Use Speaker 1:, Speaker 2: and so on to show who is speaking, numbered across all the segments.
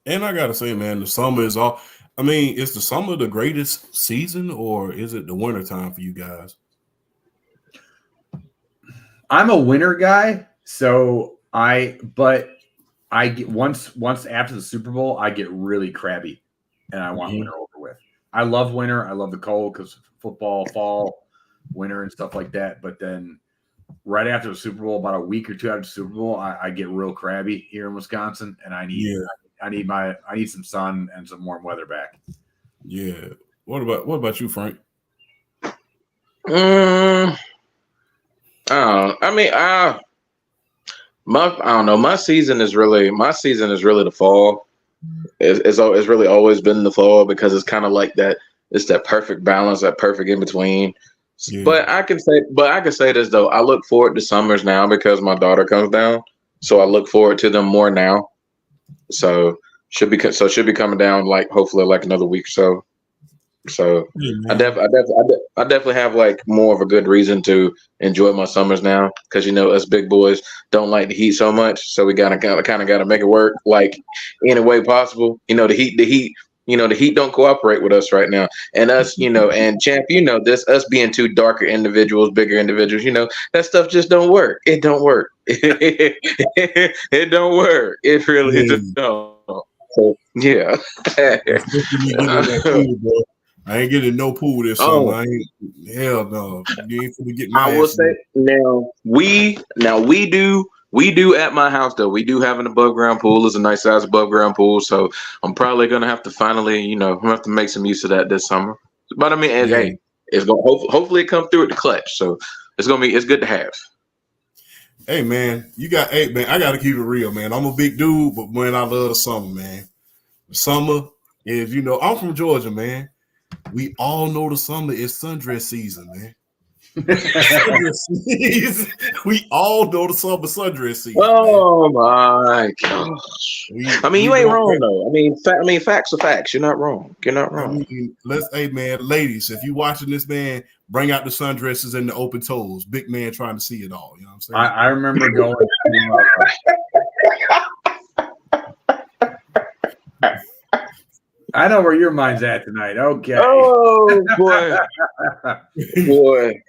Speaker 1: And I gotta say, man, the summer is all. I mean, is the summer the greatest season, or is it the winter time for you guys?
Speaker 2: I'm a winter guy, but I get once after the Super Bowl, I get really crabby, and I want winter over with. I love winter. I love the cold because football, fall, winter, and stuff like that. But then right after the Super Bowl, about a week or two after the Super Bowl, I get real crabby here in Wisconsin, and
Speaker 1: Yeah,
Speaker 2: I need some sun and some warm weather back.
Speaker 1: yeah. What about you, Frank?
Speaker 3: Mm, I mean, I don't know. My season is really the fall. It's really always been the fall because it's kind of like that. It's that perfect balance, that perfect in between.
Speaker 1: Yeah,
Speaker 3: But I can say this though. I look forward to summers now because my daughter comes down, so I look forward to them more now. So should be coming down like hopefully like another week or so. So
Speaker 1: yeah,
Speaker 3: I
Speaker 1: man.
Speaker 3: def I definitely have like more of a good reason to enjoy my summers now because us big boys don't like the heat so much, so we gotta kind of gotta make it work like any way possible. The heat don't cooperate with us right now, and us and champ this us being two darker individuals, bigger individuals, that stuff just don't work. It don't work. It don't work. It really
Speaker 1: Hey,
Speaker 3: don't. So yeah.
Speaker 1: especially me getting in that pool, bro. I ain't getting no pool this summer.
Speaker 3: Oh,
Speaker 1: I ain't. Hell no. You ain't finna get
Speaker 3: I
Speaker 1: my
Speaker 3: will
Speaker 1: ass in
Speaker 3: say now we do at my house though. We do have an above ground pool. It's a nice size above ground pool. So I'm probably gonna have to finally, I'm gonna have to make some use of that this summer. But I mean,
Speaker 1: there.
Speaker 3: hey, it's gonna hopefully it come through at the clutch. So it's good to have.
Speaker 1: Hey man, hey man, I gotta keep it real, man. I'm a big dude, but man, I love the summer, man. The summer is, I'm from Georgia, man. We all know the summer is sundress season, man. Sundress season. We all know the summer sundress season, man.
Speaker 3: Oh my gosh! I mean,
Speaker 1: We
Speaker 3: you ain't
Speaker 1: don't
Speaker 3: wrong though. I mean, facts are facts. You're not wrong. You're not
Speaker 1: I
Speaker 3: wrong.
Speaker 1: mean, hey man, ladies, if you watching this, man, bring out the sundresses and the open toes. Big man trying to see it all. You know what I'm saying?
Speaker 2: I remember going to I know where your mind's at tonight. Okay.
Speaker 3: Oh boy. Boy,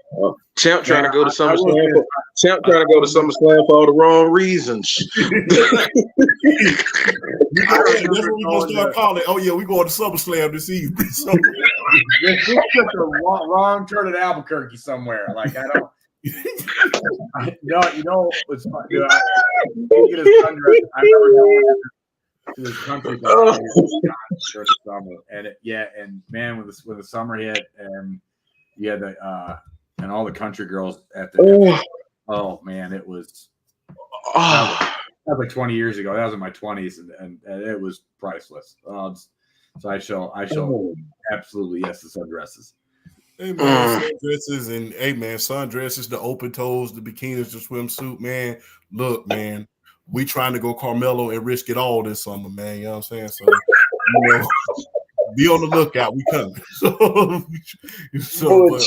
Speaker 3: Champ trying
Speaker 2: Man,
Speaker 3: to go to
Speaker 2: I will
Speaker 3: SummerSlam.
Speaker 2: say
Speaker 3: Champ trying to go to SummerSlam for all the wrong reasons.
Speaker 2: I
Speaker 1: That's
Speaker 2: remember
Speaker 1: what we gonna
Speaker 2: going
Speaker 1: start
Speaker 2: to
Speaker 1: calling. Oh yeah, we going to SummerSlam this evening. So,
Speaker 2: this took a wrong turn at Albuquerque somewhere. Like I don't it's fun. Dude, speaking of sundress, I remember going to this country club during the summer, and man, when the summer hit, and the and all the country girls
Speaker 3: Oh,
Speaker 2: oh man, it was
Speaker 3: oh,
Speaker 2: that was like 20 years ago. That was in my 20s, and it was priceless. So I shall
Speaker 3: oh.
Speaker 2: absolutely yes to sundresses.
Speaker 1: hey man,
Speaker 3: Mm.
Speaker 1: sundresses and hey man, sundresses, the open toes, the bikinis, the swimsuit, man. Look, man, we trying to go Carmelo and risk it all this summer, man. You know what I'm saying? So, be on the lookout. We coming.
Speaker 3: Boy,
Speaker 1: But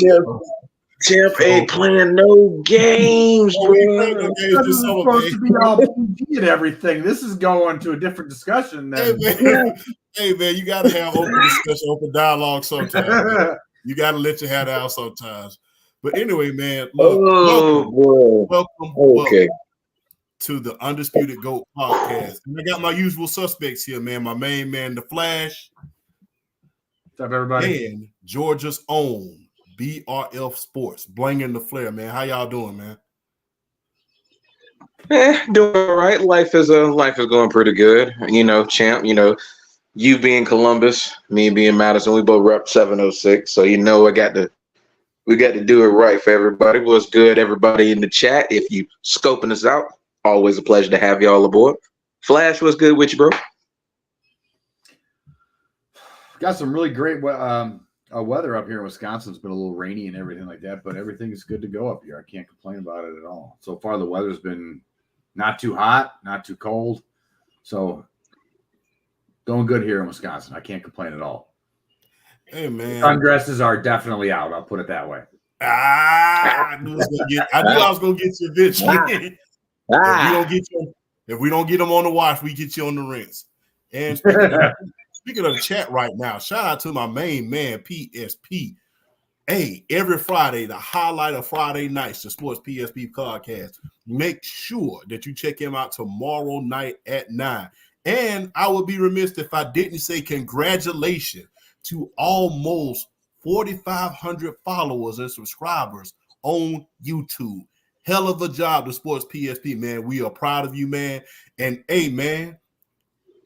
Speaker 3: Champ
Speaker 1: so,
Speaker 3: ain't playing no games,
Speaker 1: we playing no
Speaker 3: bro.
Speaker 1: games
Speaker 2: This
Speaker 1: this
Speaker 2: is
Speaker 1: summer,
Speaker 2: supposed
Speaker 1: man.
Speaker 2: to be all PG and everything. This is going to a different discussion
Speaker 1: Hey
Speaker 2: than.
Speaker 1: man, hey man, you gotta have open discussion, open dialogue sometimes, man. You gotta let your hat out sometimes. But anyway, man, look,
Speaker 3: Oh
Speaker 1: welcome,
Speaker 3: boy.
Speaker 1: welcome,
Speaker 3: Okay.
Speaker 1: welcome to the Undisputed GOAT podcast. And I got my usual suspects here, man. My main man, The Flash,
Speaker 2: What's up, everybody?
Speaker 1: and Georgia's own BRF Sports, blinging the flare, man. How y'all doing, man?
Speaker 3: Doing all right. Life is going pretty good. Champ. You being Columbus, me being Madison, we both rep 706. So we got to do it right for everybody. What's good, everybody in the chat? If you scoping us out, always a pleasure to have y'all aboard. Flash, what's good with you, bro?
Speaker 2: Got some really great weather up here in Wisconsin. It's been a little rainy and everything like that, but everything is good to go up here. I can't complain about it at all. So far, the weather's been not too hot, not too cold. So going good here in Wisconsin. I can't complain at all.
Speaker 1: Hey man,
Speaker 2: Sundresses are definitely out. I'll put it that way.
Speaker 1: I knew I was gonna get you eventually. If we don't get them on the watch, we get you on the rinse. And speaking of the chat right now, shout out to my main man, PSP. Hey, every Friday, the highlight of Friday nights, the Sports PSP podcast. Make sure that you check him out tomorrow night at 9. And I would be remiss if I didn't say congratulations to almost 4,500 followers and subscribers on YouTube. Hell of a job, the Sports PSP, man. We are proud of you, man. And hey, man,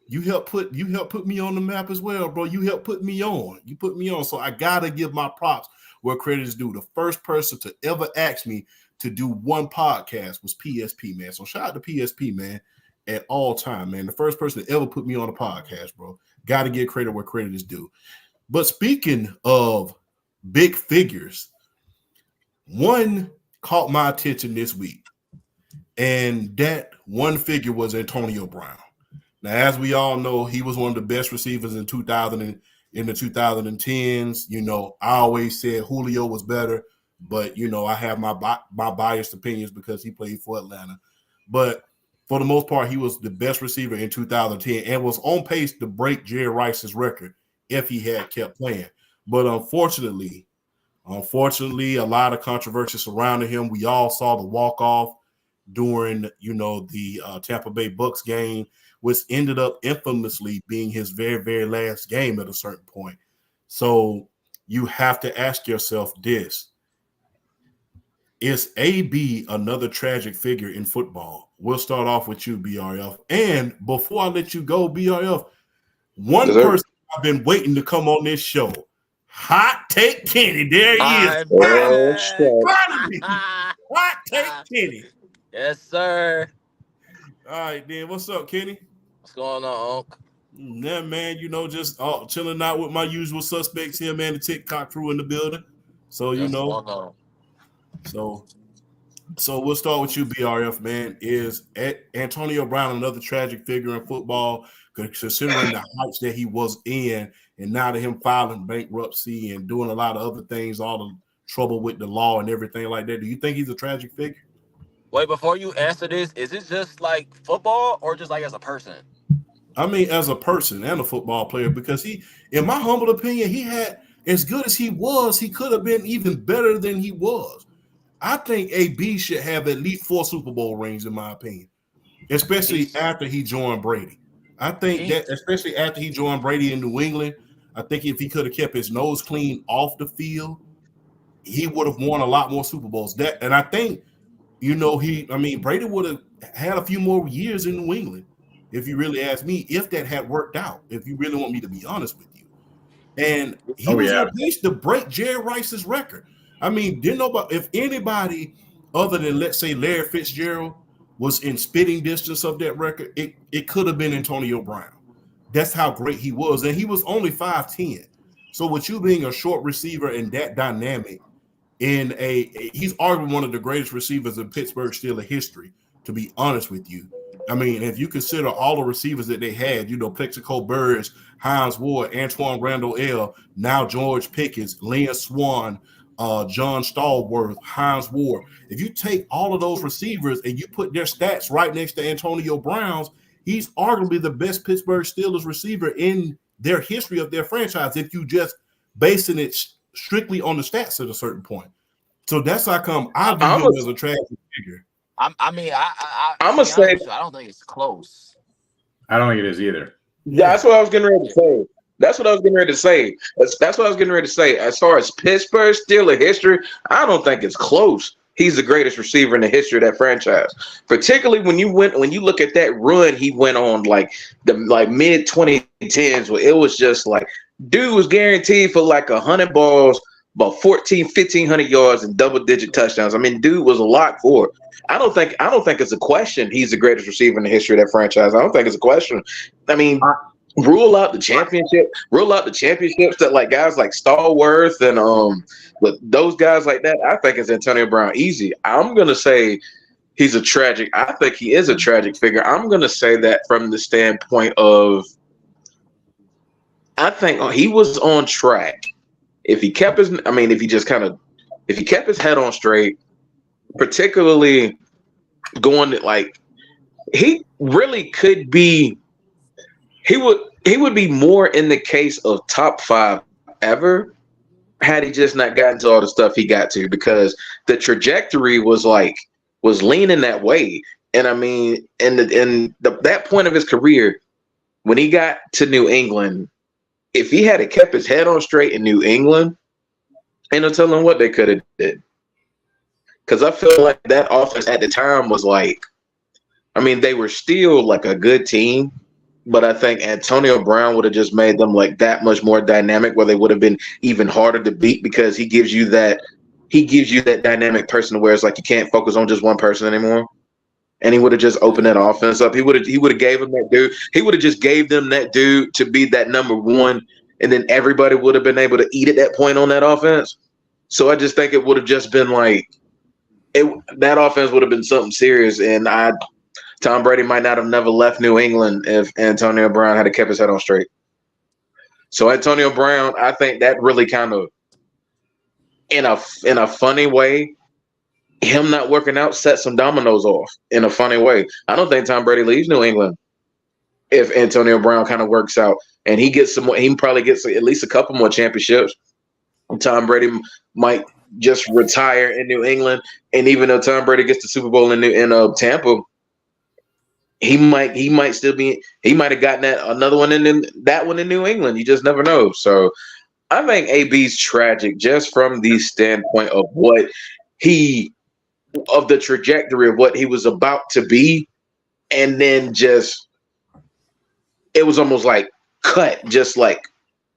Speaker 1: you helped put me on the map as well, bro. You helped put me on. You put me on. So I gotta give my props where credit is due. The first person to ever ask me to do one podcast was PSP, man. So shout out to PSP, man, at all time, man. The first person to ever put me on a podcast, bro. Got to give credit where credit is due. But speaking of big figures, one caught my attention this week, and that one figure was Antonio Brown. Now, as we all know, he was one of the best receivers in 2000 in the 2010s. You know, I always said Julio was better, but, you know, I have my biased opinions because he played for Atlanta. But for the most part, he was the best receiver in 2010 and was on pace to break Jerry Rice's record if he had kept playing. But unfortunately, a lot of controversy surrounding him. We all saw the walk-off during, you know, the Tampa Bay Bucks game, which ended up infamously being his very, very last game at a certain point. So you have to ask yourself this. Is AB another tragic figure in football? We'll start off with you, BRF. And before I let you go, BRF, one person I've been waiting to come on this show, Hot Take Kenny. There he is. Finally. Hot Take Kenny.
Speaker 4: Yes, sir.
Speaker 1: All right, then. What's up, Kenny?
Speaker 4: What's going on, Unc?
Speaker 1: Yeah, man, you know, just chilling out with my usual suspects here, man, the TikTok crew in the building. So, you know. So we'll start with you, BRF, man. Is Antonio Brown another tragic figure in football, considering the heights that he was in, and now to him filing bankruptcy and doing a lot of other things, all the trouble with the law and everything like that? Do you think he's a tragic figure?
Speaker 4: Wait, before you answer this, is it just like football or just like as a person?
Speaker 1: I mean, as a person and a football player, because he, in my humble opinion, he had, as good as he was, he could have been even better than he was. I think AB should have at least 4 Super Bowl rings, in my opinion, especially after he joined Brady. I think that, especially after he joined Brady in New England, I think if he could have kept his nose clean off the field, he would have won a lot more Super Bowls. And I think, you know, Brady would have had a few more years in New England, if you really ask me, if that had worked out, if you really want me to be honest with you. And he was on pace to break Jerry Rice's record. I mean, if anybody other than, let's say, Larry Fitzgerald was in spitting distance of that record, it could have been Antonio Brown. That's how great he was. And he was only 5'10". So with you being a short receiver and that dynamic, he's arguably one of the greatest receivers in Pittsburgh Steelers history, to be honest with you. I mean, if you consider all the receivers that they had, you know, Plexico Burris, Hines Ward, Antoine Randall L., now George Pickens, Lynn Swann, John Stallworth, Hines Ward. If you take all of those receivers and you put their stats right next to Antonio Brown's, he's arguably the best Pittsburgh Steelers receiver in their history of their franchise, if you just basing it strictly on the stats at a certain point. So that's how come I view him as a tragic figure.
Speaker 4: I'm
Speaker 3: gonna say
Speaker 4: I don't think it's close.
Speaker 2: I don't think it is either.
Speaker 3: Yeah, that's what I was getting ready to say. That's what I was getting ready to say. As far as Pittsburgh Steelers history, I don't think it's close. He's the greatest receiver in the history of that franchise. Particularly when you look at that run he went on, like the mid 2010s, where it was just like dude was guaranteed for like 100 balls, about 1,500 yards and double-digit touchdowns. I mean, dude was a lock for it. I don't think it's a question he's the greatest receiver in the history of that franchise. I don't think it's a question. I mean, rule out the championships that like guys like Stallworth and with those guys like that. I think it's Antonio Brown easy. I'm gonna say I think he is a tragic figure. I'm gonna say that from the standpoint of I think he was on track. If he kept his head on straight, particularly going to, like, he really could be he would be more in the case of top 5 ever had he just not gotten to all the stuff he got to, because the trajectory was leaning that way. And I mean, that point of his career, when he got to New England, if he had kept his head on straight in New England, ain't no telling what they could have did. Because I feel like that offense at the time was I mean, they were still like a good team, but I think Antonio Brown would have just made them that much more dynamic, where they would have been even harder to beat, because he gives you that dynamic person where it's you can't focus on just one person anymore. And he would have just opened that offense up. He would have gave them that dude. He would have just gave them that dude to be that number one, and then everybody would have been able to eat at that point on that offense. So I just think it would have just been that offense would have been something serious. And Tom Brady might not have never left New England if Antonio Brown had kept his head on straight. So Antonio Brown, I think that really kind of, in a funny way, him not working out set some dominoes off in a funny way. I don't think Tom Brady leaves New England if Antonio Brown kind of works out, and he gets some more. He probably gets at least a couple more championships. Tom Brady might just retire in New England, and even though Tom Brady gets the Super Bowl in Tampa, he might still be. He might have gotten another one in that one in New England. You just never know. So I think AB's tragic just from the standpoint of of the trajectory of what he was about to be, and then just it was almost cut just like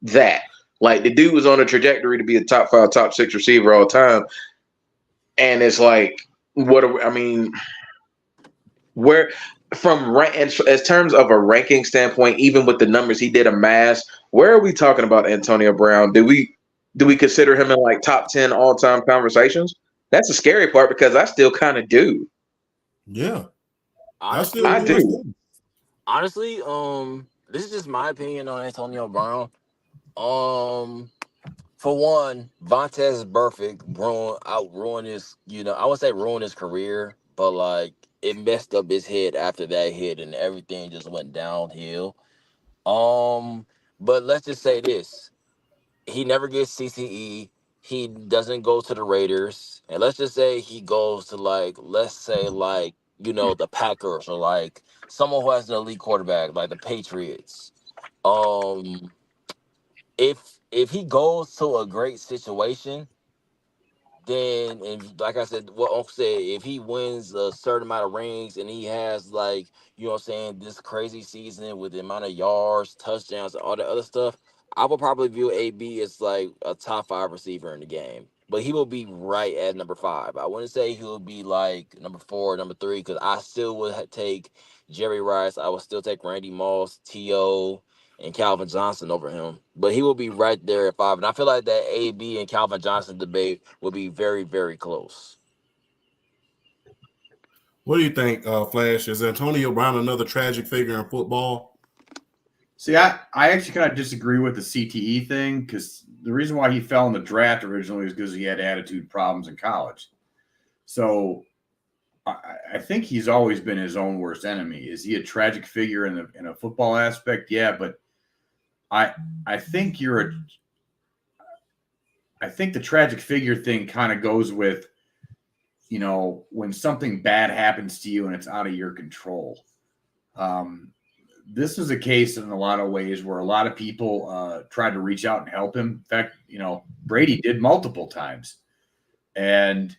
Speaker 3: that. The dude was on a trajectory to be a top 5, top 6 receiver all time, and it's where from as terms of a ranking standpoint, even with the numbers he did amass, where are we talking about Antonio Brown? Do we consider him in top 10 all time conversations? That's the scary part, because I still kind of do.
Speaker 1: Yeah,
Speaker 4: Honestly,
Speaker 3: I do.
Speaker 4: Honestly, this is just my opinion on Antonio Brown. For one, Vontez Burfict ruined his, I would say ruined his career, but it messed up his head after that hit, and everything just went downhill. But let's just say this: he never gets CCE. He doesn't go to the Raiders, and let's just say he goes to let's say the Packers, or someone who has an elite quarterback like the Patriots. Um, if he goes to a great situation, then, and like I said, what Uncle said, if he wins a certain amount of rings and he has what I'm saying, this crazy season with the amount of yards, touchdowns, and all that other stuff, I would probably view AB as a top 5 receiver in the game. But he will be right at number 5. I wouldn't say he will be number 4, number 3, because I still would take Jerry Rice. I would still take Randy Moss, T.O., and Calvin Johnson over him. But he will be right there at 5. And I feel like that AB and Calvin Johnson debate will be very, very close.
Speaker 1: What do you think, Flash? Is Antonio Brown another tragic figure in football?
Speaker 2: See, I actually kind of disagree with the CTE thing, because the reason why he fell in the draft originally is because he had attitude problems in college. So I think he's always been his own worst enemy. Is he a tragic figure in a football aspect? Yeah, but I think I think the tragic figure thing kind of goes with, when something bad happens to you and it's out of your control. This is a case in a lot of ways where a lot of people tried to reach out and help him. In fact, Brady did multiple times. And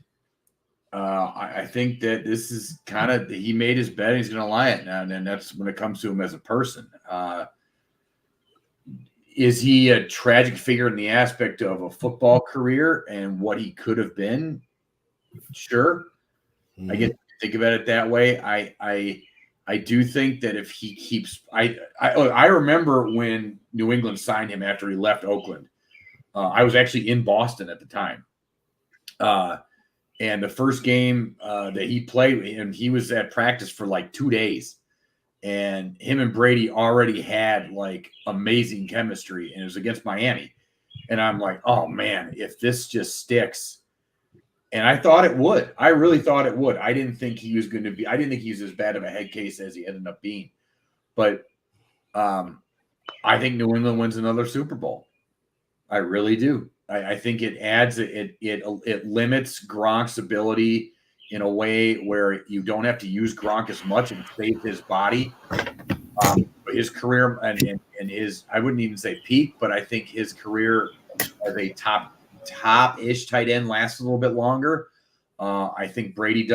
Speaker 2: I think that this is kind of, he made his bed and he's going to lie it now. And that's when it comes to him as a person. Is he a tragic figure in the aspect of a football career and what he could have been? Sure. Mm-hmm. I get to think about it that way. I do think that if he keeps, I remember when New England signed him after he left Oakland. I was actually in Boston at the time. And the first game that he played, and he was at practice for 2 days. And him and Brady already had amazing chemistry, and it was against Miami. And I'm like, oh man, if this just sticks. And I thought it would. I really thought it would. I didn't think he was as bad of a head case as he ended up being. But I think New England wins another Super Bowl. I really do. I think it adds it limits Gronk's ability in a way where you don't have to use Gronk as much and save his body. His career and his, I wouldn't even say peak, but I think his career as a top-ish tight end lasts a little bit longer. I think Brady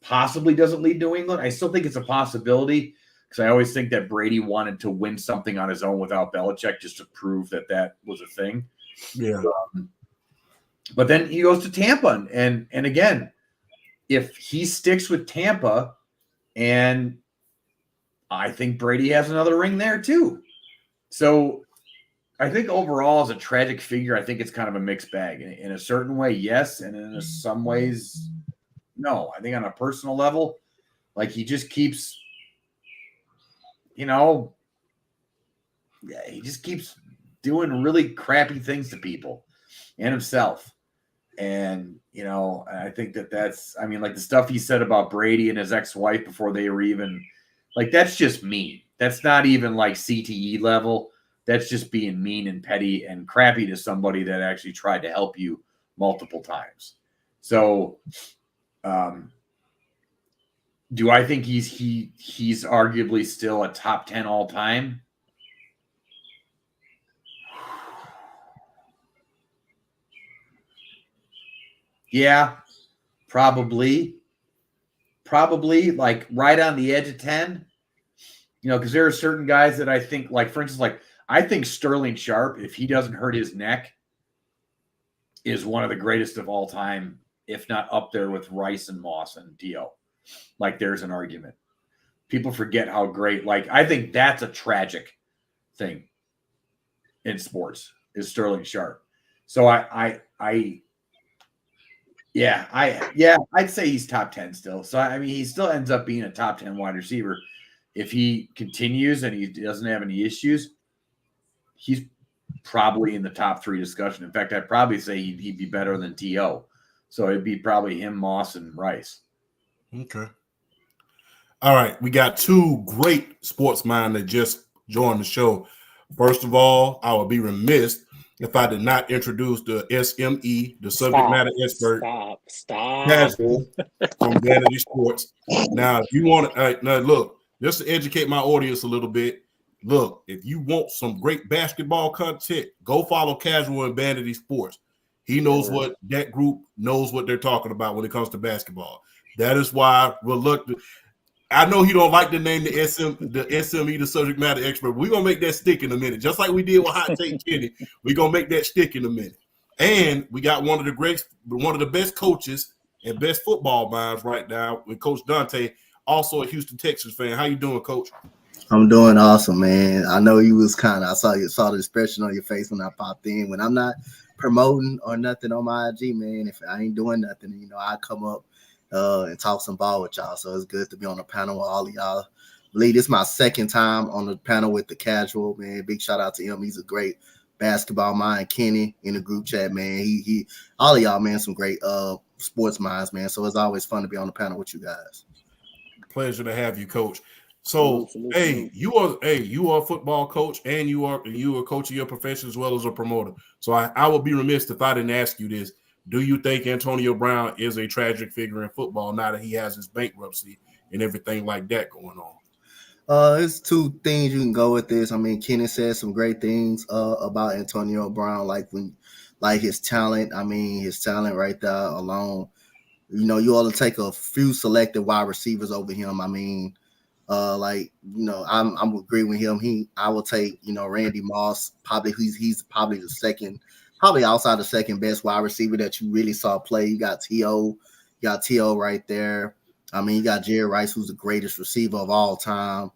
Speaker 2: possibly doesn't lead New England. I still think it's a possibility because I always think that Brady wanted to win something on his own without Belichick just to prove that was a thing.
Speaker 1: Yeah.
Speaker 2: But then he goes to Tampa, and again, if he sticks with Tampa, and I think Brady has another ring there too. So I think overall, as a tragic figure, I think it's kind of a mixed bag. In a certain way, yes, and in some ways, no. I think on a personal level, like he just keeps, he just keeps doing really crappy things to people and himself. And, I think that's, I mean, like the stuff he said about Brady and his ex-wife before they were even, like, that's just mean. That's not even like CTE level. That's just being mean and petty and crappy to somebody that actually tried to help you multiple times. So, do I think he's arguably still a top 10 all time? Yeah, probably like right on the edge of 10, because there are certain guys that I think, like, for instance, like I think Sterling Sharp, if he doesn't hurt his neck, is one of the greatest of all time, if not up there with Rice and Moss and Dio. Like there's an argument. People forget how great, like, I think that's a tragic thing in sports is Sterling Sharp. So I'd say he's top 10 still. So, I mean, he still ends up being a top 10 wide receiver. If he continues and he doesn't have any issues, he's probably in the top 3 discussion. In fact, I'd probably say he'd be better than T.O. So it'd be probably him, Moss, and Rice.
Speaker 1: Okay. All right. We got 2 great sports minds that just joined the show. First of all, I would be remiss if I did not introduce the SME, the subject matter expert.
Speaker 5: Stop.
Speaker 1: Casual from Vanity Sports. Now, if you want to, now look, just to educate my audience a little bit, look, if you want some great basketball content, go follow Casual and Vanity Sports. He knows what that group knows what they're talking about when it comes to basketball. That is why reluctant. I know he don't like to name the SME, the subject matter expert. We're gonna make that stick in a minute, just like we did with Hot Take Kenny. We're gonna make that stick in a minute. And we got one of the best coaches and best football minds right now with Coach Dante, also a Houston Texans fan. How you doing, Coach?
Speaker 6: I'm doing awesome, man. I know you was I saw the expression on your face when I popped in. When I'm not promoting or nothing on my IG, man, if I ain't doing nothing, I come up and talk some ball with y'all. So it's good to be on the panel with all of y'all. I believe this is my second time on the panel with the Casual, man. Big shout out to him. He's a great basketball mind. Kenny in the group chat, man. He all of y'all, man, some great sports minds, man. So it's always fun to be on the panel with you guys.
Speaker 1: Pleasure to have you, Coach. So, you are a football coach, and you are a coach of your profession as well as a promoter. So I would be remiss if I didn't ask you this. Do you think Antonio Brown is a tragic figure in football now that he has his bankruptcy and everything like that going on?
Speaker 6: There's 2 things you can go with this. I mean, Kenny said some great things about Antonio Brown, like his talent. I mean, his talent right there alone. You ought to take a few selected wide receivers over him. I mean, I'm agree with him. I will take, Randy Moss. Probably he's probably the second, probably outside the second best wide receiver that you really saw play. You got T.O. right there. I mean, you got Jerry Rice, who's the greatest receiver of all time.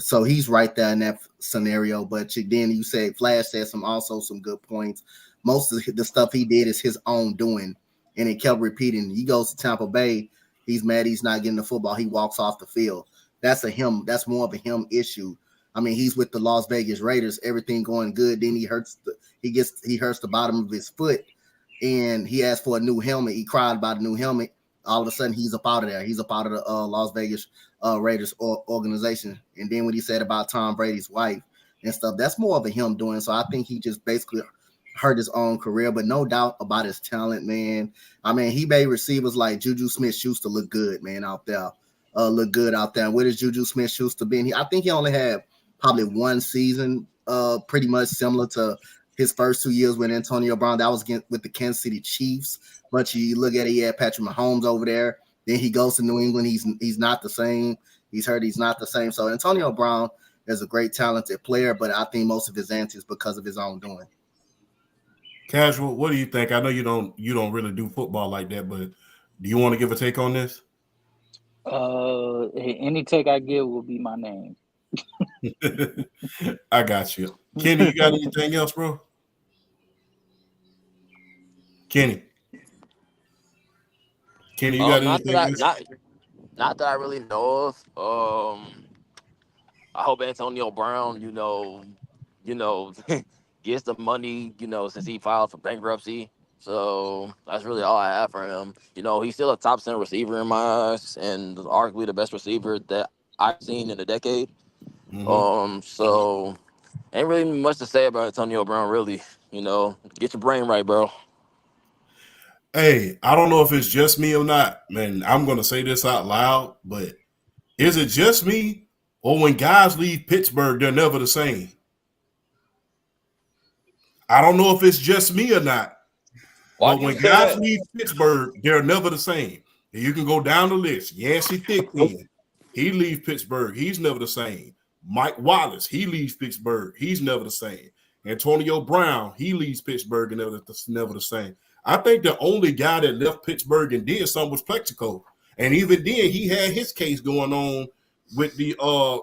Speaker 6: So he's right there in that scenario. But then you said Flash said some good points. Most of the stuff he did is his own doing, and it kept repeating. He goes to Tampa Bay. He's mad he's not getting the football. He walks off the field. That's more of a him issue. I mean, he's with the Las Vegas Raiders, everything going good. Then he hurts the bottom of his foot, and he asked for a new helmet. He cried about a new helmet, all of a sudden he's up out of there. He's up out of the Las Vegas Raiders organization. And then what he said about Tom Brady's wife and stuff, that's more of a him doing. So I think he just basically hurt his own career, but no doubt about his talent, man. I mean, he made receivers like Juju Smith-Schuster look good, man, out there. Look good out there. And what is Juju Smith-Schuster been? I think he only had probably one season, pretty much similar to his first 2 years with Antonio Brown. That was with the Kansas City Chiefs. But you look at it, he had Patrick Mahomes over there. Then he goes to New England. He's not the same. He's hurt. He's not the same. So Antonio Brown is a great, talented player, but I think most of his answers because of his own doing.
Speaker 1: Casual, what do you think? I know you don't really do football like that, but do you want to give a take on this?
Speaker 5: Any take I give will be my name.
Speaker 1: I got you. Kenny, you got anything else, bro? Kenny, you got anything else?
Speaker 4: Not that I really know of. I hope Antonio Brown, gets the money, since he filed for bankruptcy. So that's really all I have for him. He's still a top 10 receiver in my eyes, and arguably the best receiver that I've seen in a decade.
Speaker 1: Mm-hmm.
Speaker 4: So ain't really much to say about Antonio Brown, really. Get your brain right, bro.
Speaker 1: Hey, I don't know if it's just me or not, man. I'm gonna say this out loud, but is it just me, or when guys leave Pittsburgh, they're never the same? I don't know if it's just me or not, but when guys leave Pittsburgh, they're never the same. And you can go down the list. Yancey Thickpen, he leaves Pittsburgh, he's never the same. Mike Wallace, he leaves Pittsburgh, he's never the same. Antonio Brown, he leaves Pittsburgh and never the same. I think the only guy that left Pittsburgh and did something was Plexico. And even then, he had his case going on with the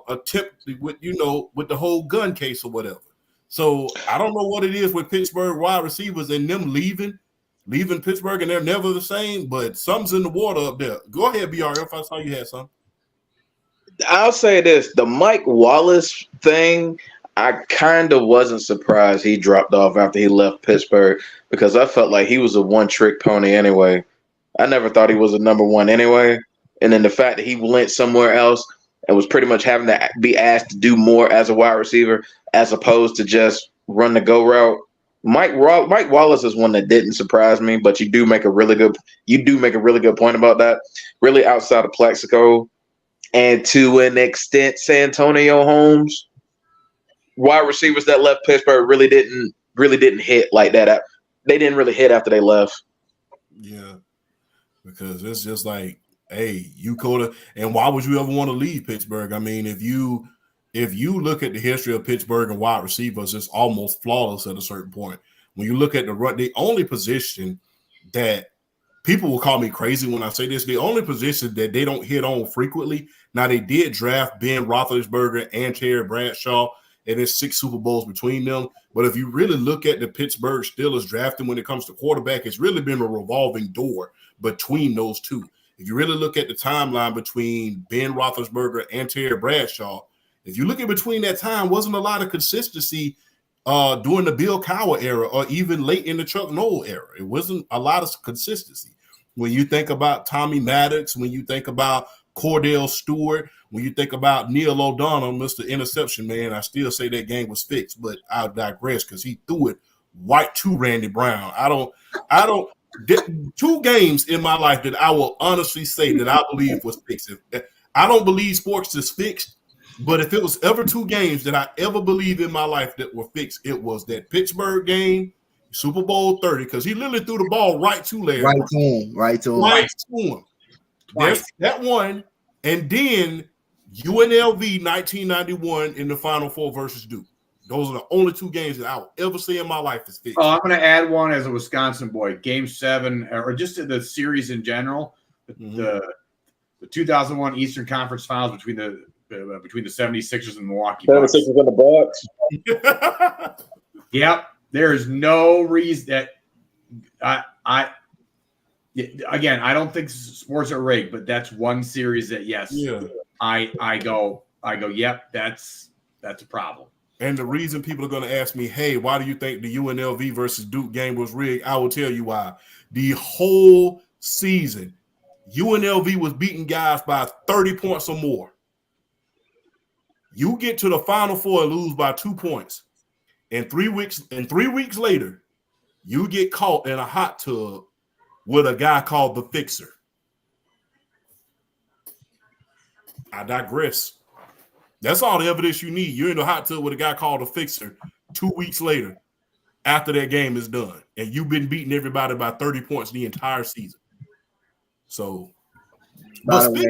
Speaker 1: attempt with the whole gun case or whatever. So I don't know what it is with Pittsburgh wide receivers and them leaving Pittsburgh, and they're never the same, but something's in the water up there. Go ahead, BRF. I saw you had something.
Speaker 3: I'll say this: the Mike Wallace thing, I kind of wasn't surprised he dropped off after he left Pittsburgh, because I felt like he was a one-trick pony anyway. I never thought he was a number one anyway. And then the fact that he went somewhere else and was pretty much having to be asked to do more as a wide receiver as opposed to just run the go route. Mike Wallace is one that didn't surprise me, but you do make a really good point about that. Really, outside of Plexico and to an extent Santonio Holmes, wide receivers that left Pittsburgh really didn't hit like that. They didn't really hit after they left.
Speaker 1: Yeah, because it's just like, hey, you could have, and why would you ever want to leave Pittsburgh? I mean, if you look at the history of Pittsburgh and wide receivers, it's almost flawless at a certain point. When you look at the only position that people will call me crazy when I say this, the only position that they don't hit on frequently. Now, they did draft Ben Roethlisberger and Terry Bradshaw, and there's 6 Super Bowls between them. But if you really look at the Pittsburgh Steelers drafting when it comes to quarterback, it's really been a revolving door between those two. If you really look at the timeline between Ben Roethlisberger and Terry Bradshaw, if you look at between that time, wasn't a lot of consistency during the Bill Cowher era or even late in the Chuck Noll era. It wasn't a lot of consistency. When you think about Tommy Maddox, when you think about Cordell Stewart, when you think about Neil O'Donnell, Mr. Interception Man, I still say that game was fixed, but I'll digress because he threw it right to Randy Brown. I don't 2 games in my life that I will honestly say that I believe was fixed. I don't believe sports is fixed, but if it was ever 2 games that I ever believed in my life that were fixed, it was that Pittsburgh game, Super Bowl 30, because he literally threw the ball right to Larry.
Speaker 6: Right to him.
Speaker 1: There's that one, and then UNLV 1991 in the Final Four versus Duke. Those are the only 2 games that I will ever see in my life is fixed.
Speaker 2: Oh, I'm going to add one as a Wisconsin boy. Game 7, or just the series in general, the 2001 Eastern Conference Finals between the 76ers and Milwaukee Bucks.
Speaker 3: 76ers and the Bucks.
Speaker 2: Yep. There is no reason that again, I don't think sports are rigged, but that's one series that I go, yep, that's a problem.
Speaker 1: And the reason people are going to ask me, hey, why do you think the UNLV versus Duke game was rigged? I will tell you why. The whole season, UNLV was beating guys by 30 points or more. You get to the Final Four and lose by 2 points. And 3 weeks later, you get caught in a hot tub with a guy called the Fixer. I digress. That's all the evidence you need. You're in the hot tub with a guy called the Fixer 2 weeks later after that game is done. And you've been beating everybody by 30 points the entire season. So,
Speaker 6: by the way, I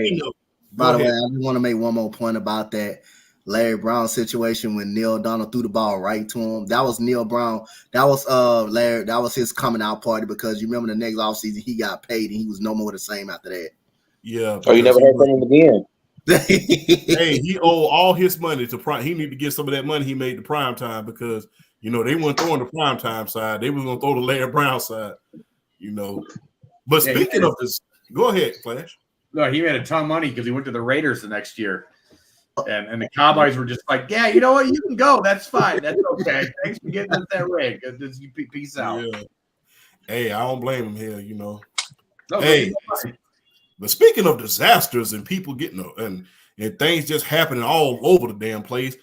Speaker 6: just want to make one more point about that Larry Brown situation when Neil Donald threw the ball right to him. That was Neil Brown. That was Larry. That was his coming out party because you remember the next offseason he got paid and he was no more the same after that.
Speaker 1: Yeah.
Speaker 3: Oh, you never heard from him again?
Speaker 1: Hey, he owed all his money to Prime. He need to get some of that money he made to Prime Time because they weren't throwing the Prime Time side. They was gonna throw the Larry Brown side. But speaking of this, go ahead, Flash.
Speaker 2: No, he made a ton of money because he went to the Raiders the next year. And the Cowboys were just like, yeah, you know what? You can go. That's fine. That's okay. Thanks for getting us that ring. Peace out.
Speaker 1: Yeah. Hey, I don't blame him here,
Speaker 2: No,
Speaker 1: hey, but speaking of disasters and people getting and things just happening all over the damn place,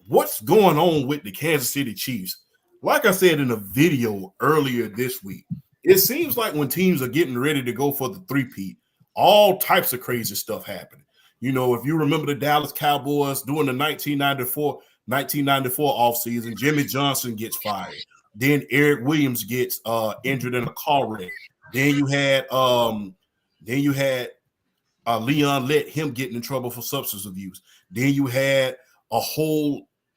Speaker 1: what's going on with the Kansas City Chiefs? Like I said in a video earlier this week, it seems like when teams are getting ready to go for the three-peat, all types of crazy stuff happening. If you remember the Dallas Cowboys during the 1994 offseason, Jimmy Johnson gets fired. Then Eric Williams gets injured in a car wreck. Then you had Leon let him get in trouble for substance abuse. Then you had a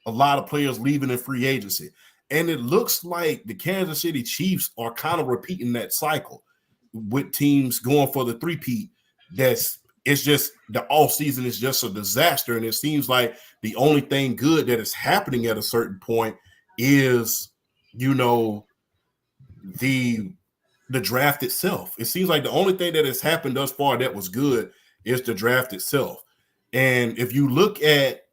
Speaker 1: lot of players leaving in free agency. And it looks like the Kansas City Chiefs are kind of repeating that cycle with teams going for the three-peat. It's just the off season is just a disaster. And it seems like the only thing good that is happening at a certain point is, the draft itself. It seems like the only thing that has happened thus far that was good is the draft itself. And if you look at,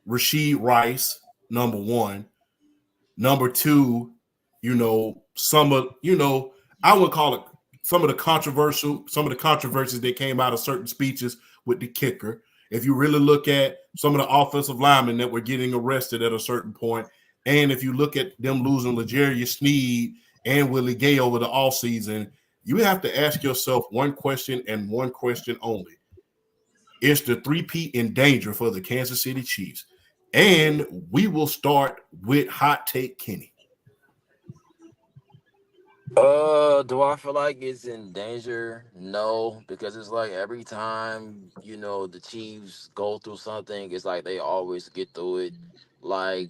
Speaker 1: Rashid Rice, number one, number two, I would call it some of the controversies that came out of certain speeches with the kicker. If you really look at some of the offensive linemen that were getting arrested at a certain point, and if you look at them losing L'Jarius Sneed and Willie Gay over the offseason, you have to ask yourself one question and one question only. Is the three-peat in danger for the Kansas City Chiefs? And we will start with Hot Take Kenny.
Speaker 4: Do I feel like it's in danger? No, because it's like every time, the Chiefs go through something, it's like they always get through it. Like,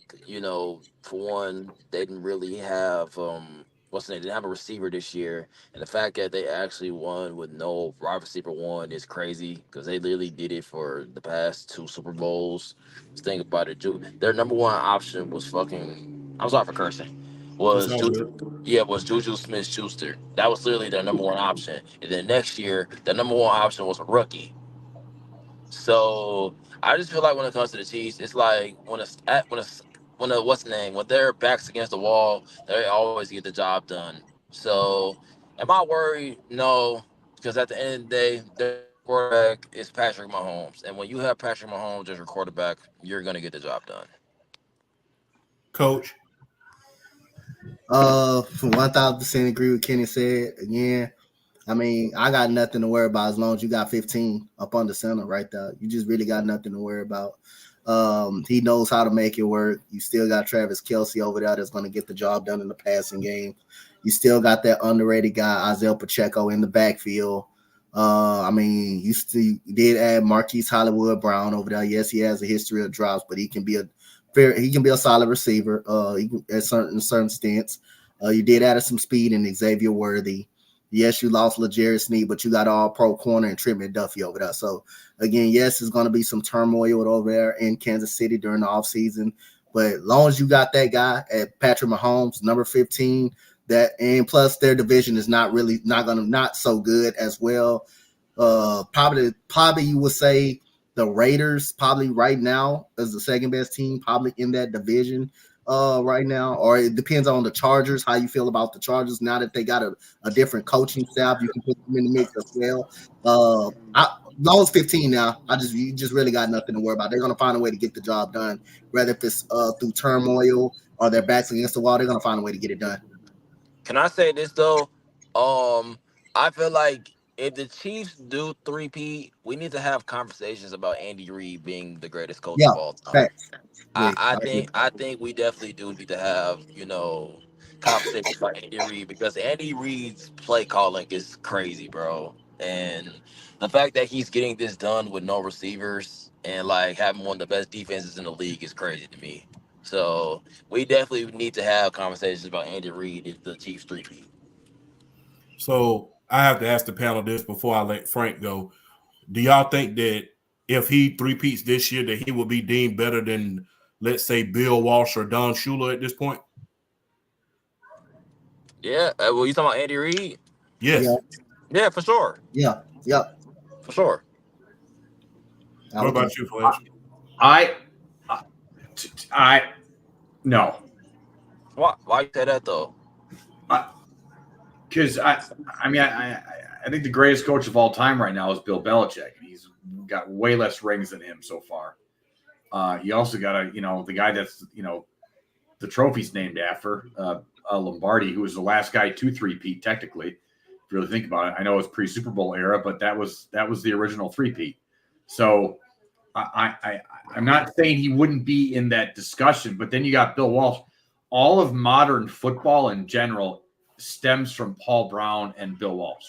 Speaker 4: for one, they didn't really have they didn't have a receiver this year. And the fact that they actually won with no wide receiver one is crazy because they literally did it for the past two Super Bowls. Just think about it. Their number one option was fucking, I'm sorry for cursing. Was Juju Smith-Schuster. That was literally their number one option. And then next year, their number one option was a rookie. So I just feel like when it comes to the Chiefs, it's like when their backs against the wall, they always get the job done. So am I worried? No, because at the end of the day, their quarterback is Patrick Mahomes, and when you have Patrick Mahomes as your quarterback, you're gonna get the job done.
Speaker 1: Coach.
Speaker 6: 1000% agree with Kenny said. Again, I mean, I got nothing to worry about as long as you got 15 up on the center right there. You just really got nothing to worry about. He knows how to make it work. You still got Travis Kelce over there that's going to get the job done in the passing game. You still got that underrated guy, Isaiah Pacheco, in the backfield. You did add Marquise Hollywood Brown over there. Yes, he has a history of drops, but he can be a solid receiver. At certain stance. You did add some speed in Xavier Worthy. Yes, you lost L'Jarius Sneed, but you got all pro corner and Trent McDuffie over there. So again, yes, there's going to be some turmoil over there in Kansas City during the offseason. But as long as you got that guy at Patrick Mahomes, number 15, and plus their division is not so good as well. Probably you would say the Raiders probably right now is the second best team probably in that division. right now, or it depends on the Chargers, how you feel about the Chargers now that they got a different coaching staff. You can put them in the mix as well. Long as 15 now. You just really got nothing to worry about. They're gonna find a way to get the job done, whether if it's through turmoil or their backs against the wall. They're gonna find a way to get it done.
Speaker 4: Can I say this though? I feel like if the Chiefs do three-peat, we need to have conversations about Andy Reid being the greatest coach
Speaker 6: Yeah,
Speaker 4: of all time.
Speaker 6: facts. Agree. I agree.
Speaker 4: I think we definitely do need to have, conversations about Andy Reid because Andy Reid's play calling is crazy, bro. And the fact that he's getting this done with no receivers and like having one of the best defenses in the league is crazy to me. So we definitely need to have conversations about Andy Reid if the Chiefs three-peat.
Speaker 1: So I have to ask the panel this before I let Frank go. Do y'all think that if he three-peats this year, that he will be deemed better than, let's say, Bill Walsh or Don Shula at this point?
Speaker 4: Yeah, well, you talking about Andy Reid?
Speaker 1: Yes.
Speaker 6: Yeah.
Speaker 4: Yeah, for sure.
Speaker 6: Yeah.
Speaker 4: For sure.
Speaker 1: What about you, Flash?
Speaker 2: No.
Speaker 4: Why you say that though?
Speaker 2: Because I think the greatest coach of all time right now is Bill Belichick, and he's got way less rings than him so far. You also got the guy that's the trophy's named after, Lombardi, who was the last guy to three-peat technically. If you really think about it, I know it's pre-Super Bowl era, but that was the original three-peat. So I'm not saying he wouldn't be in that discussion, but then you got Bill Walsh. All of modern football in general stems from Paul Brown and Bill Walsh.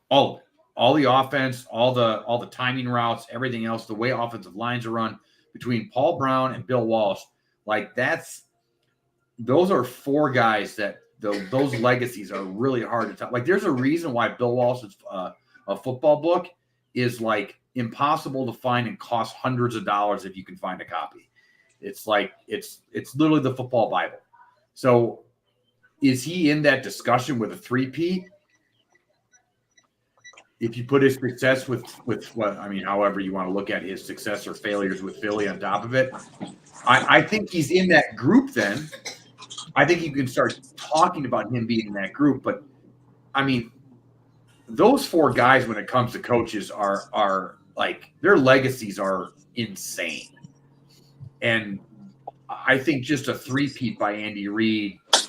Speaker 2: All of it. All the offense, all the timing routes, everything else, the way offensive lines are run between Paul Brown and Bill Walsh, like those are four guys that those legacies are really hard to tell. Like there's a reason why Bill Walsh's a football book is like impossible to find and costs hundreds of dollars if you can find a copy. It's like it's literally the football Bible. So is he in that discussion with a three-peat? If you put his success with however you want to look at his success or failures with Philly on top of it, I think he's in that group then. I think you can start talking about him being in that group. But, I mean, those four guys when it comes to coaches are like their legacies are insane. And I think just a three-peat by Andy Reid, I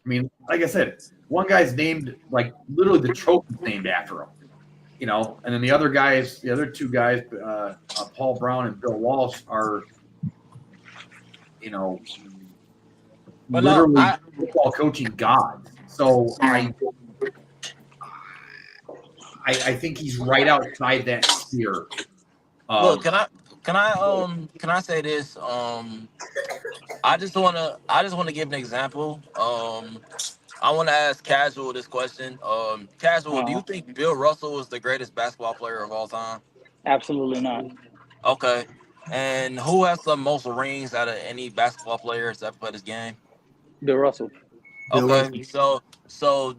Speaker 2: mean, like I said, one guy's named, like, literally the trophy's named after him. And then the other two guys, Paul Brown and Bill Walsh are, literally football coaching gods. So I think he's right outside that sphere.
Speaker 4: Look, can I say this? I just wanna give an example. I want to ask Casual this question. Casual, do you think Bill Russell is the greatest basketball player of all time?
Speaker 5: Absolutely not.
Speaker 4: Okay. And who has the most rings out of any basketball players that played this game?
Speaker 5: Bill Russell.
Speaker 4: Okay. So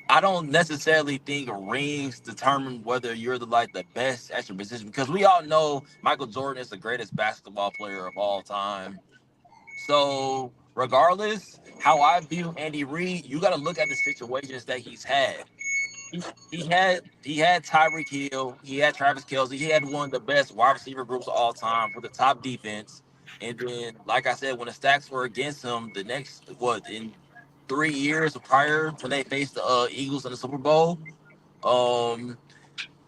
Speaker 4: I don't necessarily think rings determine whether you're the best at your position because we all know Michael Jordan is the greatest basketball player of all time. So regardless, how I view Andy Reid, you got to look at the situations that he's had. He had Tyreek Hill, he had Travis Kelce, he had one of the best wide receiver groups of all time for the top defense. And then, like I said, when the stacks were against him, the next in 3 years prior when they faced the Eagles in the Super Bowl,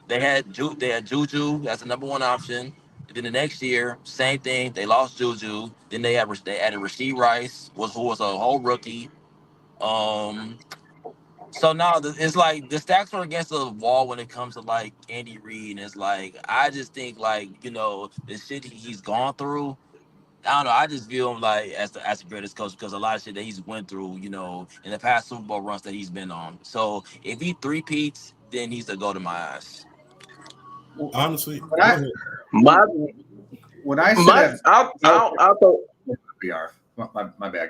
Speaker 4: they had Juju as the number one option. And then the next year, same thing. They lost Juju. Then they added Rasheed Rice, who was a whole rookie. So now it's like the stacks are against the wall when it comes to like Andy Reid. And it's like I just think the shit he's gone through. I don't know. I just view him like as the greatest coach because a lot of shit that he's went through, in the past Super Bowl runs that he's been on. So if he three-peats, then he's to go to my eyes.
Speaker 1: Honestly,
Speaker 2: my bad.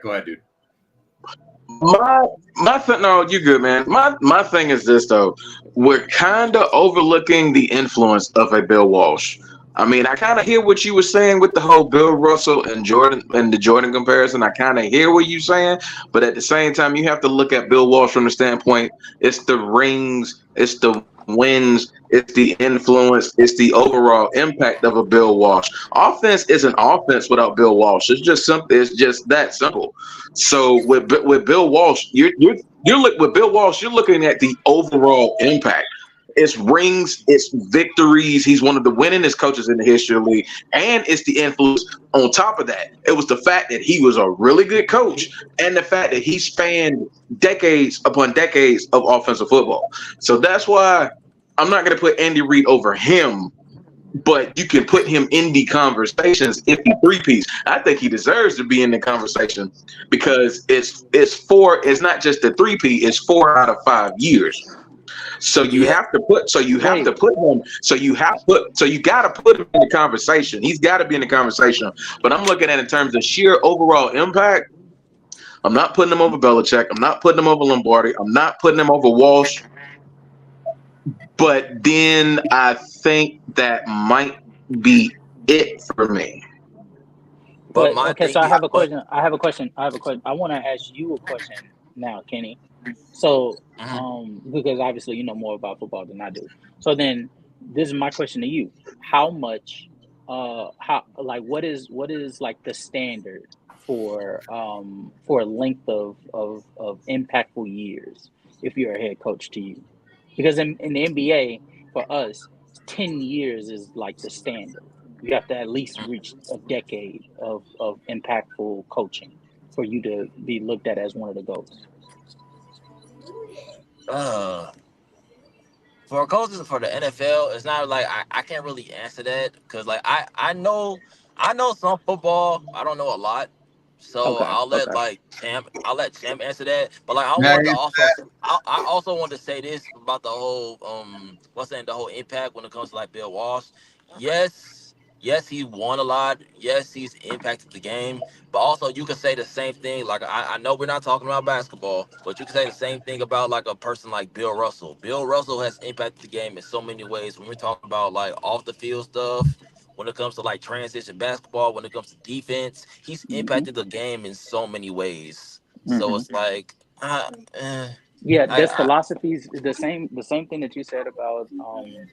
Speaker 2: Go ahead, dude.
Speaker 3: No, you good, man. My thing is this though. We're kind of overlooking the influence of a Bill Walsh. I mean, I kind of hear what you were saying with the whole Bill Russell and Jordan and the Jordan comparison. I kind of hear what you're saying, but at the same time, you have to look at Bill Walsh from the standpoint: it's the rings, it's the wins, it's the influence, it's the overall impact of a Bill Walsh. Offense isn't offense without Bill Walsh. It's just something. It's just that simple. So with Bill Walsh, with Bill Walsh, you're looking at the overall impact. It's rings, it's victories. He's one of the winningest coaches in the history of the league, and it's the influence. On top of that, it was the fact that he was a really good coach, and the fact that he spanned decades upon decades of offensive football. So that's why I'm not going to put Andy Reid over him, but you can put him in the conversations if he three-peats. I think he deserves to be in the conversation because it's not just the three-peat, it's 4 out of 5 years. So you have to put him in the conversation. He's got to be in the conversation. But I'm looking at it in terms of sheer overall impact. I'm not putting him over Belichick. I'm not putting him over Lombardi. I'm not putting him over Walsh. But then I think that might be it for me.
Speaker 5: But okay, so I have a question. I want to ask you a question now, Kenny. So, because obviously you know more about football than I do. So then, this is my question to you: how much, what is like the standard for length of impactful years if you're a head coach to you? Because in the NBA, for us, 10 years is like the standard. You have to at least reach a decade of impactful coaching for you to be looked at as one of the GOATs.
Speaker 4: For coaches for the NFL, it's not like I can't really answer that because like I know some football. I don't know a lot. So
Speaker 5: Okay.
Speaker 4: I'll let Champ answer that. But like I also want to say this about the whole the whole impact when it comes to like Bill Walsh. Yes, he won a lot. Yes, he's impacted the game. But also you can say the same thing. Like I know we're not talking about basketball, but you can say the same thing about like a person like Bill Russell. Bill Russell has impacted the game in so many ways. When we're talking about like off the field stuff, when it comes to like transition basketball, when it comes to defense, he's impacted the game in so many ways. So it's like,
Speaker 5: yeah, this
Speaker 4: I
Speaker 5: philosophy is the same thing that you said about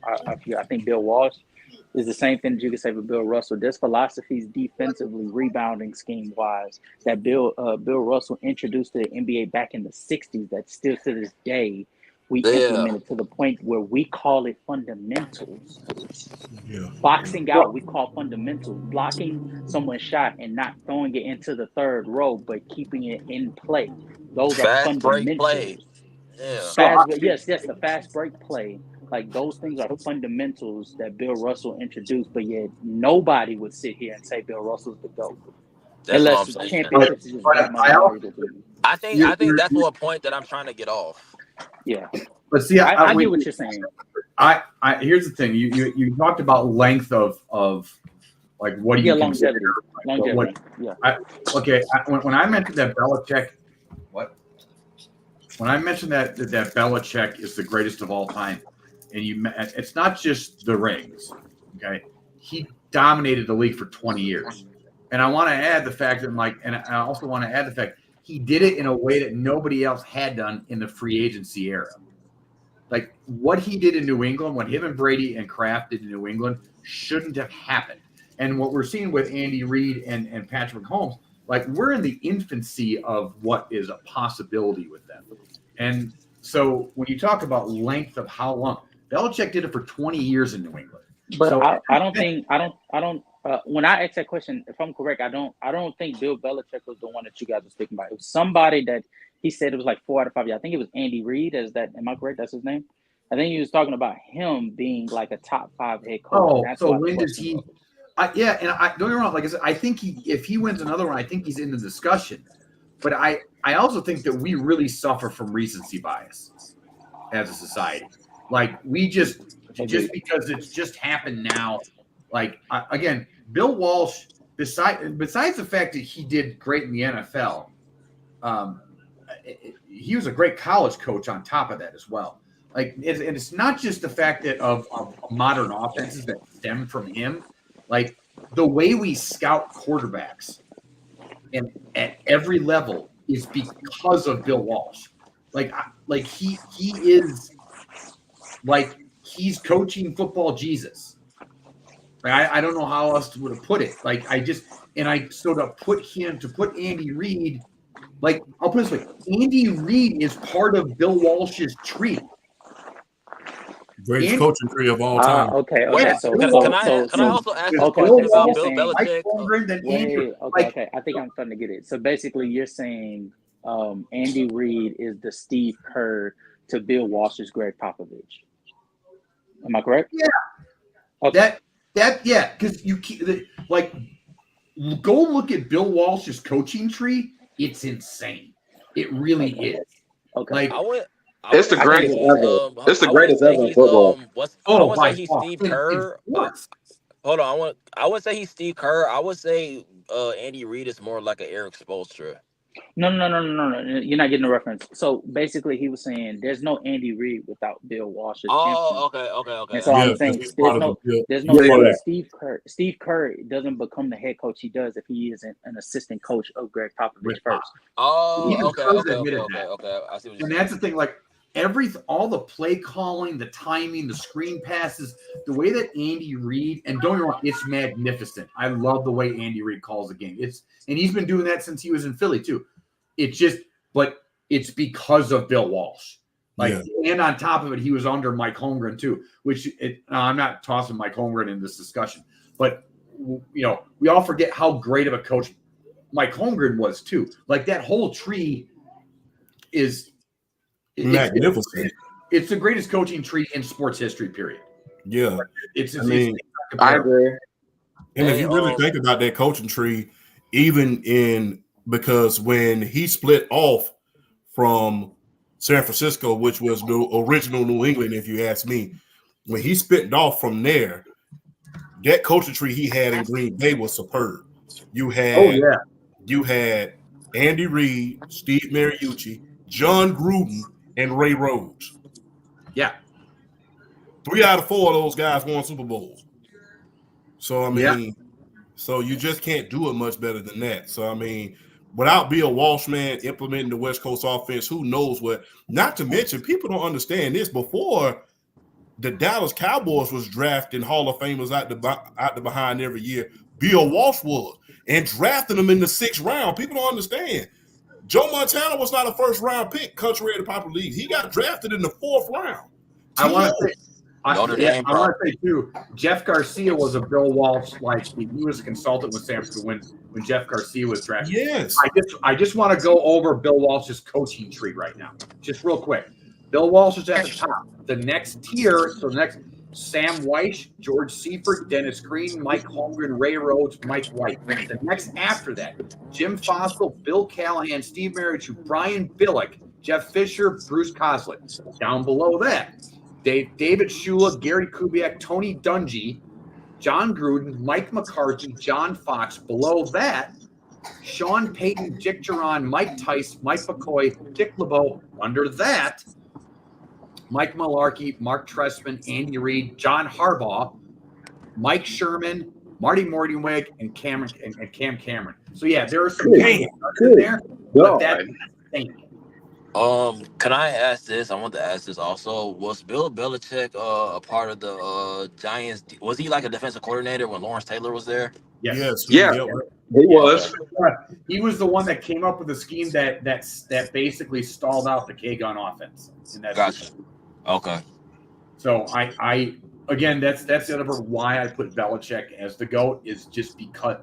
Speaker 5: I think Bill Walsh is the same thing that you could say with Bill Russell. There's philosophies defensively, rebounding scheme wise that Bill Russell introduced to the NBA back in the 60s that still to this day we
Speaker 4: yeah,
Speaker 5: implemented to the point where we call it fundamentals.
Speaker 1: Yeah.
Speaker 5: Boxing out, we call fundamentals. Blocking someone's shot and not throwing it into the third row, but keeping it in play. Those are
Speaker 4: fast break play.
Speaker 5: fundamentals.
Speaker 4: Yeah,
Speaker 5: Yes, the fast break play. Like those things are fundamentals that Bill Russell introduced, but yet nobody would sit here and say Bill Russell's the GOAT.
Speaker 4: that's what
Speaker 5: Unless
Speaker 4: I'm saying.
Speaker 5: championships is just that much valuable to you.
Speaker 4: I think that's what point that I'm trying to get off.
Speaker 5: Yeah.
Speaker 2: But see,
Speaker 5: I get what you're saying.
Speaker 2: Here's the thing. You talked about length of like what do you consider
Speaker 5: longevity.
Speaker 2: When I mentioned that Belichick, when I mentioned that Belichick is the greatest of all time, and it's not just the rings. Okay, he dominated the league for 20 years, and I want to add the fact that I also want to add the fact he did it in a way that nobody else had done in the free agency era. Like what he did in New England, what him and Brady and Kraft did in New England shouldn't have happened. And what we're seeing with Andy Reid and Patrick Mahomes, like we're in the infancy of what is a possibility with them. And so when you talk about length of how long, Belichick did it for 20 years in New England.
Speaker 5: But
Speaker 2: so,
Speaker 5: I don't think when I asked that question, if I'm correct, I don't think Bill Belichick was the one that you guys were speaking about. It was somebody that he said it was like 4 out of 5 years. I think it was Andy Reid. Am I correct? That's his name. I think he was talking about him being like a top 5 head coach.
Speaker 2: So when does he? Don't get me wrong. Like I said, I think if he wins another one, I think he's in the discussion. But I also think that we really suffer from recency bias as a society. Like we just because it's just happened now. Like again, Bill Walsh. Besides the fact that he did great in the NFL, he was a great college coach on top of that as well. Like, and it's not just the fact that of modern offenses that stem from him. Like, the way we scout quarterbacks and at every level is because of Bill Walsh. Like he is like he's coaching football Jesus. I don't know how else to put it. Like so to put Andy Reid, like I'll put it this way, Andy Reid is part of Bill Walsh's tree.
Speaker 1: Greatest coaching tree of all time.
Speaker 5: Okay.
Speaker 2: Yeah.
Speaker 5: So
Speaker 4: can I also ask a question about Bill Belichick?
Speaker 5: Okay. I think I'm starting to get it. So basically, you're saying Andy Reid is the Steve Kerr to Bill Walsh's Greg Popovich. Am I correct?
Speaker 2: Yeah.
Speaker 5: Okay.
Speaker 2: Yeah, because you like go look at Bill Walsh's coaching tree. It's insane. It really is.
Speaker 5: Okay.
Speaker 2: Like
Speaker 3: it's the greatest ever. It's the greatest ever in football.
Speaker 4: I would say he's Steve Kerr. Hold on, I would say he's Steve Kerr. I would say Andy Reid is more like an Eric Spoelstra.
Speaker 5: No. You're not getting the reference. So basically, he was saying there's no Andy Reid without Bill Walsh's.
Speaker 4: Okay.
Speaker 5: And so I'm saying there's no Steve Kerr. Steve Kerr doesn't become the head coach. He does if he isn't an assistant coach of Greg Popovich first.
Speaker 4: Okay. I see what you're saying.
Speaker 2: And that's the thing. Like all the play calling, the timing, the screen passes, the way that Andy Reid, and don't get me wrong, it's magnificent. I love the way Andy Reid calls the game. And he's been doing that since he was in Philly too. But it's because of Bill Walsh. And on top of it, he was under Mike Holmgren too, I'm not tossing Mike Holmgren in this discussion, but we all forget how great of a coach Mike Holmgren was too. Like that whole tree is
Speaker 1: magnificent.
Speaker 2: It's the greatest coaching tree in sports history, period.
Speaker 1: Yeah.
Speaker 3: I agree.
Speaker 1: And if you really think about that coaching tree, because when he split off from San Francisco, which was the original New England, if you ask me, when he split off from there, that coaching tree he had in Green Bay was superb. You had Andy Reid, Steve Mariucci, John Gruden, and Ray Rhodes.
Speaker 2: Yeah.
Speaker 1: 3 out of 4 of those guys won Super Bowls. So, so you just can't do it much better than that. So, without Bill Walsh, man, implementing the West Coast offense, who knows what? Not to mention, people don't understand this. Before the Dallas Cowboys was drafting Hall of Famers out the behind every year, Bill Walsh was, and drafting them in the 6th round. People don't understand. Joe Montana was not a first-round pick, contrary to popular league. He got drafted in the 4th round.
Speaker 2: I want to say too, Jeff Garcia was a Bill Walsh, he was a consultant with San Francisco when Jeff Garcia was drafted.
Speaker 1: Yes.
Speaker 2: I just want to go over Bill Walsh's coaching tree right now, just real quick. Bill Walsh is at the top. The next tier, so the next Sam Weish, George Seifert, Dennis Green, Mike Holmgren, Ray Rhodes, Mike White. The next after that, Jim Fossil, Bill Callahan, Steve Mariucci, Brian Billick, Jeff Fisher, Bruce Coslett. Down below that, David Shula, Gary Kubiak, Tony Dungy, John Gruden, Mike McCarthy, John Fox. Below that, Sean Payton, Dick Duran, Mike Tice, Mike McCoy, Dick LeBeau. Under that, Mike Mularkey, Mark Trestman, Andy Reid, John Harbaugh, Mike Sherman, Marty Mornhinweg, and Cam Cameron. So there are some names in there, but that's insane.
Speaker 4: Can I ask this? I want to ask this also. Was Bill Belichick a part of the Giants? Was he like a defensive coordinator when Lawrence Taylor was there?
Speaker 2: Yes.
Speaker 3: Yeah. He was.
Speaker 2: He was the one that came up with a scheme that basically stalled out the K-Gun offense.
Speaker 4: Gotcha. Okay.
Speaker 2: So I again, that's the other why I put Belichick as the GOAT is just because.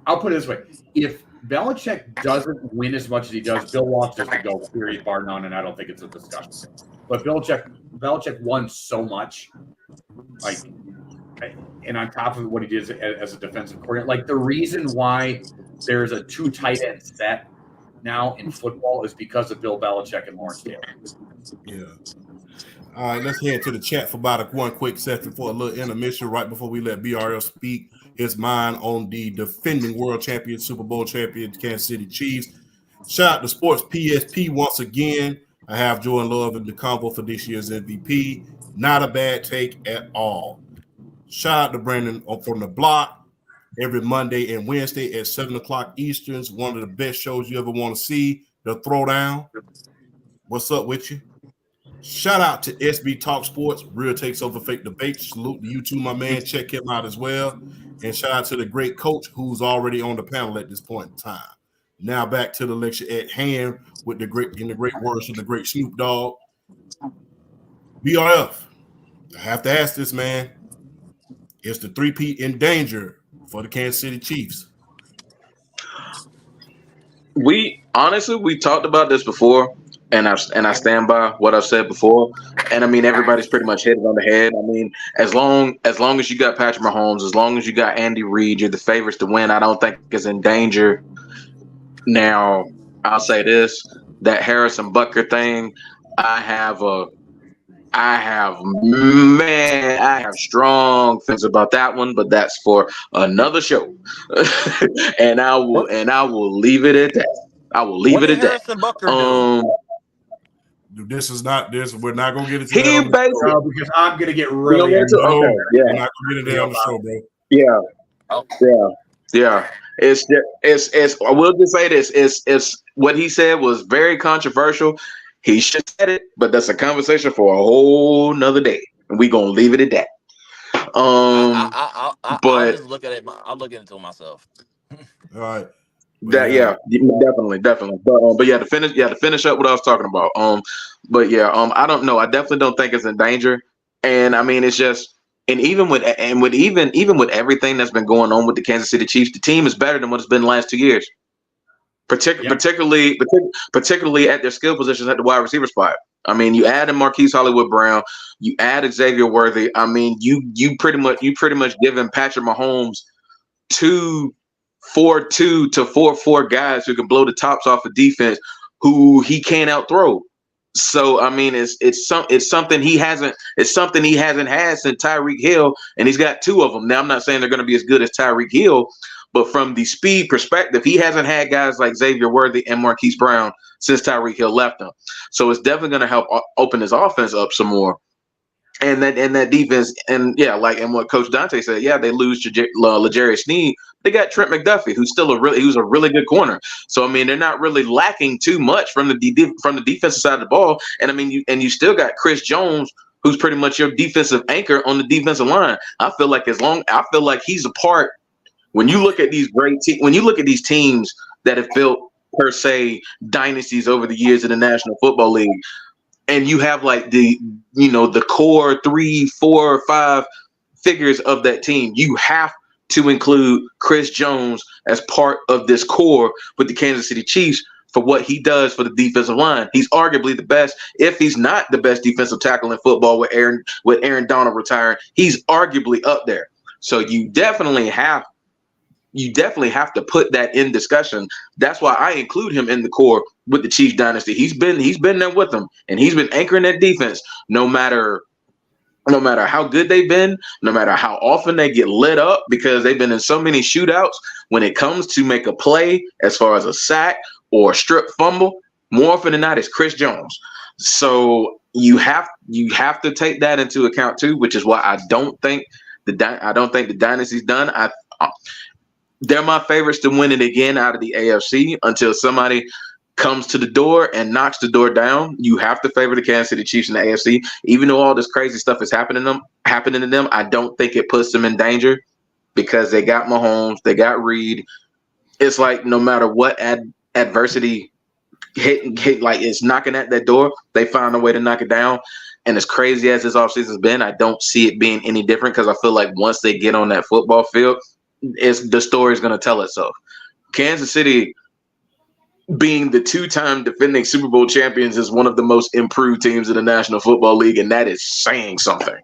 Speaker 2: I'll put it this way: if Belichick doesn't win as much as he does, Bill Walsh is the GOAT, period, bar none, and I don't think it's a discussion. But Belichick won so much, and on top of what he did as a defensive coordinator, the reason why there's a 2 tight end set now in football is because of Bill Belichick and Lawrence Taylor.
Speaker 1: Yeah. All right, let's head to the chat for about one quick second for a little intermission right before we let BRL speak his mind on the defending world champion, Super Bowl champion, Kansas City Chiefs. Shout out to Sports PSP once again I have Jordan Love in the combo for this year's MVP. Not a bad take at all. Shout out to Brandon from the block every Monday and Wednesday at 7 o'clock Easterns. One of the best shows you ever want to see. The Throwdown. What's up with you? Shout out to SB Talk Sports, Real Takes Over Fake Debates. Salute to you too, my man. Check him out as well. And shout out to the great coach who's already on the panel at this point in time. Now back to the lecture at hand with the great words of the great Snoop Dogg. BRF. I have to ask this, man. Is the three-peat in danger for the Kansas City Chiefs?
Speaker 3: We talked about this before, and I stand by what I've said before. And I mean, everybody's pretty much hit it on the head. I mean, as long as you got Patrick Mahomes, as long as you got Andy Reid, you're the favorites to win. I don't think it's in danger. Now, I'll say this: that Harrison Butker thing, I have strong feelings about that one, but that's for another show. and I will leave it at that. I will leave it at that.
Speaker 4: Harrison Butker
Speaker 1: Dude, this is not this. We're not gonna get into
Speaker 3: He
Speaker 1: that on the
Speaker 3: basically
Speaker 1: show.
Speaker 2: because I'm gonna get really.
Speaker 3: Okay,
Speaker 1: We're
Speaker 3: yeah,
Speaker 1: not gonna get into that on the show, bro.
Speaker 3: yeah. It's. I will just say this: it's what he said was very controversial. He should have said it, but that's a conversation for a whole nother day, and we gonna leave it at that.
Speaker 4: I'll just look at it. I'll look into it myself.
Speaker 1: All right.
Speaker 3: Definitely. But yeah, to finish up what I was talking about. I don't know. I definitely don't think it's in danger. And I mean, it's just, and even with everything that's been going on with the Kansas City Chiefs, the team is better than what it's been the last 2 years. Particularly at their skill positions at the wide receiver spot. I mean, you add in Marquise Hollywood Brown, you add Xavier Worthy. I mean, you pretty much given Patrick Mahomes 2-4-2 to 4-4 guys who can blow the tops off of defense, who he can't outthrow. So I mean, it's something he hasn't had since Tyreek Hill, and he's got two of them. Now I'm not saying they're going to be as good as Tyreek Hill, but from the speed perspective, he hasn't had guys like Xavier Worthy and Marquise Brown since Tyreek Hill left him. So it's definitely going to help open his offense up some more. And that defense, and what Coach Dante said, they lose L'Jarius Sneed. They got Trent McDuffie, who's a really good corner. So I mean, they're not really lacking too much from the defensive side of the ball. And I mean, you still got Chris Jones, who's pretty much your defensive anchor on the defensive line. I feel like he's a part. When you look at these when you look at these teams that have built per se dynasties over the years in the National Football League, and you have like the core 3, 4, 5 figures of that team, you have to include Chris Jones as part of this core with the Kansas City Chiefs for what he does for the defensive line. He's arguably the best, if he's not the best defensive tackle in football with Aaron Donald retiring. He's arguably up there. So you definitely have to put that in discussion. That's why I include him in the core with the Chiefs dynasty. He's been there with them, and he's been anchoring that defense no matter how good they've been, no matter how often they get lit up, because they've been in so many shootouts. When it comes to make a play as far as a sack or a strip fumble, more often than not, it's Chris Jones. So you have to take that into account too, which is why I don't think the dynasty's done. They're my favorites to win it again out of the AFC until somebody comes to the door and knocks the door down. You have to favor the Kansas City Chiefs in the AFC. Even though all this crazy stuff is happening to them, I don't think it puts them in danger because they got Mahomes, they got Reid. It's like no matter what adversity hit like it's knocking at that door, they find a way to knock it down. And as crazy as this offseason's been, I don't see it being any different because I feel like once they get on that football field, the story is going to tell itself. Kansas City, being the 2-time defending Super Bowl champions, is one of the most improved teams in the National Football League, and that is saying something.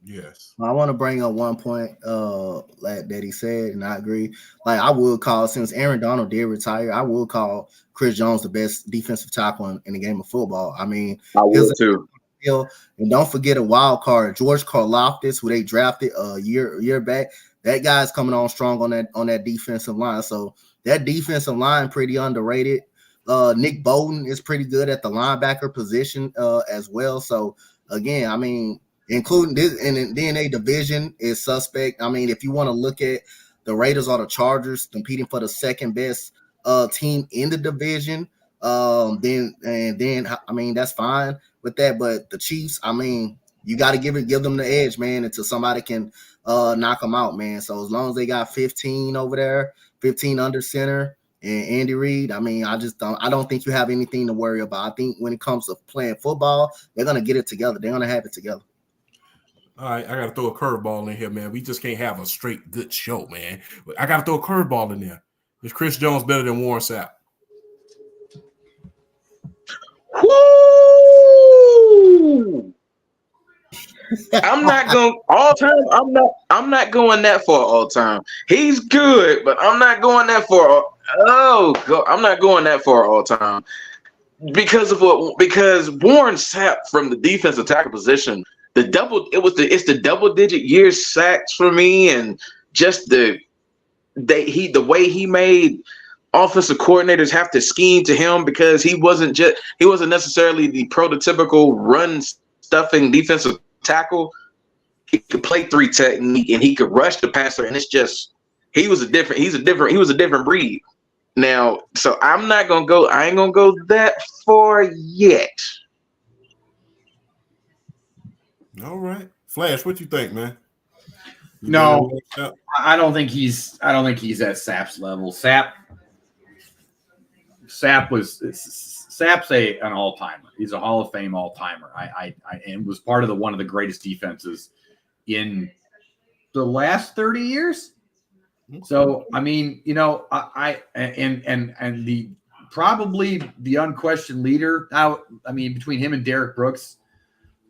Speaker 1: Yes.
Speaker 6: I want to bring up one point that he said, and I agree. Like, I would call, since Aaron Donald did retire, I would call Chris Jones the best defensive tackle in the game of football. I mean,
Speaker 3: I would too.
Speaker 6: And don't forget a wild card, George Karlaftis, who they drafted a year back. That guy's coming on strong on that defensive line. So that defensive line pretty underrated. Nick Bolton is pretty good at the linebacker position as well. So again, I mean, including this, and then a division is suspect. I mean, if you want to look at the Raiders or the Chargers competing for the second best team in the division, then I mean that's fine with that. But the Chiefs, I mean, you got to give them the edge, man, until somebody can knock them out, man. So as long as they got 15 over there, 15 under center, and Andy Reid, I mean, I don't think you have anything to worry about. I think when it comes to playing football, they're gonna get it together. They're gonna have it together.
Speaker 1: All right, I got to throw a curveball in here, man. We just can't have a straight good show, man. I got to throw a curveball in there. Is Chris Jones better than Warren Sapp?
Speaker 3: Woo! I'm not going all time. I'm not going that far all time. He's good, but I'm not going that far. I'm not going that far all time because Warren Sapp from the defensive tackle position. It's the double digit years sacks for me, and just the way he made offensive coordinators have to scheme to him because he wasn't necessarily the prototypical run stuffing defensive tackle. He could play 3 technique and he could rush the passer, and it's just he was a different breed. Now, so I ain't gonna go that far yet.
Speaker 1: All right, Flash, what you think, man?
Speaker 2: No, I don't think he's at Sapp's level. Sapp's an all-timer. He's a Hall of Fame all-timer. And was part of one of the greatest defenses in the last 30 years. So I mean, you know, probably the unquestioned leader out. I mean, between him and Derek Brooks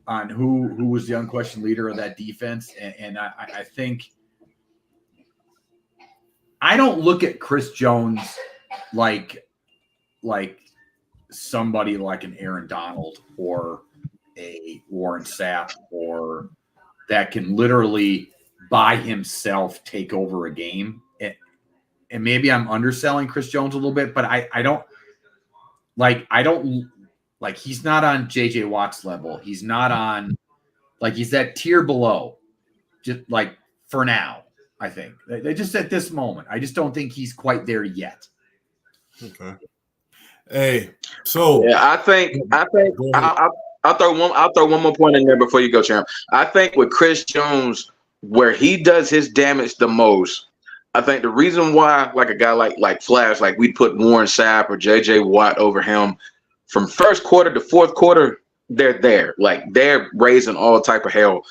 Speaker 2: on who was the unquestioned leader of that defense, and I think I don't look at Chris Jones like somebody like an Aaron Donald or a Warren Sapp or that can literally by himself take over a game. And maybe I'm underselling Chris Jones a little bit, but I don't he's not on JJ Watt's level. He's not on he's that tier below. Just like for now, I think. They just at this moment. I just don't think he's quite there yet.
Speaker 1: Okay. Hey, so
Speaker 3: yeah, I think I'll throw one more point in there before you go, champ. I think with Chris Jones, where he does his damage the most, I think the reason why, like a guy like Flash, like we put Warren Sapp or JJ Watt over him, from first quarter to fourth quarter, they're there. Like they're raising all type of hell.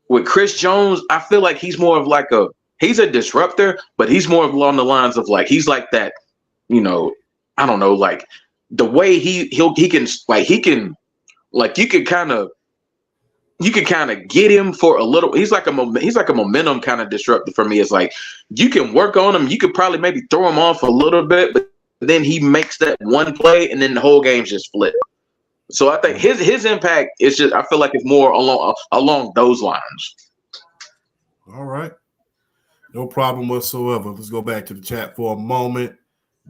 Speaker 3: With Chris Jones, I feel like he's more of he's a disruptor, but he's more along the lines of he's like that, you know, I don't know, like the way you can kind of get him for a little. He's like a momentum kind of disruptor for me. It's like you can work on him. You could probably maybe throw him off a little bit, but then he makes that one play and then the whole game's just flipped. So I think his impact is just, I feel like it's more along those lines.
Speaker 1: All right. No problem whatsoever. Let's go back to the chat for a moment.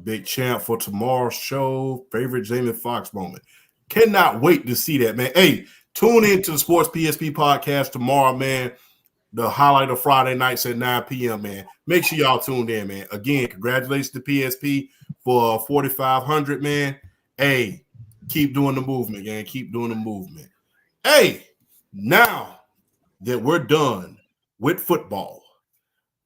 Speaker 1: Big champ for tomorrow's show. Favorite Jamie Foxx moment. Cannot wait to see that, man. Hey, tune in to the Sports PSP podcast tomorrow, man. The highlight of Friday nights at 9 p.m., man. Make sure y'all tuned in, man. Again, congratulations to PSP for 4,500, man. Hey, keep doing the movement, man. Keep doing the movement. Hey, now that we're done with football,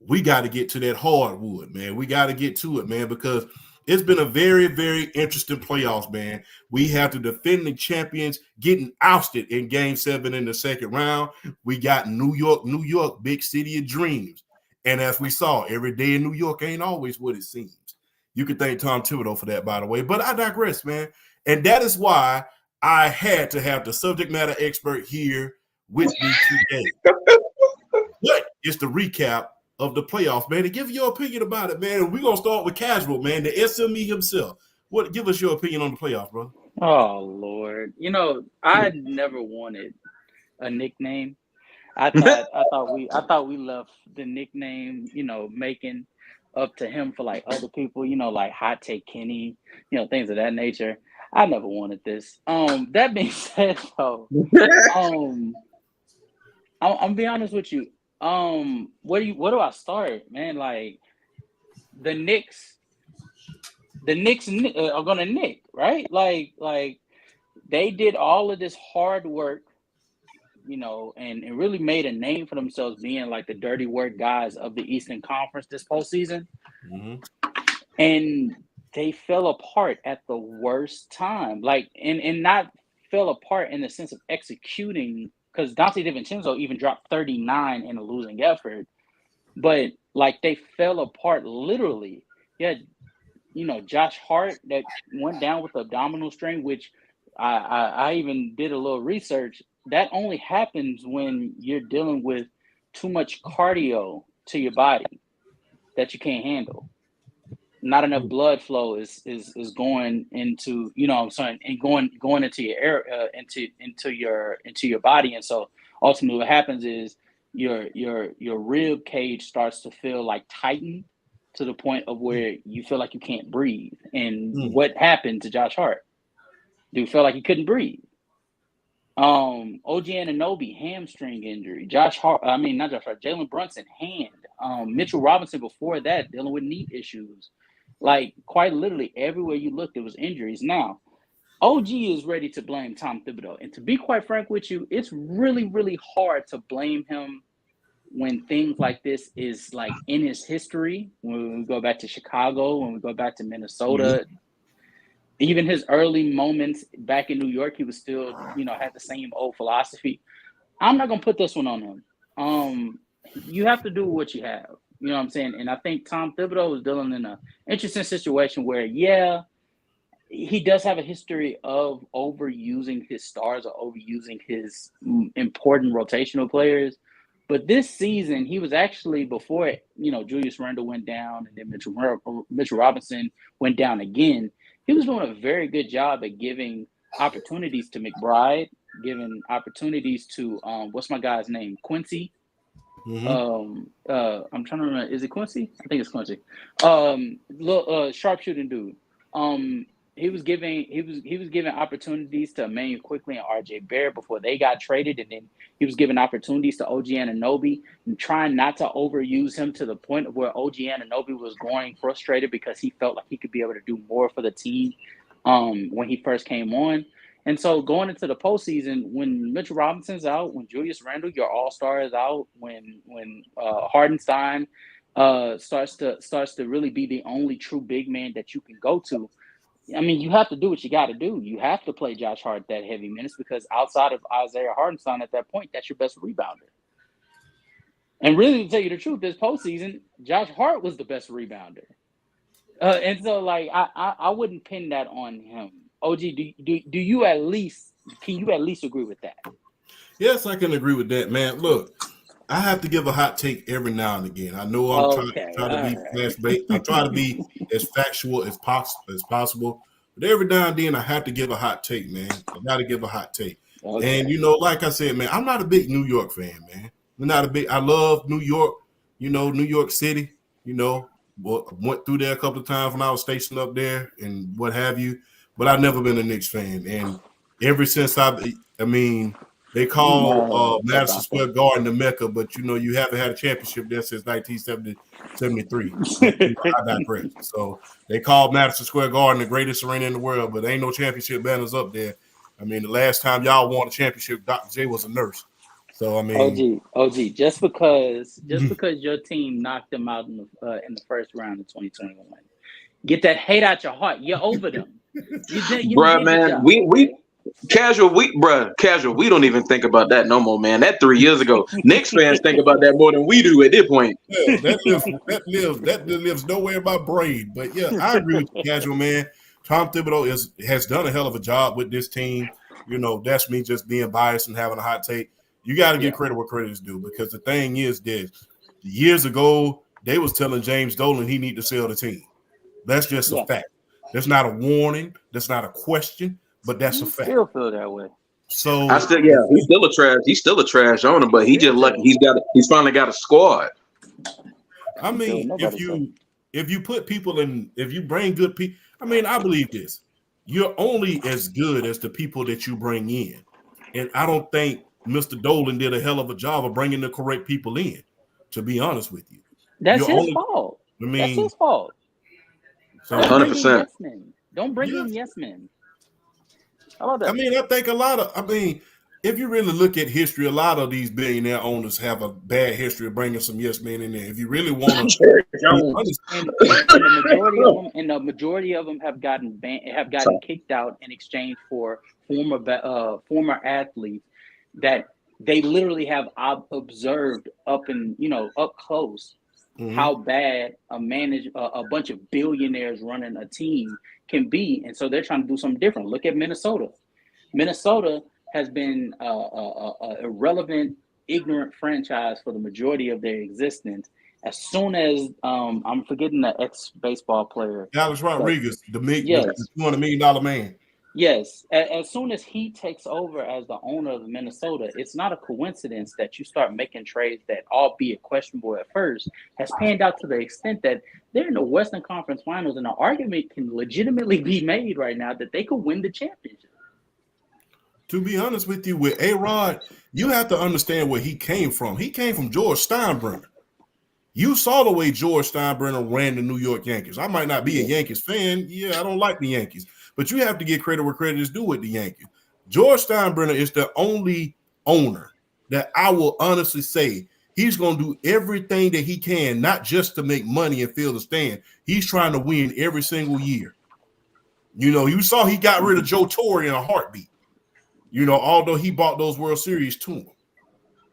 Speaker 1: we got to get to that hardwood, man. We got to get to it, man, because it's been a very, very interesting playoffs, man. We have the defending champions getting ousted in Game 7 in the second round. We got New York, big city of dreams. And as we saw, every day in New York ain't always what it seems. You can thank Tom Thibodeau for that, by the way. But I digress, man. And that is why I had to have the subject matter expert here with me today. What is the recap of the playoffs, man, and give your opinion about it, man. We're gonna start with Casual, man, the SME himself. Give us your opinion on the playoffs, bro.
Speaker 5: Oh Lord, you know, I never wanted a nickname. I thought we left the nickname, you know, making up to him for like other people, like hot take Kenny, things of that nature. I never wanted this. That being said, though, I'm be honest with you. Where do I start, man? Like the Knicks are gonna nick, right? Like they did all of this hard work, and really made a name for themselves being like the dirty work guys of the Eastern Conference this postseason.
Speaker 1: Mm-hmm.
Speaker 5: And they fell apart at the worst time. Like, and not fell apart in the sense of executing, because Dante DiVincenzo even dropped 39 in a losing effort. But like they fell apart literally. Yeah, Josh Hart that went down with the abdominal strain, which I even did a little research. That only happens when you're dealing with too much cardio to your body that you can't handle. Not enough blood flow is going into, what I'm saying, and going into your air into your body, and so ultimately what happens is your rib cage starts to feel like tightened to the point of where you feel like you can't breathe. And what happened to Josh Hart? Dude felt like he couldn't breathe. OG Anunoby hamstring injury. Jalen Brunson hand. Mitchell Robinson before that dealing with knee issues. Like quite literally everywhere you looked, there was injuries. Now, OG is ready to blame Tom Thibodeau, and to be quite frank with you, it's really, really hard to blame him when things like this is like in his history. When we go back to Chicago, when we go back to Minnesota. Even his early moments back in New York, he was still, had the same old philosophy. I'm not going to put this one on him. You have to do what you have. You know what I'm saying? And I think Tom Thibodeau is dealing in an interesting situation where, he does have a history of overusing his stars or overusing his important rotational players. But this season, he was actually, before, Julius Randle went down and then Mitchell Robinson went down again, he was doing a very good job at giving opportunities to McBride, giving opportunities to what's my guy's name? Quincy. I'm trying to remember. Is it Quincy? I think it's Quincy. Sharpshooting dude. He was giving opportunities to Emmanuel Quickly and RJ Barrett before they got traded, and then he was giving opportunities to OG Anunoby and trying not to overuse him to the point of where OG Anunoby was growing frustrated because he felt like he could be able to do more for the team when he first came on. And so going into the postseason, when Mitchell Robinson's out, when Julius Randle, your all-star, is out, when Hardenstein starts to really be the only true big man that you can go to, I mean, you have to do what you got to do. You have to play Josh Hart that heavy minutes because outside of Isaiah Hartenstein at that point, that's your best rebounder. And really, to tell you the truth, this postseason, Josh Hart was the best rebounder. And so, like, I wouldn't pin that on him. OG, do you can you at least agree with that?
Speaker 1: Yes, I can agree with that, man. Look, I have to give a hot take every now and again. I know I'm trying to be fast-based. I try to be as factual as possible. But every now and then, I have to give a hot take, man. I got to give a hot take. Okay. And, like I said, man, I'm not a big New York fan, man. I love New York, New York City, went through there a couple of times when I was stationed up there and what have you. But I've never been a Knicks fan. And ever since they call Madison Square Garden the Mecca, but you haven't had a championship there since 1973. I digress. So they call Madison Square Garden the greatest arena in the world, but there ain't no championship banners up there. I mean, the last time y'all won a championship, Dr. J was a nurse. So I mean,
Speaker 5: OG, just because your team knocked them out in the first round of 2021, get that hate out your heart. You're over them.
Speaker 3: Bruh, man, we don't even think about that no more, man. That 3 years ago. Knicks fans think about that more than we do at this point.
Speaker 1: Yeah, that lives nowhere in my brain. But yeah, I agree with you, Casual, man. Tom Thibodeau has done a hell of a job with this team. That's me just being biased and having a hot take. You got to give credit where credit is due, because the thing is this: years ago, they was telling James Dolan he need to sell the team. That's just a fact. That's not a warning. That's not a question. But that's a fact.
Speaker 5: Still feel that way.
Speaker 1: So
Speaker 3: he's still a trash owner, but he just lucky he's finally got a squad.
Speaker 1: I mean, if you put people in, if you bring good people, I mean, I believe this. You're only as good as the people that you bring in. And I don't think Mr. Dolan did a hell of a job of bringing the correct people in, to be honest with you.
Speaker 5: That's his fault.
Speaker 1: I mean,
Speaker 5: that's his fault.
Speaker 1: So
Speaker 5: Don't bring in
Speaker 3: 100%.
Speaker 5: yes men. Don't bring in yes men. How about that?
Speaker 1: I mean, I think if you really look at history, a lot of these billionaire owners have a bad history of bringing some yes men in there. If you really want to,
Speaker 5: and the majority of them have gotten kicked out in exchange for former athletes that they literally have observed up close how bad a bunch of billionaires running a team can be, and so they're trying to do something different. Look at Minnesota. Minnesota has been a irrelevant, ignorant franchise for the majority of their existence. As soon as I'm forgetting the ex-baseball player,
Speaker 1: Alex Rodriguez, the $200 million man.
Speaker 5: Yes, as soon as he takes over as the owner of Minnesota, it's not a coincidence that you start making trades that, albeit questionable at first, has panned out to the extent that they're in the Western Conference Finals, and the argument can legitimately be made right now that they could win the championship.
Speaker 1: To be honest with you, with A-Rod, you have to understand where he came from. He came from George Steinbrenner. You saw the way George Steinbrenner ran the New York Yankees. I might not be a Yankees fan. Yeah, I don't like the Yankees. But you have to give credit where credit is due with the Yankees. George Steinbrenner is the only owner that I will honestly say he's going to do everything that he can, not just to make money and fill the stand. He's trying to win every single year. You know, you saw he got rid of Joe Torre in a heartbeat. You know, although he bought those World Series to him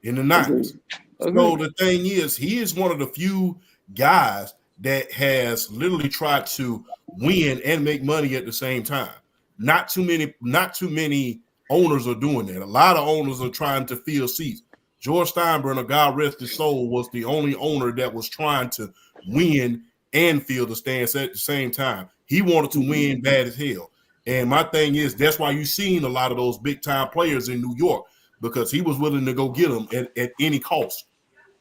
Speaker 1: in the 90s. So the thing is, he is one of the few guys that has literally tried to win and make money at the same time. Not too many owners are doing that. A lot of owners are trying to fill seats. George Steinbrenner, God rest his soul, was the only owner that was trying to win and fill the stands at the same time. He wanted to win bad as hell. And my thing is, that's why you've seen a lot of those big-time players in New York, because he was willing to go get them at any cost.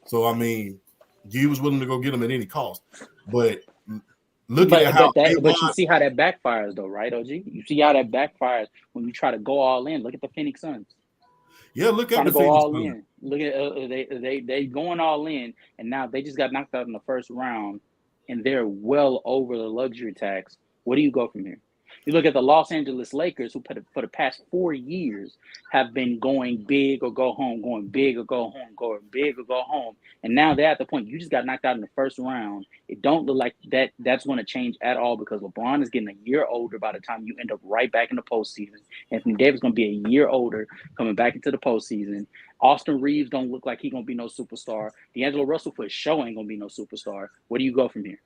Speaker 1: So, I mean, he was willing to go get them at any cost. But
Speaker 5: you see how that backfires, though, right, OG? You see how that backfires when you try to go all in. Look at the Phoenix Suns.
Speaker 1: Yeah, look at the
Speaker 5: Phoenix Suns. Look at they going all in, and now they just got knocked out in the first round, and they're well over the luxury tax. Where do you go from here? You look at the Los Angeles Lakers, who for the past 4 years have been going big or go home, going big or go home, going big or go home. And now they're at the point you just got knocked out in the first round. It don't look like that's going to change at all, because LeBron is getting a year older by the time you end up right back in the postseason. Anthony Davis is going to be a year older coming back into the postseason. Austin Reeves don't look like he's going to be no superstar. D'Angelo Russell for sure ain't going to be no superstar. Where do you go from here?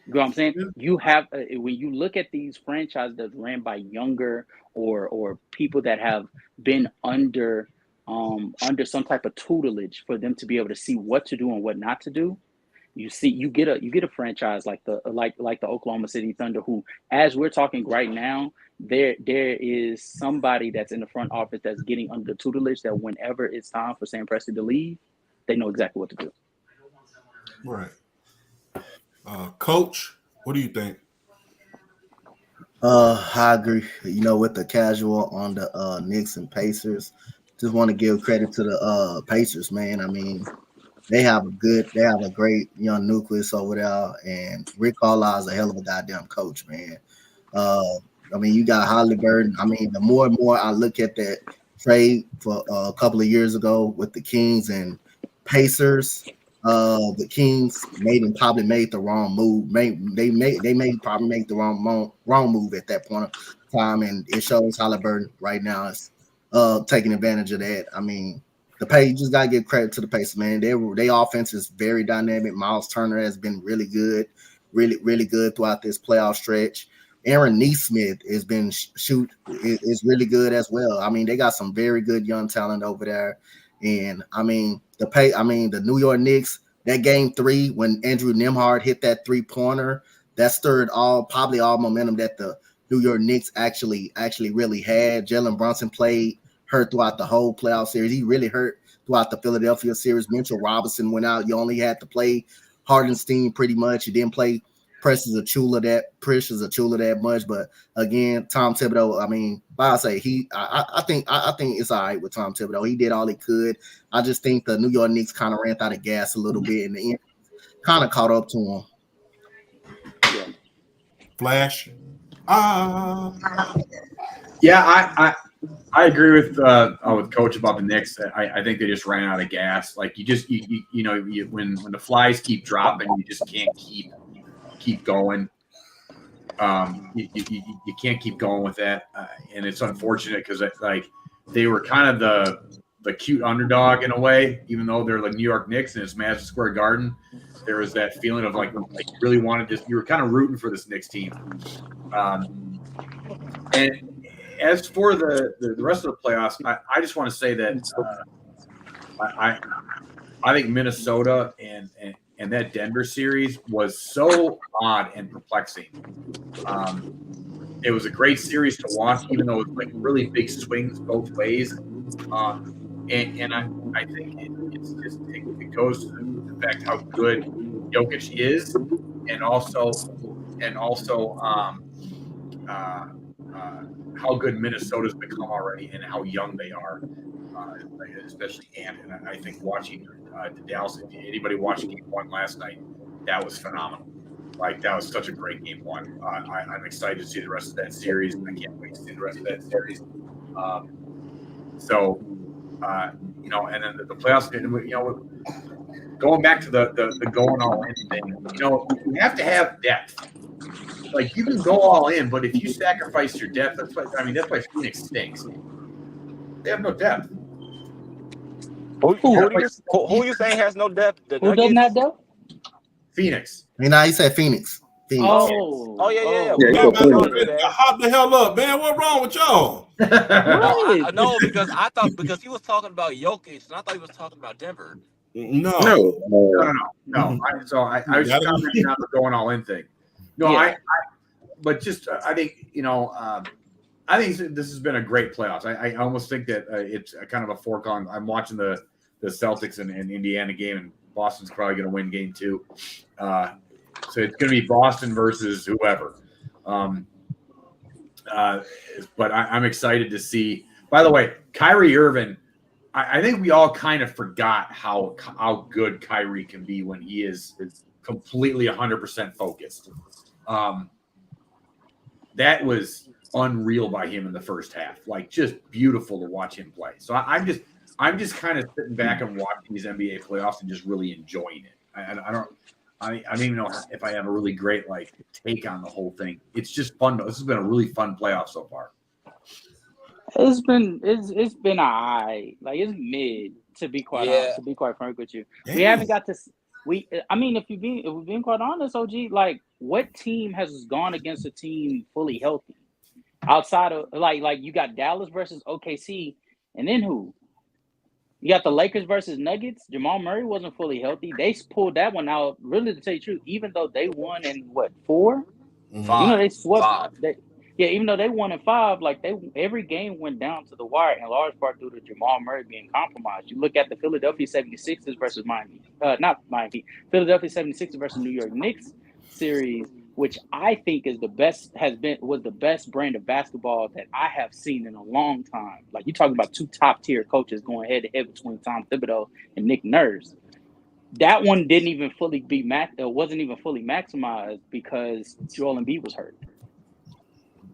Speaker 5: You know what I'm saying? Yeah. You have when you look at these franchises that's ran by younger or people that have been under some type of tutelage for them to be able to see what to do and what not to do. You get a franchise like the Oklahoma City Thunder, who, as we're talking right now, there is somebody that's in the front office that's getting under the tutelage that whenever it's time for Sam Presti to leave, they know exactly what to do.
Speaker 1: Right. Coach, what do you think?
Speaker 6: I agree. You know, with the casual on the Knicks and Pacers, just want to give credit to the Pacers, man. I mean, they have a great young nucleus over there, and Rick Carlisle's a hell of a goddamn coach, man. I mean, you got Halliburton. I mean, the more and more I look at that trade for a couple of years ago with the Kings and Pacers. The Kings probably made the wrong move. They probably make the wrong move at that point of time, and it shows Halliburton right now is taking advantage of that. I mean, you just gotta give credit to the Pacers, man. Their offense is very dynamic. Miles Turner has been really good throughout this playoff stretch. Aaron Nesmith has been is really good as well. I mean, they got some very good young talent over there. And I mean, the New York Knicks, that game 3 when Andrew Nembhard hit that 3-pointer, that stirred probably all momentum that the New York Knicks actually really had. Jalen Brunson played hurt throughout the whole playoff series. He really hurt throughout the Philadelphia series. Mitchell Robinson went out. You only had to play Hardenstein pretty much. You didn't play presses Achula that much. But again, Tom Thibodeau, I mean, I say I think it's all right with Tom Thibodeau. He did all he could. I just think the New York Knicks kind of ran out of gas a little bit in the end, kind of caught up to him.
Speaker 5: Yeah.
Speaker 1: Flash.
Speaker 2: Yeah, I agree with Coach about the Knicks. I think they just ran out of gas. Like you when the flies keep dropping, you just can't keep going. You can't keep going with that, and it's unfortunate because like they were kind of the cute underdog in a way, even though they're the New York Knicks and it's Madison Square Garden. There was that feeling of like you really wanted this. You were kind of rooting for this Knicks team, and as for the rest of the playoffs, I just want to say that I think Minnesota and that Denver series was so odd and perplexing. It was a great series to watch, even though it was like really big swings both ways. And I think it goes to the fact how good Jokic is, and also how good Minnesota's become already and how young they are, especially Ant. And I think watching the Dallas, if anybody watched Game 1 last night, that was phenomenal. Like, that was such a great Game 1. I'm excited to see the rest of that series. I can't wait to see the rest of that series. And then the playoffs, going back to the going all in thing, you have to have depth. Like, you can go all in, but if you sacrifice your depth, that's why Phoenix stinks. They have no depth.
Speaker 4: Who you saying has no depth?
Speaker 5: Who doesn't have depth?
Speaker 2: Phoenix.
Speaker 6: He said Phoenix.
Speaker 4: Oh yeah.
Speaker 1: Hop the hell up, man. What's wrong with y'all?
Speaker 4: No, because he was talking about Jokic, and I thought he was talking about Denver.
Speaker 1: No.
Speaker 2: I was just commenting on the going all in thing. No, yeah. I think this has been a great playoffs. I almost think that it's a kind of a fork on. I'm watching the Celtics and Indiana game, and Boston's probably going to win game 2. So it's going to be Boston versus whoever. But I'm excited to see. By the way, Kyrie Irving, I think we all kind of forgot how good Kyrie can be when he is completely 100% focused. That was unreal by him in the first half. Like, just beautiful to watch him play. So I'm just kind of sitting back and watching these NBA playoffs and just really enjoying it. I don't even know if I have a really great take on the whole thing. It's just fun. This has been a really fun playoff so far.
Speaker 5: It's been all right. Like, it's mid, to be quite honest, to be quite frank with you. Damn. We haven't got to. If we're being quite honest, OG, like, what team has gone against a team fully healthy outside of like you got Dallas versus OKC, and then who? You got the Lakers versus Nuggets. Jamal Murray wasn't fully healthy. They pulled that one out. Really, to tell you the truth, even though they won in 4,
Speaker 4: 5,
Speaker 5: they swept.
Speaker 4: 5.
Speaker 5: Even though they won in 5, every game went down to the wire in large part due to Jamal Murray being compromised. You look at the Philadelphia 76ers versus Philadelphia 76ers versus New York Knicks series, which I think was the best brand of basketball that I have seen in a long time. Like, you talking about 2 top tier coaches going head to head between Tom Thibodeau and Nick Nurse. That one wasn't even fully maximized because Joel Embiid was hurt.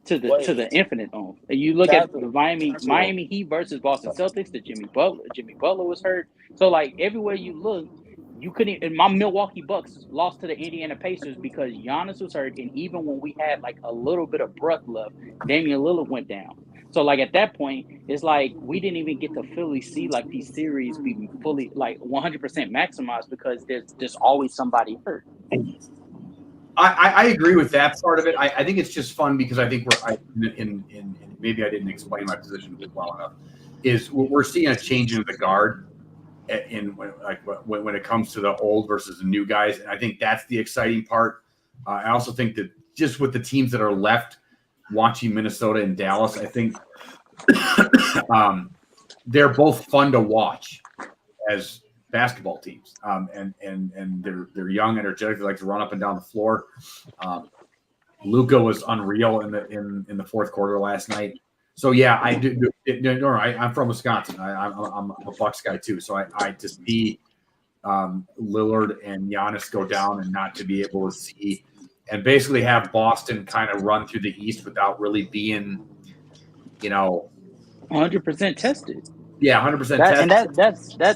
Speaker 5: To the infinite on. And you look at the Miami Heat versus Boston Celtics, Jimmy Butler was hurt. So, everywhere you look, you couldn't. And my Milwaukee Bucks lost to the Indiana Pacers because Giannis was hurt, and even when we had a little bit of breath left, Damian Lillard went down. So, at that point, it's we didn't even get to fully see these series be fully 100% maximized because there's always somebody hurt.
Speaker 2: I agree with that part of it. I think it's just fun because I think maybe I didn't explain my position well enough. Is we're seeing a change in the guard when it comes to the old versus the new guys, and I think that's the exciting part. I also think that just with the teams that are left, watching Minnesota and Dallas, I think they're both fun to watch as basketball teams. And they're young, energetic. They like to run up and down the floor. Luka was unreal in the fourth quarter last night. So yeah, I do. I'm from Wisconsin. I'm a Bucks guy too. So I to see Lillard and Giannis go down and not to be able to see, and basically have Boston kind of run through the East without really being,
Speaker 5: 100% tested.
Speaker 2: Yeah, 100% tested.
Speaker 5: And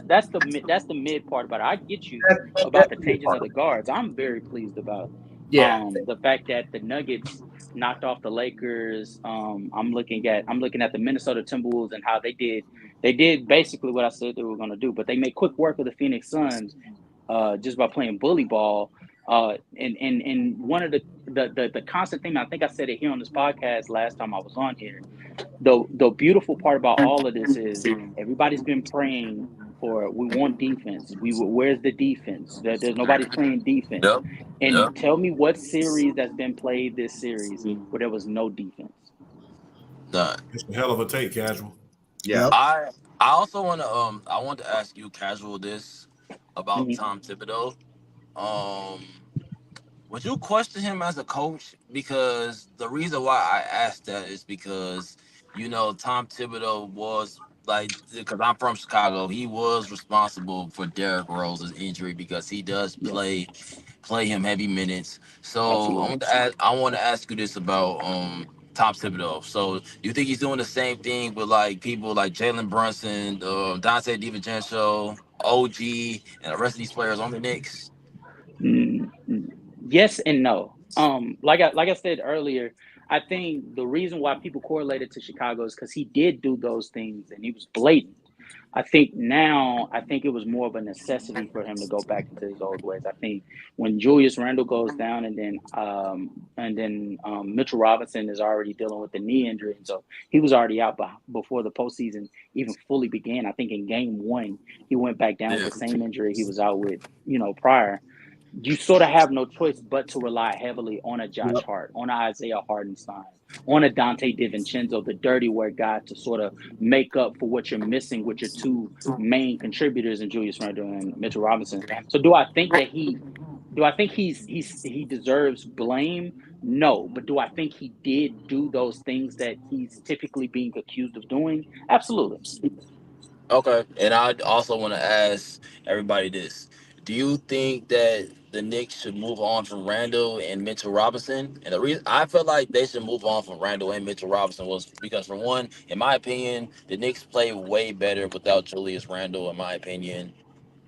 Speaker 5: that's the mid part about it. I get you about the changes of the guards. I'm very pleased about the fact that the Nuggets knocked off the Lakers. I'm looking at the Minnesota Timberwolves and how they did basically what I said they were going to do, but they made quick work of the Phoenix Suns just by playing bully ball. And one of the constant thing, I think I said it here on this podcast last time I was on here. The beautiful part about all of this is everybody's been praying for, we want defense. Where's the defense? There's nobody playing defense. Tell me what series that's been played this series where there was no defense.
Speaker 4: None.
Speaker 1: It's a hell of a take, Casual.
Speaker 2: Yeah.
Speaker 4: I also want to ask you, Casual, this about Tom Thibodeau. Would you question him as a coach? Because the reason why I asked that is because, Tom Thibodeau was because I'm from Chicago, he was responsible for Derrick Rose's injury because he does play him heavy minutes. So I want to ask you this about Tom Thibodeau. So do you think he's doing the same thing with people like Jalen Brunson, Dante DiVincenzo, OG, and the rest of these players on the Knicks?
Speaker 5: Yes and no. Like I said earlier, I think the reason why people correlated to Chicago is because he did do those things and he was blatant. I think it was more of a necessity for him to go back into his old ways. I think when Julius Randle goes down and then Mitchell Robinson is already dealing with the knee injury, and so he was already out before the postseason even fully began. I think in game 1 he went back down with the same injury he was out with, prior. You sort of have no choice but to rely heavily on a Josh Hart, on an Isaiah Hartenstein, on a Dante DiVincenzo, the dirty work guy, to sort of make up for what you're missing with your two main contributors in Julius Randle and Mitchell Robinson. So do I think he deserves blame? No. But do I think he did do those things that he's typically being accused of doing? Absolutely.
Speaker 4: Okay. And I also want to ask everybody this. Do you think that the Knicks should move on from Randle and Mitchell Robinson? And the reason I feel like they should move on from Randle and Mitchell Robinson was because, for one, in my opinion, the Knicks play way better without Julius Randle, in my opinion.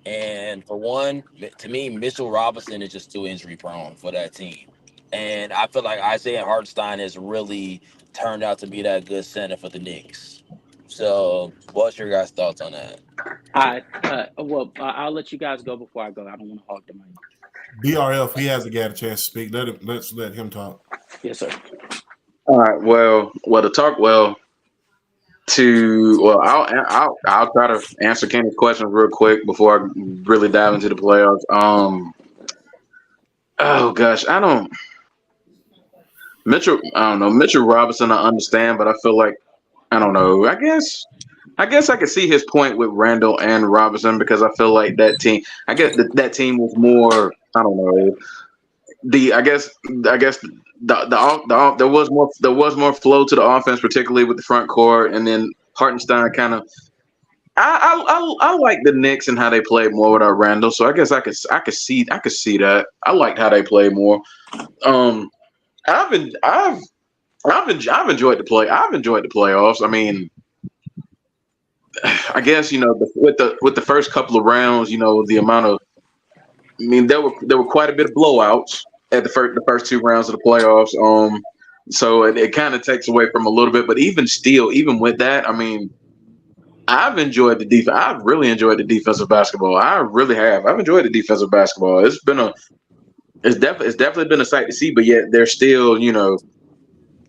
Speaker 4: And for one, to me, Mitchell Robinson is just too injury prone for that team. And I feel like Isaiah Hartenstein has really turned out to be that good center for the Knicks. So what's your guys' thoughts on that?
Speaker 5: I'll let you guys go before I go. I don't want to hog the mic.
Speaker 1: BRF, he hasn't got a chance to speak. Let's let him talk.
Speaker 5: Yes, sir.
Speaker 3: All right. Well, to talk I'll try to answer Kenny's question real quick before I really dive into the playoffs. Oh gosh, I don't know. Mitchell Robinson, I understand, but I feel like I don't know. I guess I could see his point with Randle and Robinson because I feel like that team. I guess that team was more. I don't know. There was more flow to the offense, particularly with the front court, and then Hartenstein kind of. I like the Knicks and how they played more without Randle, so I guess I could see that. I liked how they played more. I've enjoyed the play. I've enjoyed the playoffs. I mean, I guess with the first couple of rounds, the amount of. I mean, there were quite a bit of blowouts at the first 2 rounds of the playoffs. So it kind of takes away from a little bit. But even with that, I mean, I've enjoyed the defense. I've really enjoyed the defensive basketball. I really have. I've enjoyed the defensive basketball. It's definitely been a sight to see. But yet there's still,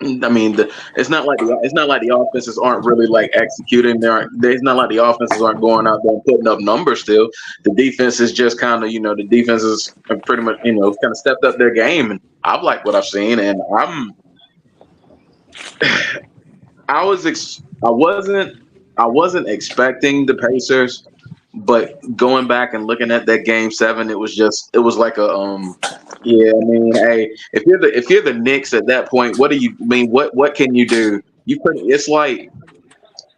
Speaker 3: I mean, it's not like the offenses aren't really like executing. It's not like the offenses aren't going out there and putting up numbers. Still, the defense is just kind of, the defenses have pretty much, kind of stepped up their game, and I've liked what I've seen. And I wasn't expecting the Pacers But going back and looking at that game 7, it was like a yeah. I mean, hey, if you're the Knicks at that point, what do you I mean? What can you do? It's like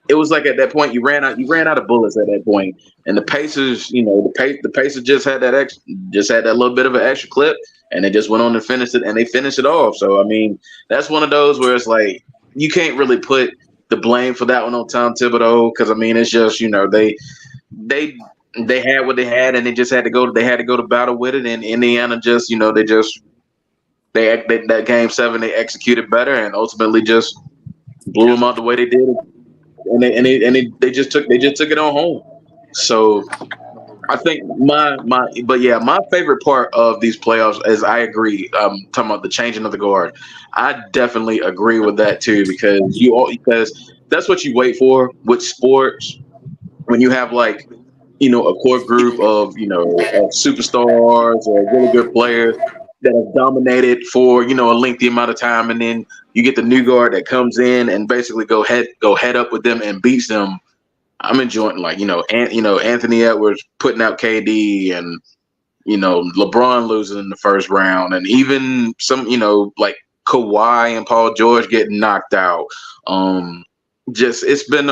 Speaker 3: it was like at that point you ran out of bullets at that point, and the Pacers, the Pacers just had that little bit of an extra clip, and they just went on to finish it, and they finished it off. So I mean, that's one of those where it's like you can't really put the blame for that one on Tom Thibodeau, because I mean it's just they had what they had, and they just had to go to battle with it, and Indiana just that game 7 they executed better and ultimately just blew them out the way they did, and they just took it on home. So I think my favorite part of these playoffs is, I agree, talking about the changing of the guard. I definitely agree with that too, because that's what you wait for with sports when you have like a core group of of superstars or really good players that have dominated for a lengthy amount of time, and then you get the new guard that comes in and basically go head up with them and beats them. I'm enjoying Anthony Edwards putting out KD, and LeBron losing in the first round, and even some like Kawhi and Paul George getting knocked out. It's been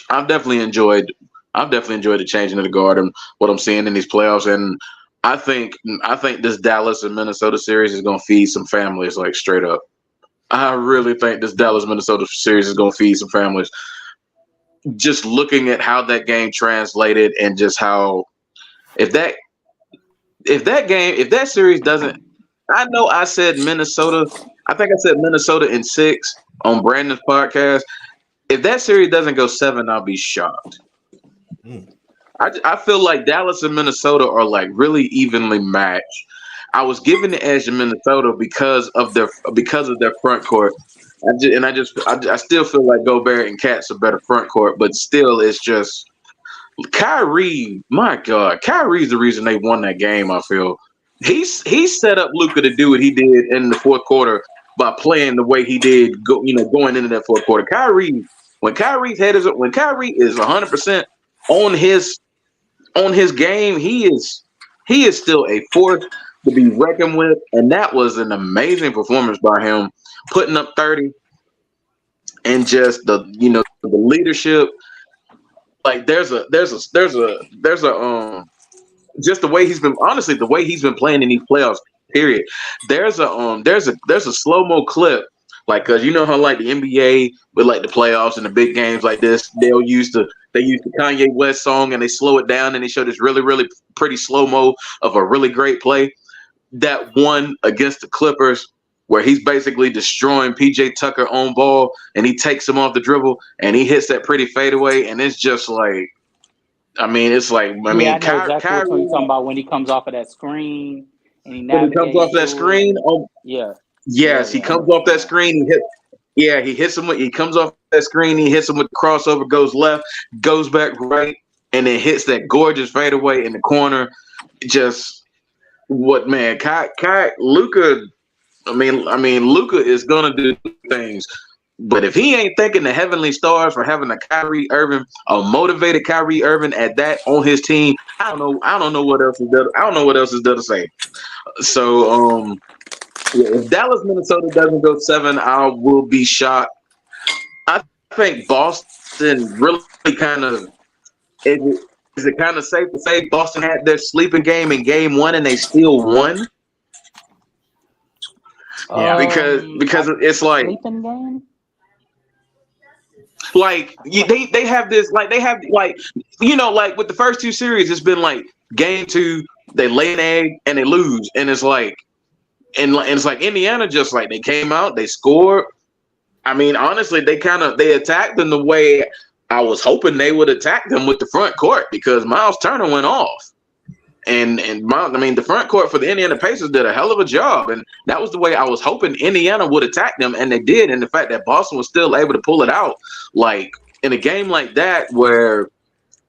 Speaker 3: I've definitely enjoyed the changing of the guard and what I'm seeing in these playoffs, and I think this Dallas and Minnesota series is going to feed some families, like straight up. I really think this Dallas Minnesota series is going to feed some families. Just looking at how that game translated, and just how if that series doesn't, I know I said Minnesota. I think I said Minnesota in 6 on Brandon's podcast. If that series doesn't go 7, I'll be shocked. I feel like Dallas and Minnesota are like really evenly matched. I was giving the edge to Minnesota because of their front court. I still feel like Gobert and Cat's a better front court, but still, it's just Kyrie. My God, Kyrie's the reason they won that game. I feel he set up Luka to do what he did in the fourth quarter by playing the way he did. Going into that fourth quarter, when Kyrie is 100% on his game, he is still a force to be reckoned with, and that was an amazing performance by him, putting up 30, and just the leadership. Like there's a just the way he's been playing in these playoffs. Period. There's a slow-mo clip. Like, cause you know how like the NBA with like the playoffs and the big games like this, they use the Kanye West song and they slow it down and they show this really, really pretty slow-mo of a really great play. That one against the Clippers where he's basically destroying PJ Tucker on ball and he takes him off the dribble and he hits that pretty fadeaway, and it's just like, I know exactly
Speaker 5: what you're talking about when he comes off of that screen and he
Speaker 3: comes off that screen. Oh
Speaker 5: yeah.
Speaker 3: Yes, he comes off that screen. He hits him. He comes off that screen. He hits him with the crossover. Goes left, goes back right, and then hits that gorgeous fadeaway in the corner. Just what, man? Luka. Luka is gonna do things, but if he ain't thanking the heavenly stars for having a motivated Kyrie Irving on his team, I don't know what else is there. I don't know what else is there to say. So, if Dallas, Minnesota doesn't go 7, I will be shocked. I think Boston really kind of is it kind of safe to say Boston had their sleeping game in game 1 and they still won?
Speaker 2: Yeah,
Speaker 3: because it's like
Speaker 5: sleeping game.
Speaker 3: Like they have this, like they have like like with the first 2 series, it's been like game 2 they lay an egg and they lose, and it's like. And it's like Indiana, just like they came out, they scored. I mean, honestly, they attacked them the way I was hoping they would attack them with the front court, because Miles Turner went off. And the front court for the Indiana Pacers did a hell of a job. And that was the way I was hoping Indiana would attack them, and they did. And the fact that Boston was still able to pull it out, like in a game like that where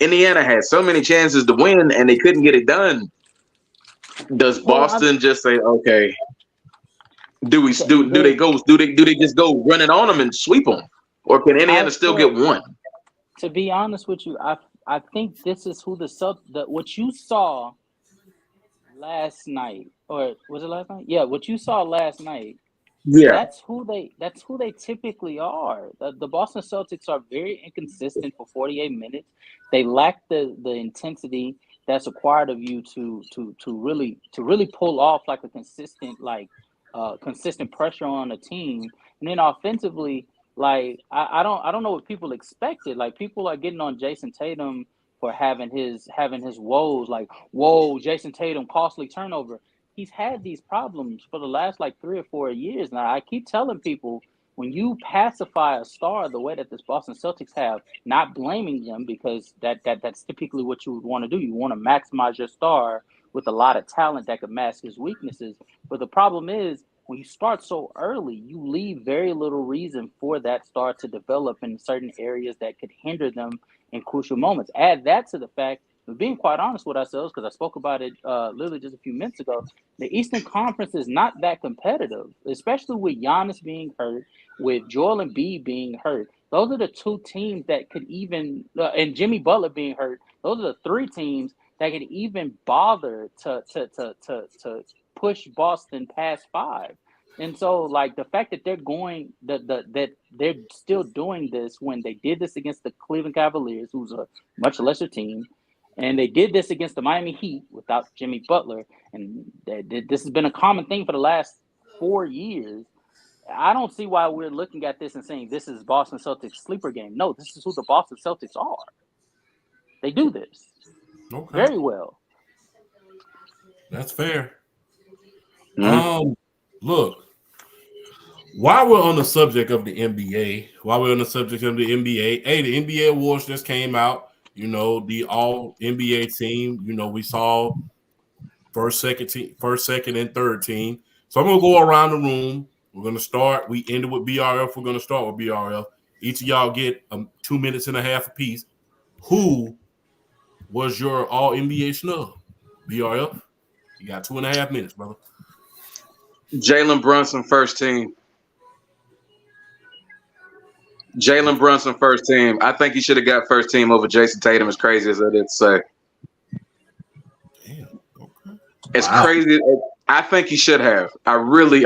Speaker 3: Indiana had so many chances to win and they couldn't get it done. Does Boston just say, okay? Do they just go running on them and sweep them, or can Indiana still get one?
Speaker 5: To be honest with you, I think this is who what you saw last night, or was it last night? Yeah, what you saw last night.
Speaker 3: Yeah.
Speaker 5: That's who they typically are. The Boston Celtics are very inconsistent for 48 minutes. They lack the intensity that's required of you to really pull off like a consistent pressure on a team. And then offensively, like I don't know what people expected. Like people are getting on Jason Tatum for having his woes, like, whoa, Jason Tatum, costly turnover. He's had these problems for the last like 3 or 4 years now. I keep telling people, when you pacify a star the way that this Boston Celtics have, not blaming them, because that's typically what you would want to do. You want to maximize your star with a lot of talent that could mask his weaknesses. But the problem is, when you start so early, you leave very little reason for that star to develop in certain areas that could hinder them in crucial moments. Add that to the fact, we're being quite honest with ourselves, because I spoke about it literally just a few minutes ago. The Eastern Conference is not that competitive, especially with Giannis being hurt, with Joel Embiid being hurt. Those are the two teams that could even, and Jimmy Butler being hurt. Those are the three teams that could even bother to push Boston past 5. And so, like, the fact that that they're still doing this when they did this against the Cleveland Cavaliers, who's a much lesser team, and they did this against the Miami Heat without Jimmy Butler, and this has been a common thing for the last 4 years. I don't see why we're looking at this and saying this is Boston Celtics sleeper game. No, this is who the Boston Celtics are. They do this very well.
Speaker 1: That's fair.
Speaker 3: Mm-hmm.
Speaker 1: Look, while we're on the subject of the NBA, hey, the NBA awards just came out. You know, the all NBA team. You know, we saw first, second, and third team. So I'm gonna go around the room. We're gonna start. We ended with BRF. We're gonna start with BRF. Each of y'all get 2 minutes and a half apiece. Who was your all NBA snub? BRF. You got 2.5 minutes, brother.
Speaker 3: Jalen Brunson, first team. Jalen Brunson, first team. I think he should have got first team over Jason Tatum, as crazy as it is to say.
Speaker 1: Damn. Okay.
Speaker 3: It's crazy. I think he should have. I really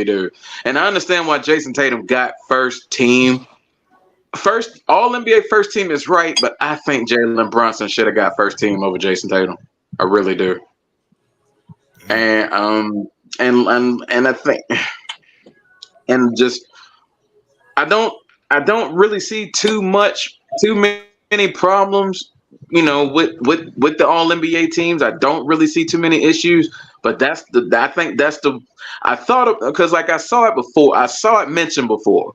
Speaker 3: do. And I understand why Jason Tatum got first team. First, all NBA first team is right, but I think Jalen Brunson should have got first team over Jason Tatum. I really do. And I think, and just I don't really see too many problems, you know, with the all NBA teams. I don't really see too many issues, but I thought, because like I saw it before, I saw it mentioned before.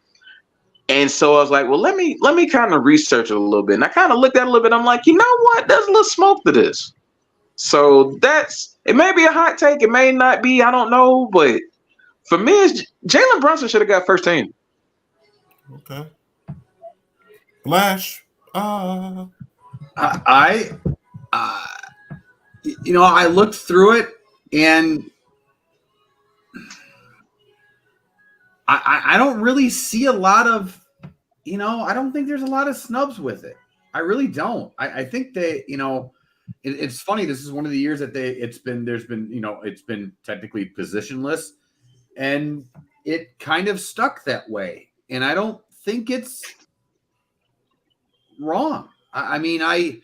Speaker 3: And so I was like, well, let me kind of research it a little bit. And I kind of looked at it a little bit. I'm like, you know what? There's a little smoke to this. So it may be a hot take. It may not be. I don't know. But for me, Jalen Brunson should have got first team.
Speaker 1: Okay. Flash.
Speaker 2: I looked through it, and I don't really see a lot of, I don't think there's a lot of snubs with it. I really don't. I think that, it's funny. This is one of the years that it's been technically positionless, and it kind of stuck that way. And I don't think it's wrong. Kawhi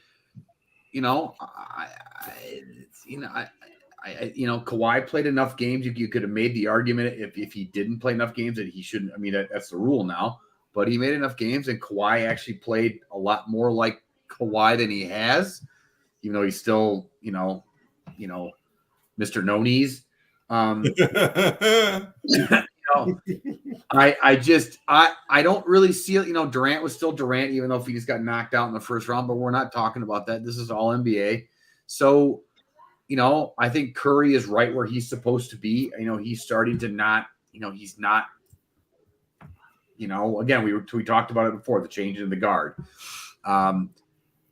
Speaker 2: played enough games. You could have made the argument if he didn't play enough games that he shouldn't. I mean, that's the rule now. But he made enough games, and Kawhi actually played a lot more like Kawhi than he has, even though he's still, Mr. No Knees. I don't really see it. Durant was still Durant, even though he just got knocked out in the first round. But we're not talking about that. This is all NBA. So, I think Curry is right where he's supposed to be. He's starting to not. He's not. Again, we talked about it before, the change in the guard.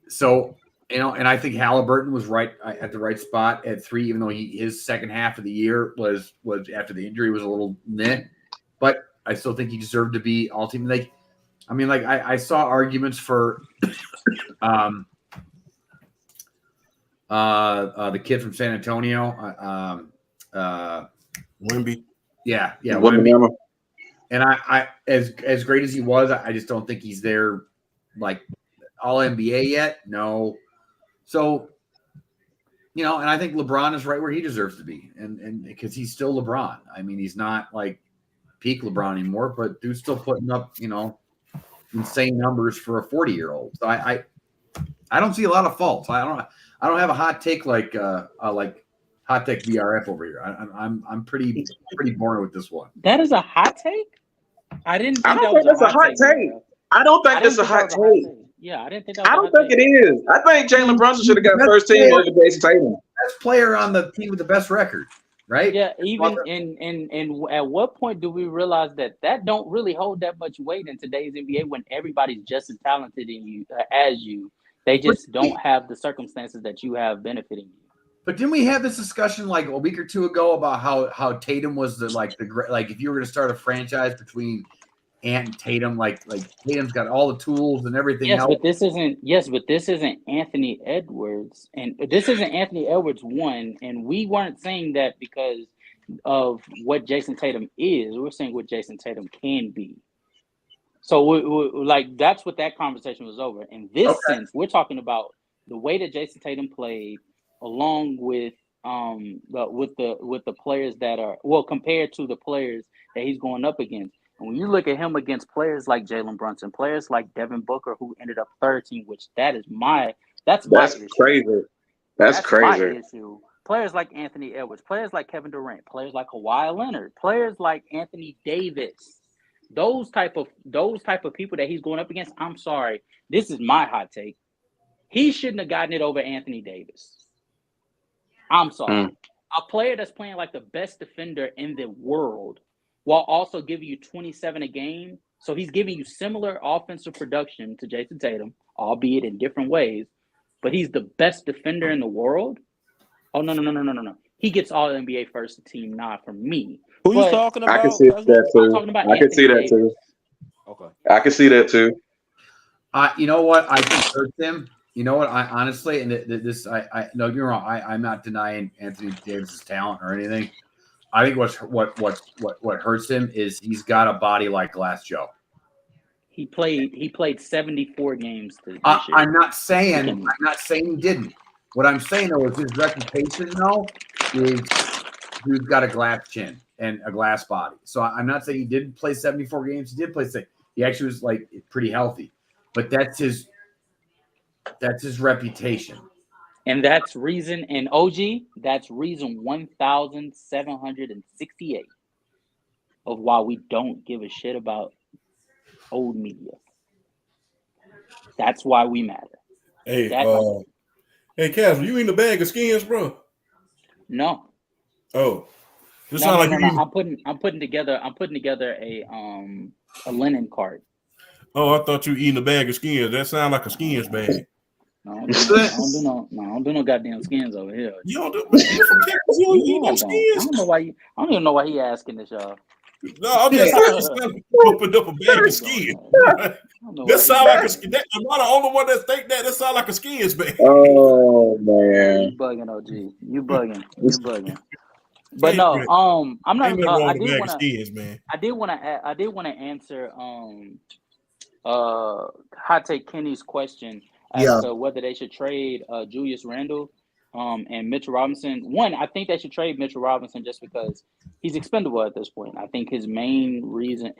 Speaker 2: So, and I think Halliburton was right at the right spot at 3, even though his second half of the year was after the injury was a little meh, but I still think he deserved to be all team. I saw arguments for The kid from San Antonio,
Speaker 1: Wemby.
Speaker 2: Yeah,
Speaker 3: Wemby.
Speaker 2: And I as great as he was, I just don't think he's there, like all NBA yet. No, so and I think LeBron is right where he deserves to be, and because he's still LeBron. I mean, he's not like peak LeBron anymore, but dude's still putting up insane numbers for a 40-year-old. So I don't see a lot of faults. I don't have a hot take like hot take BRF over here. I'm pretty boring with this one.
Speaker 5: That is a hot take? I didn't think
Speaker 3: I don't
Speaker 5: that
Speaker 3: think
Speaker 5: was
Speaker 3: that's a hot take. I don't think that's a hot take.
Speaker 5: Yeah, I didn't think that was
Speaker 3: I don't think it is. I think Jalen Brunson should have got first team over Jason Tatum.
Speaker 2: Best player on the team with the best record, right?
Speaker 5: Yeah, even and at what point do we realize that don't really hold that much weight in today's NBA when everybody's just as talented as you? They just don't have the circumstances that you have benefiting you.
Speaker 2: But didn't we have this discussion like a week or two ago about how Tatum was the if you were going to start a franchise between Ant and Tatum, like Tatum's got all the tools and everything else.
Speaker 5: But this isn't Anthony Edwards, and this isn't Anthony Edwards one, and we weren't saying that because of what Jason Tatum is. We're saying what Jason Tatum can be. So we that's what that conversation was over. In this sense, we're talking about the way that Jason Tatum played, along with the players that are compared to the players that he's going up against. And when you look at him against players like Jalen Brunson, players like Devin Booker, who ended up 13, which that's my issue.
Speaker 3: Crazy. That's crazy.
Speaker 5: My issue. Players like Anthony Edwards, players like Kevin Durant, players like Kawhi Leonard, players like Anthony Davis. Those type of people that he's going up against. I'm sorry, this is my hot take. He shouldn't have gotten it over Anthony Davis. I'm sorry. A player that's playing like the best defender in the world while also giving you 27 a game. So he's giving you similar offensive production to Jason Tatum, albeit in different ways, but he's the best defender in the world. Oh, no. He gets all NBA first team nod from me.
Speaker 4: Who you talking about?
Speaker 3: I can see that too.
Speaker 5: I'm talking about
Speaker 3: I can see that too.
Speaker 4: Okay.
Speaker 3: I can see that too.
Speaker 2: You know what? I think hurts him. You know what? I honestly, and this, I no, you're wrong. I'm not denying Anthony Davis's talent or anything. I think what hurts him is he's got a body like Glass Joe. He
Speaker 5: played 74 games this year.
Speaker 2: I'm not saying he didn't. What I'm saying though is his reputation though is he's got a glass chin and a glass body. So I'm not saying he didn't play 74 games. He did play 6. He actually was like pretty healthy, but that's his reputation.
Speaker 5: And that's reason, and OG, that's reason 1,768 of why we don't give a shit about old media. That's why we matter.
Speaker 1: Hey, Cass, were you in the bag of skins, bro?
Speaker 5: No.
Speaker 1: Oh,
Speaker 5: no. I'm putting together a linen cart.
Speaker 1: Oh, I thought you eating a bag of skins. That sounds like a skins bag.
Speaker 5: No, I don't do no goddamn skins over here.
Speaker 1: You don't do you eat no skins?
Speaker 5: I don't even know why he asking this, y'all.
Speaker 1: No, I'm just opened up a bag of skins. That sound like a skin. I'm not the only one that think that. That sound like a skins bag.
Speaker 3: Oh man,
Speaker 5: you bugging, OG. You bugging. But no, I'm not. I did want to answer Hot Take Kenny's question as to whether they should trade Julius Randle and Mitchell Robinson. One, I think they should trade Mitchell Robinson just because he's expendable at this point. I think his main reason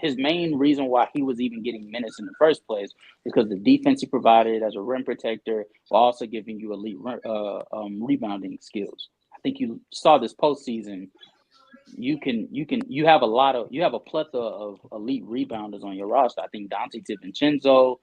Speaker 5: why he was even getting minutes in the first place is because the defense he provided as a rim protector while also giving you elite rebounding skills. I think you saw this postseason. You have a plethora of elite rebounders on your roster. I think Dante DiVincenzo,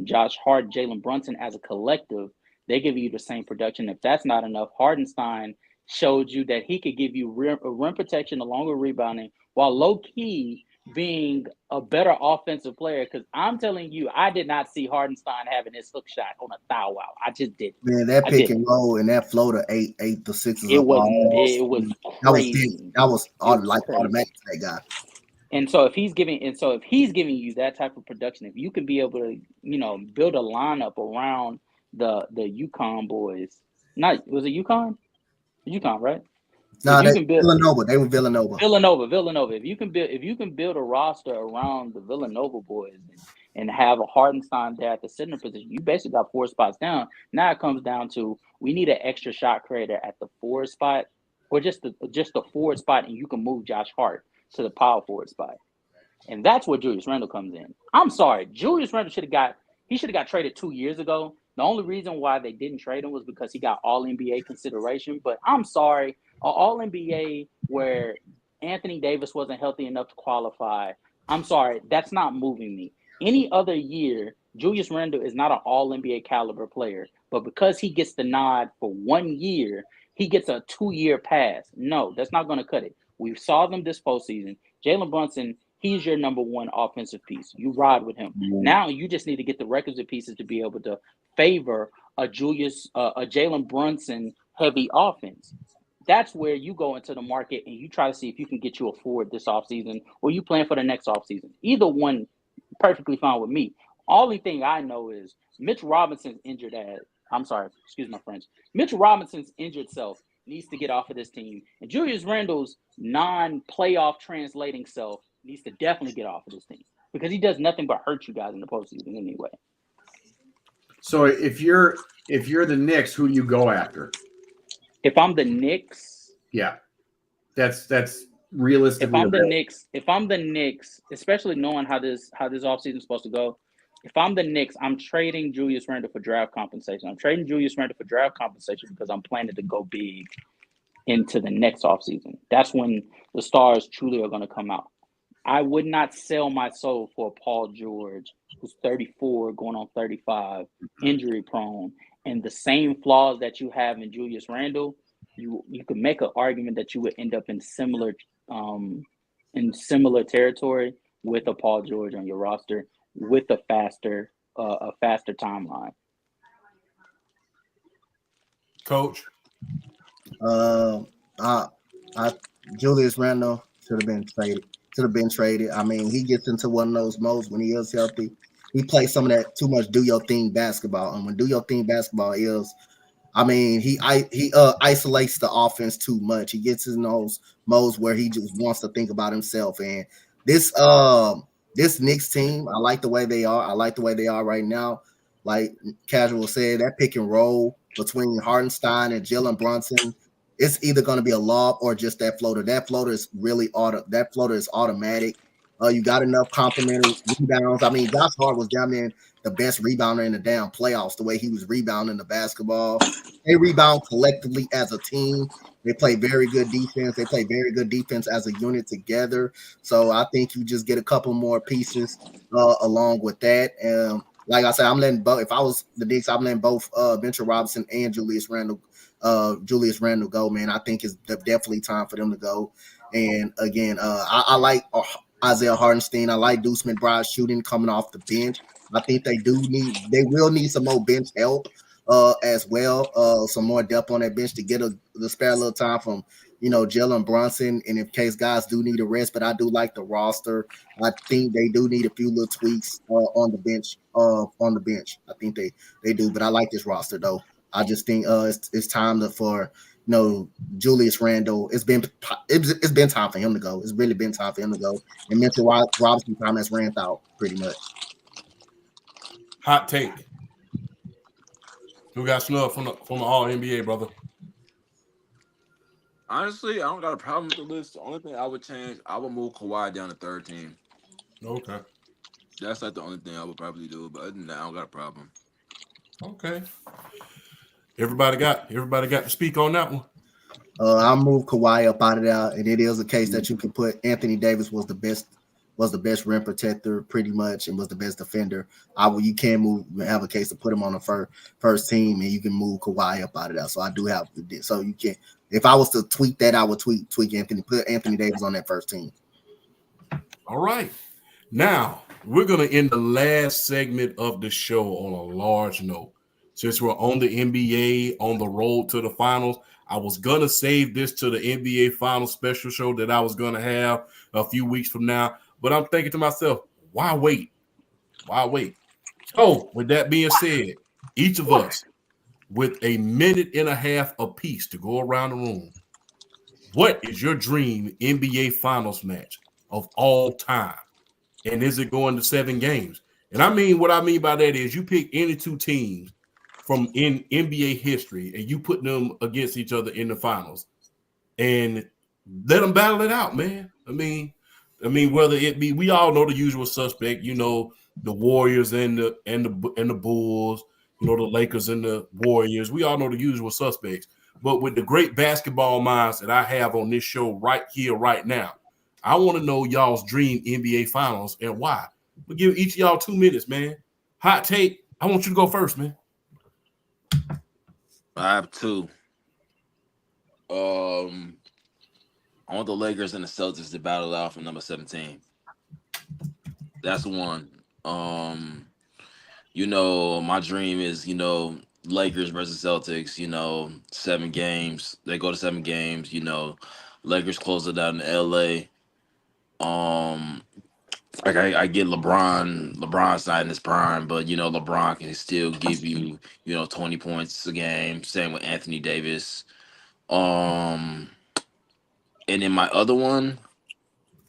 Speaker 5: Josh Hart, Jalen Brunson as a collective, they give you the same production. If that's not enough, Hardenstein showed you that he could give you rim protection along with rebounding while low-key being a better offensive player. Because I'm telling you, I did not see Hardenstein having his hook shot on a foul out. I just didn't.
Speaker 6: Man, that pick and roll and that floater 8 to 6
Speaker 5: it was crazy.
Speaker 6: That was automatic for that guy.
Speaker 5: And so if he's giving you that type of production, if you can be able to, build a lineup around the UConn boys, not was it UConn? UConn, right?
Speaker 6: No,
Speaker 5: If you
Speaker 6: they
Speaker 5: can build
Speaker 6: Villanova. They were Villanova.
Speaker 5: Villanova, if you can build a roster around the Villanova boys and have a Hartenstein there at the center position, you basically got 4 spots down. Now it comes down to we need an extra shot creator at the 4 spot, or just the forward spot, and you can move Josh Hart to the power forward spot. And that's where Julius Randle comes in. I'm sorry. Julius Randle should have got traded 2 years ago. The only reason why they didn't trade him was because he got all NBA consideration. But I'm sorry, all NBA where Anthony Davis wasn't healthy enough to qualify. I'm sorry, that's not moving me. Any other year, Julius Randle is not an all NBA caliber player. But because he gets the nod for 1 year, he gets a 2-year pass. No, that's not going to cut it. We saw them this postseason. Jalen Brunson, he's your number one offensive piece. You ride with him. Now you just need to get the requisite pieces to be able to favor a Jalen Brunson heavy offense. That's where you go into the market and you try to see if you can get you a forward this offseason, or you plan for the next offseason. Either one, perfectly fine with me. Only thing I know is Mitch Robinson's injured ass. I'm sorry, excuse my French. Mitch Robinson's injured self needs to get off of this team. And Julius Randle's non-playoff translating self needs to definitely get off of this team, because he does nothing but hurt you guys in the postseason anyway.
Speaker 2: So if you're the Knicks, who do you go after?
Speaker 5: If I'm the Knicks,
Speaker 2: yeah, that's realistic.
Speaker 5: If I'm the Knicks, especially knowing how this offseason is supposed to go, if I'm the Knicks, I'm trading Julius Randle for draft compensation. I'm trading Julius Randle for draft compensation because I'm planning to go big into the next offseason. That's when the stars truly are going to come out. I would not sell my soul for Paul George, who's 34, going on 35, injury prone, and the same flaws that you have in Julius Randle. You could make an argument that you would end up in similar territory with a Paul George on your roster with a faster timeline.
Speaker 1: Coach,
Speaker 6: Julius Randle should have been traded. I mean, he gets into one of those modes when he is healthy. He plays some of that too much do your thing basketball, and when do your thing basketball is, I mean, he isolates the offense too much. He gets in those modes where he just wants to think about himself. And this Knicks team, I like the way they are. I like the way they are right now. Like Casual said, that pick and roll between Hartenstein and Jalen Brunson, it's either going to be a lob or just that floater. That floater is automatic. You got enough complementary rebounds. I mean, Josh Hart was down there the best rebounder in the damn playoffs, the way he was rebounding the basketball. They rebound collectively as a team. They play very good defense. They play very good defense as a unit together. So I think you just get a couple more pieces along with that. Like I said, I'm letting both. If I was the Knicks, I'm letting both Mitchell Robinson and Julius Randle go, man. I think it's definitely time for them to go. And again, I like Isaiah Hartenstein. I like Deuce McBride shooting coming off the bench. I think they will need some more bench help as well. Some more depth on that bench to get the spare little time from Jalen Brunson, and in case guys do need a rest. But I do like the roster. I think they do need a few little tweaks on the bench. I think they do. But I like this roster though. I just think it's time for Julius Randle. It's been time for him to go. It's really been time for him to go. And Mitchell Robinson time has ran out pretty much.
Speaker 1: Hot take. Who got snubbed from the All NBA, brother?
Speaker 4: Honestly, I don't got a problem with the list. The only thing I would change, I would move Kawhi down to third team.
Speaker 1: Okay.
Speaker 4: That's like the only thing I would probably do. But other than that, I don't got a problem.
Speaker 1: Okay. Everybody got to speak on that one.
Speaker 6: I'll move Kawhi up out of there, and it is a case that you can put Anthony Davis was the best rim protector pretty much, and was the best defender. You can have a case to put him on the first team, and you can move Kawhi up out of there. So I do have to. So you can. If I was to tweak that, I would tweak put Anthony Davis on that first team.
Speaker 1: All right. Now we're gonna end the last segment of the show on a large note. Since we're on the NBA, on the road to the finals, I was gonna save this to the NBA Final special show that I was gonna have a few weeks from now, but I'm thinking to myself, why wait? Why wait? So, with that being said, each of us with a minute and a half apiece to go around the room. What is your dream NBA Finals match of all time? And is it going to 7 games? And I mean, what I mean by that is you pick any two teams from in NBA history and you put them against each other in the finals and let them battle it out, man. I mean, whether it be, we all know the usual suspect, the Warriors and the Bulls, the Lakers and the Warriors. We all know the usual suspects. But with the great basketball minds that I have on this show right here, right now, I want to know y'all's dream NBA Finals and why. We'll give each of y'all 2 minutes, man. Hot take. I want you to go first, man.
Speaker 4: I have 2. I want the Lakers and the Celtics to battle it out for number 17. That's 1. My dream is, Lakers versus Celtics, 7 games. They go to 7 games, Lakers close it out in LA. I get LeBron's not in his prime, but LeBron can still give you, 20 points a game. Same with Anthony Davis. And then my other one,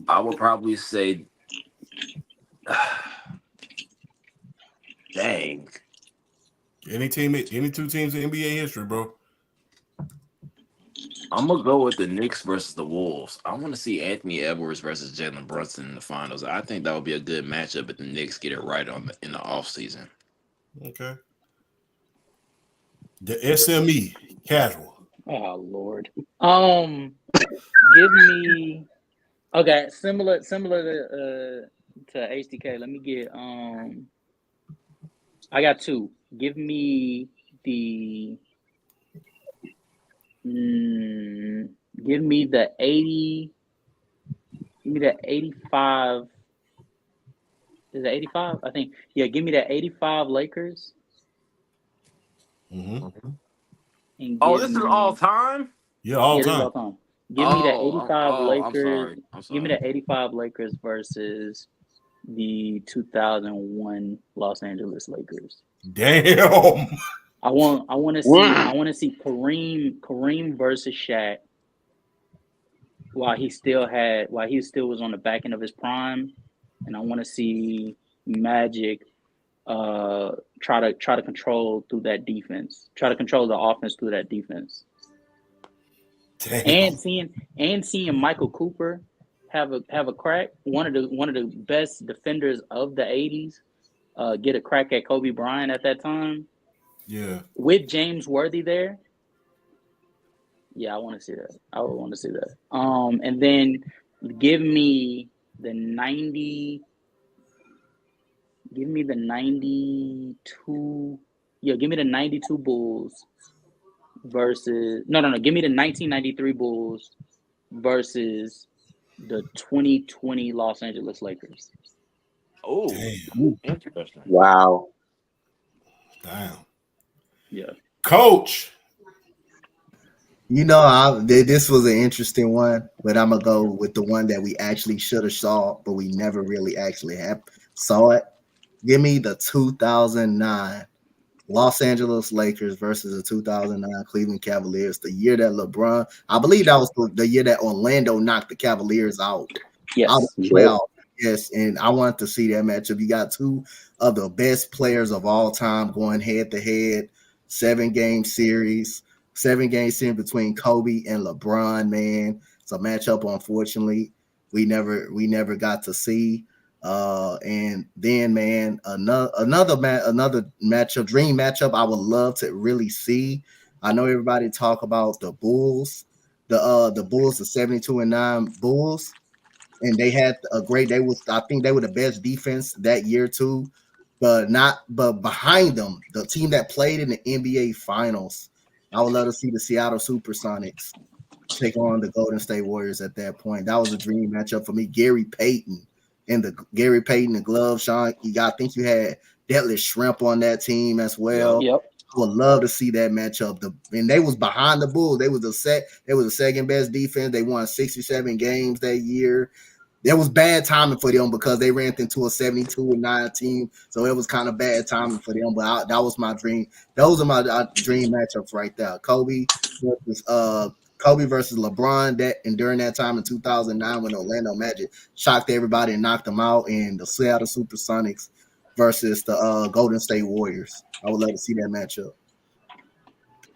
Speaker 4: I would probably say, dang.
Speaker 1: Any two teams in NBA history, bro.
Speaker 4: I'm gonna go with the Knicks versus the Wolves. I want to see Anthony Edwards versus Jalen Brunson in the finals. I think that would be a good matchup if the Knicks get it right in the offseason.
Speaker 1: Okay. The SME casual.
Speaker 5: Oh Lord. Give me similar to HDK. Let me get I got 2. Give me the 80. Give me the 85. Is it 85? I think. Yeah, give me the 85 Lakers.
Speaker 1: Mm-hmm.
Speaker 4: This is all time?
Speaker 1: Yeah, all
Speaker 5: This is
Speaker 1: time.
Speaker 5: all time. Give me the 85 Lakers.
Speaker 4: I'm sorry.
Speaker 5: Give me the 85 Lakers versus the 2001 Los Angeles Lakers.
Speaker 1: Damn.
Speaker 5: I want to see Kareem versus Shaq while he still was on the back end of his prime, and I want to see Magic try to control through that defense. Try to control the offense through that defense.
Speaker 1: Damn.
Speaker 5: And seeing Michael Cooper have a crack, one of the best defenders of the 80s, get a crack at Kobe Bryant at that time.
Speaker 1: Yeah.
Speaker 5: With James Worthy there. Yeah, I want to see that. I would want to see that. And then give me the 90. Give me the 92. Yeah, give me the 92 Bulls versus no. Give me the 1993 Bulls versus the 2020 Los Angeles Lakers.
Speaker 4: Oh, interesting.
Speaker 3: Wow.
Speaker 1: Damn.
Speaker 5: Yeah.
Speaker 1: Coach.
Speaker 6: This was an interesting one, but I'm gonna go with the one that we actually should have saw, but we never really actually saw it. Give me the 2009 Los Angeles Lakers versus the 2009 Cleveland Cavaliers. The year that LeBron, I believe that was the year that Orlando knocked the Cavaliers out.
Speaker 5: Yes.
Speaker 6: Out of the playoff. Yes, and I wanted to see that matchup. You got 2 of the best players of all time going head to head. 7-game series between Kobe and LeBron. Man, it's a matchup. Unfortunately, we never got to see. And then, man, another matchup, dream matchup. I would love to really see. I know everybody talk about the Bulls, the Bulls, the 72-9 Bulls, and they had a great. I think they were the best defense that year too. But behind them, the team that played in the NBA Finals, I would love to see the Seattle Supersonics take on the Golden State Warriors at that point. That was a dream matchup for me. Gary Payton and the glove, Sean. I think you had Detlef Shrimp on that team as well.
Speaker 5: Yep.
Speaker 6: I would love to see that matchup. And they was behind the Bulls. They was the second best defense. They won 67 games that year. There was bad timing for them because they ran into a 72-9 team, so it was kind of bad timing for them. But that was my dream. Those are my dream matchups right there. Kobe versus LeBron. During that time in 2009 when Orlando Magic shocked everybody and knocked them out, and the Seattle SuperSonics versus the Golden State Warriors. I would love to see that matchup.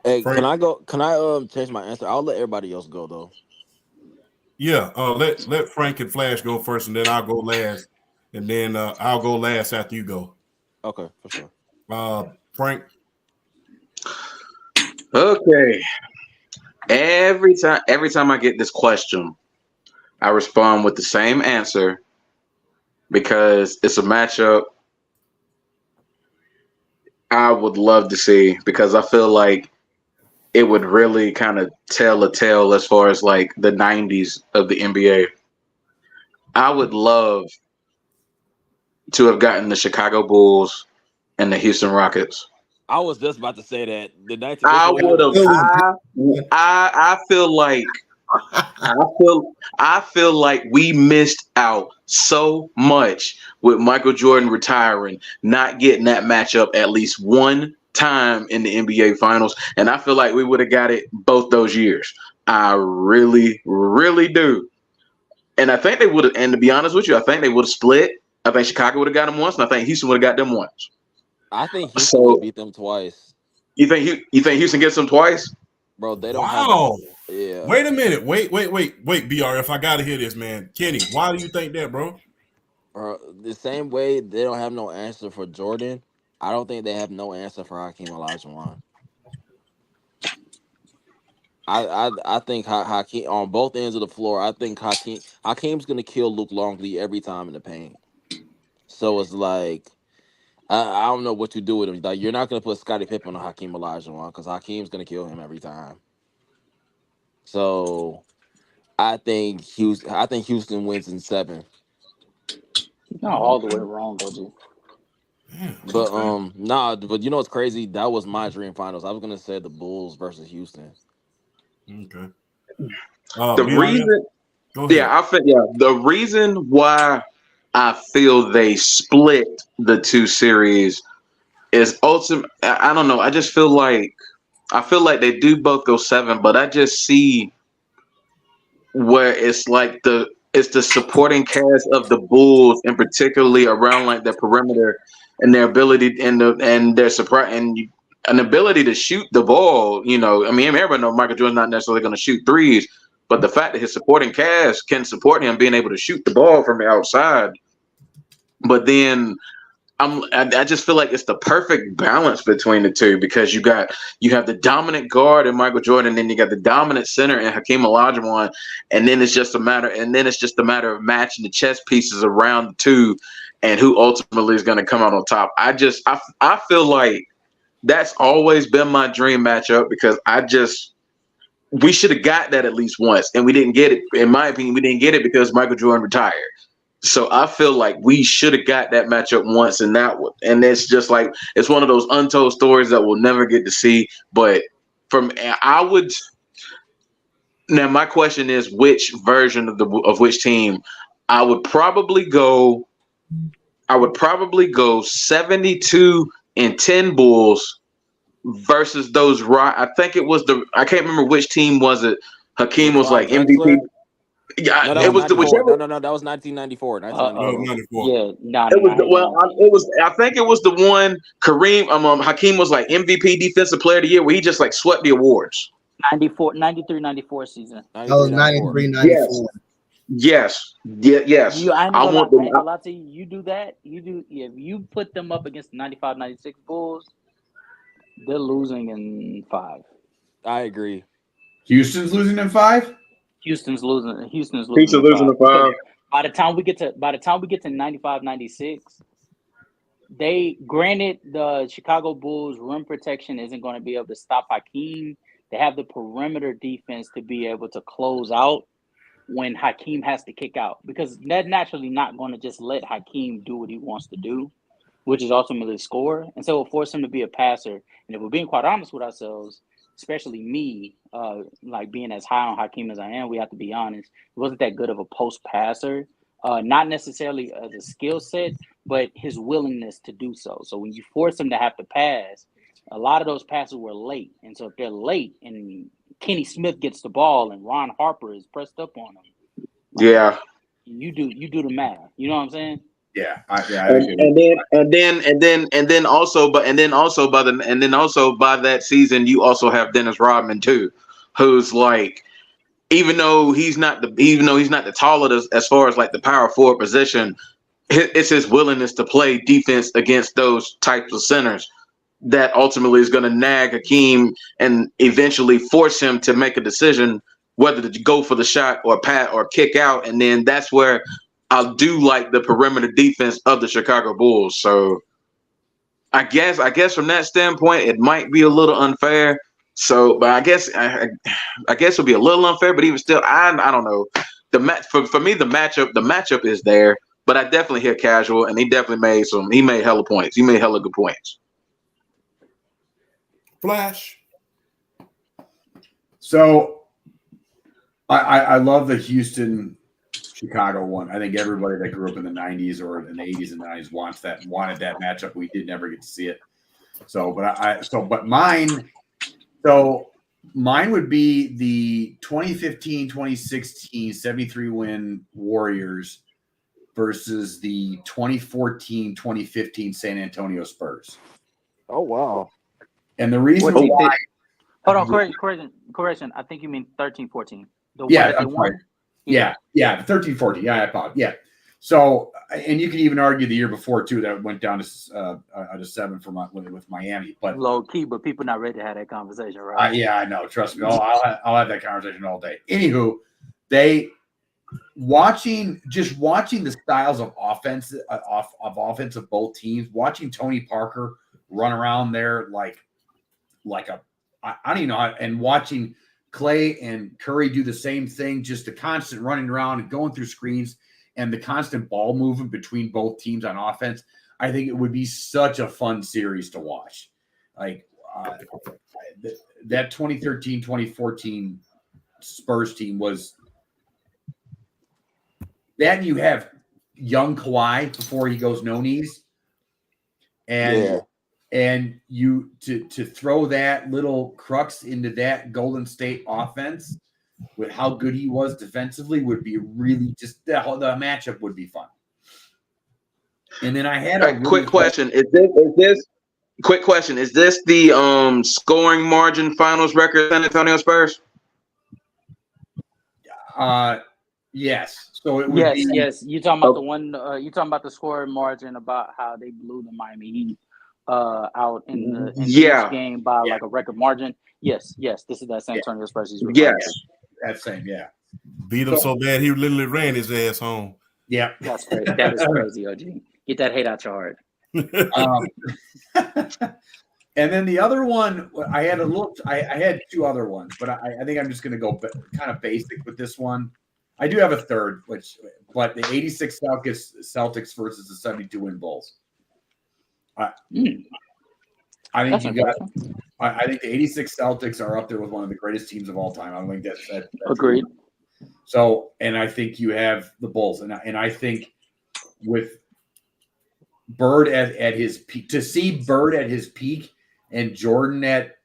Speaker 4: Hey,
Speaker 1: Frank?
Speaker 4: can I go? Can I change my answer? I'll let everybody else go though.
Speaker 1: Yeah, let Frank and Flash go first, and then I'll go last, and then I'll go last after you go.
Speaker 4: Okay, for sure.
Speaker 1: Frank.
Speaker 3: Okay. Every time I get this question, I respond with the same answer because it's a matchup I would love to see, because I feel like it would really kind of tell a tale as far as like the 90s of the NBA. I would love to have gotten the Chicago Bulls and the Houston Rockets.
Speaker 4: I was just about to say that the 19.
Speaker 3: I would have. I feel like I feel like we missed out so much with Michael Jordan retiring, not getting that matchup at least one time in the NBA Finals, and I feel like we would have got it both those years. I really, really do. And I think they would have. And to be honest with you, I think they would have split. I think Chicago would have got them once, and I think Houston would have got them once.
Speaker 4: I think Houston would beat them twice.
Speaker 3: You think Houston gets them twice?
Speaker 4: Bro, they don't
Speaker 1: Wow.
Speaker 4: have. Yeah.
Speaker 1: Wait a minute. Wait, BRF. I gotta hear this, man. Kenny, why do you think that, bro?
Speaker 4: The same way they don't have no answer for Jordan, I don't think they have no answer for Hakeem Olajuwon. I think Hakeem on both ends of the floor. I think Hakeem's gonna kill Luke Longley every time in the paint. So it's like I don't know what you do with him. Like, you're not gonna put Scottie Pippen on Hakeem Olajuwon because Hakeem's gonna kill him every time. So I think Houston wins in 7.
Speaker 5: Not all the way wrong, though,
Speaker 4: But but you know what's crazy? That was my dream finals. I was gonna say the Bulls versus Houston.
Speaker 1: Okay.
Speaker 3: The reason, the reason why I feel they split the two series is ultimate. I don't know. I just feel like they do both go 7, but I just see where it's like it's the supporting cast of the Bulls, and particularly around like the perimeter and their ability and their surprise and an ability to shoot the ball. You know, I mean, everybody knows Michael Jordan's not necessarily going to shoot threes, but the fact that his supporting cast can support him being able to shoot the ball from the outside. But then I just feel like it's the perfect balance between the two, because you have the dominant guard in Michael Jordan, and then you got the dominant center in Hakeem Olajuwon, and then it's just a matter of matching the chess pieces around the two, and who ultimately is going to come out on top. I feel like that's always been my dream matchup, because we should have got that at least once, and we didn't get it. In my opinion, we didn't get it because Michael Jordan retired. So I feel like we should have got that matchup once, and it's just like it's one of those untold stories that we'll never get to see. But now my question is, which version of which team? I would probably go 72-10 Bulls versus those. I think it was I can't remember which team was it. Hakeem was like MVP. Yeah,
Speaker 4: no, it was whichever. No, that was 1994. 1994.
Speaker 5: Yeah,
Speaker 3: it was. I think it was the one Hakeem was like MVP Defensive Player of the Year, where he just like swept the awards.
Speaker 5: 93-94 season.
Speaker 6: That was 93-94.
Speaker 3: Yes. Yes.
Speaker 5: I want them. A lot to you. You do that. If you put them up against the 95-96 Bulls, they're losing in 5.
Speaker 4: I agree.
Speaker 2: Houston's losing in 5.
Speaker 5: Houston's losing.
Speaker 3: Houston's losing in 5.
Speaker 5: By the time we get to 95-96, granted the Chicago Bulls rim protection isn't going to be able to stop Hakeem. They have the perimeter defense to be able to close out when Hakeem has to kick out, because they're naturally not going to just let Hakeem do what he wants to do. which is ultimately score. And so it will force him to be a passer. And if we're being quite honest with ourselves, especially me, like being as high on Hakeem as I am, we have to be honest. He wasn't that good of a post passer, not necessarily as a skill set, but his willingness to do so. So when you force him to have to pass, a lot of those passes were late. And so if they're late and Kenny Smith gets the ball and Ron Harper is pressed up on him,
Speaker 3: Yeah.
Speaker 5: you do the math. You know what I'm saying?
Speaker 2: Yeah,
Speaker 3: and then also by that season, you also have Dennis Rodman too, who's like, even though he's not the taller as far as like the power forward position, it's his willingness to play defense against those types of centers that ultimately is going to nag Hakeem and eventually force him to make a decision whether to go for the shot or pat or kick out. And then that's where I do like the perimeter defense of the Chicago Bulls. So I guess from that standpoint, it might be a little unfair. So, but I guess it'll be a little unfair. But even still, I don't know. For me, the matchup is there. But I definitely hear casual, and he definitely made hella points. He made hella good points.
Speaker 1: Flash.
Speaker 2: So I love the Houston Chicago one. I think everybody that grew up in the 90s or in the 80s and 90s wanted that matchup. We did never get to see it. So, but mine would be the 2015-2016 73-win Warriors versus the 2014-2015 San Antonio Spurs.
Speaker 7: Oh, wow.
Speaker 2: And the reason why –
Speaker 5: hold on, correction. I think you mean 13-14.
Speaker 2: Yeah, I'm sorry. Yeah, 13-14. Yeah, I apologize. Yeah. So, and you can even argue the year before, too, that went down to 7 with Miami. But
Speaker 5: low key, but people not ready to have that conversation, right?
Speaker 2: Yeah, I know. Trust me. I'll have that conversation all day. Anywho, watching the styles of offense of both teams, watching Tony Parker run around there like I don't even know how, and watching Clay and Curry do the same thing, just the constant running around and going through screens and the constant ball movement between both teams on offense. I think it would be such a fun series to watch. Like that 2013-2014 Spurs team was that, and you have young Kawhi before he goes no knees. And you to throw that little crux into that Golden State offense with how good he was defensively would be really just the matchup would be fun. And then I had a
Speaker 3: quick question: Is this the scoring margin finals record San Antonio Spurs?
Speaker 2: Yes. So it would be
Speaker 5: yes. You talking about the one? You talking about the scoring margin about how they blew the Miami Heat out in each game by like a record margin. Yes. This is that San Antonio Spurs.
Speaker 3: Yes,
Speaker 2: that same. Yeah.
Speaker 1: Beat him so bad he literally ran his ass home.
Speaker 2: Yeah,
Speaker 5: that's crazy. That is crazy, OG. Get that hate out your heart.
Speaker 2: And then the other one, I had two other ones, but I think I'm just going to go kind of basic with this one. I do have a third, but the 86 Celtics versus the 72-win Bulls. I think I think the 86 Celtics are up there with one of the greatest teams of all time. I think that's
Speaker 5: agreed.
Speaker 2: So, and I think you have the Bulls, and I think with Bird at his peak, to see Bird at his peak and Jordan at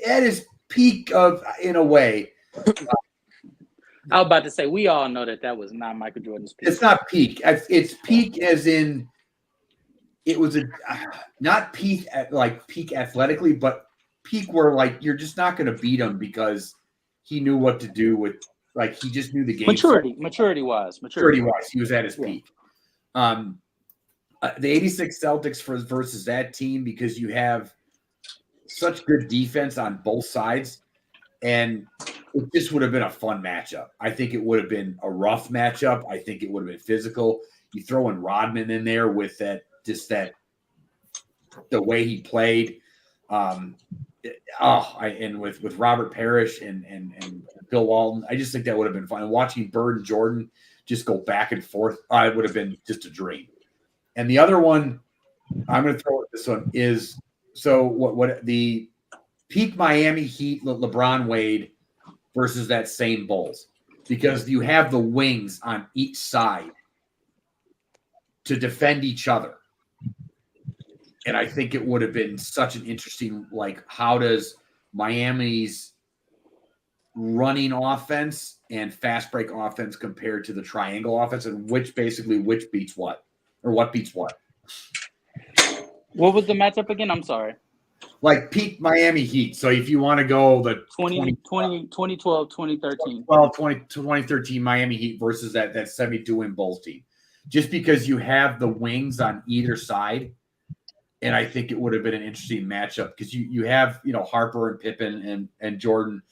Speaker 2: his peak of, in a way.
Speaker 5: I was about to say, we all know that was not Michael Jordan's peak.
Speaker 2: It's not peak. It's peak as in it was not peak peak athletically, but peak where like you're just not going to beat him because he knew what to do with, like, he just knew the game.
Speaker 5: Maturity wise,
Speaker 2: he was at his peak. The 86 Celtics versus that team, because you have such good defense on both sides, and it just would have been a fun matchup. I think it would have been a rough matchup. I think it would have been physical. You throw in Rodman in there with the way he played. And with Robert Parrish and Bill Walton, I just think that would have been fun. And watching Bird and Jordan just go back and forth, it would have been just a dream. And the other one, I'm going to throw at this one is what the peak Miami Heat LeBron Wade versus that same Bulls, because you have the wings on each side to defend each other. And I think it would have been such an interesting, like, how does Miami's running offense and fast break offense compared to the triangle offense, and which beats what, or what beats what?
Speaker 5: What was the matchup again? I'm sorry.
Speaker 2: Like peak Miami Heat. So if you want to go the
Speaker 5: 2012, 2013.
Speaker 2: 2013 Miami Heat versus that 72-win Bulls team. Just because you have the wings on either side, and I think it would have been an interesting matchup because you have, Harper and Pippen and Jordan.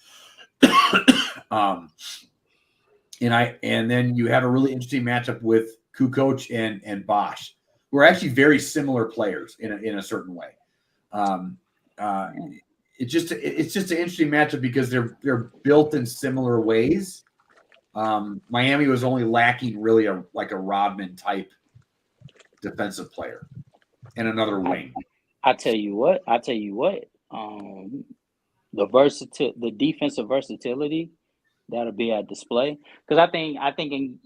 Speaker 2: And then you have a really interesting matchup with Kukoc and Bosch, who are actually very similar players in a certain way. It's just an interesting matchup because they're built in similar ways. Miami was only lacking really a Rodman type defensive player and another wing.
Speaker 5: I tell you what. The defensive versatility that'll be at display, because I think in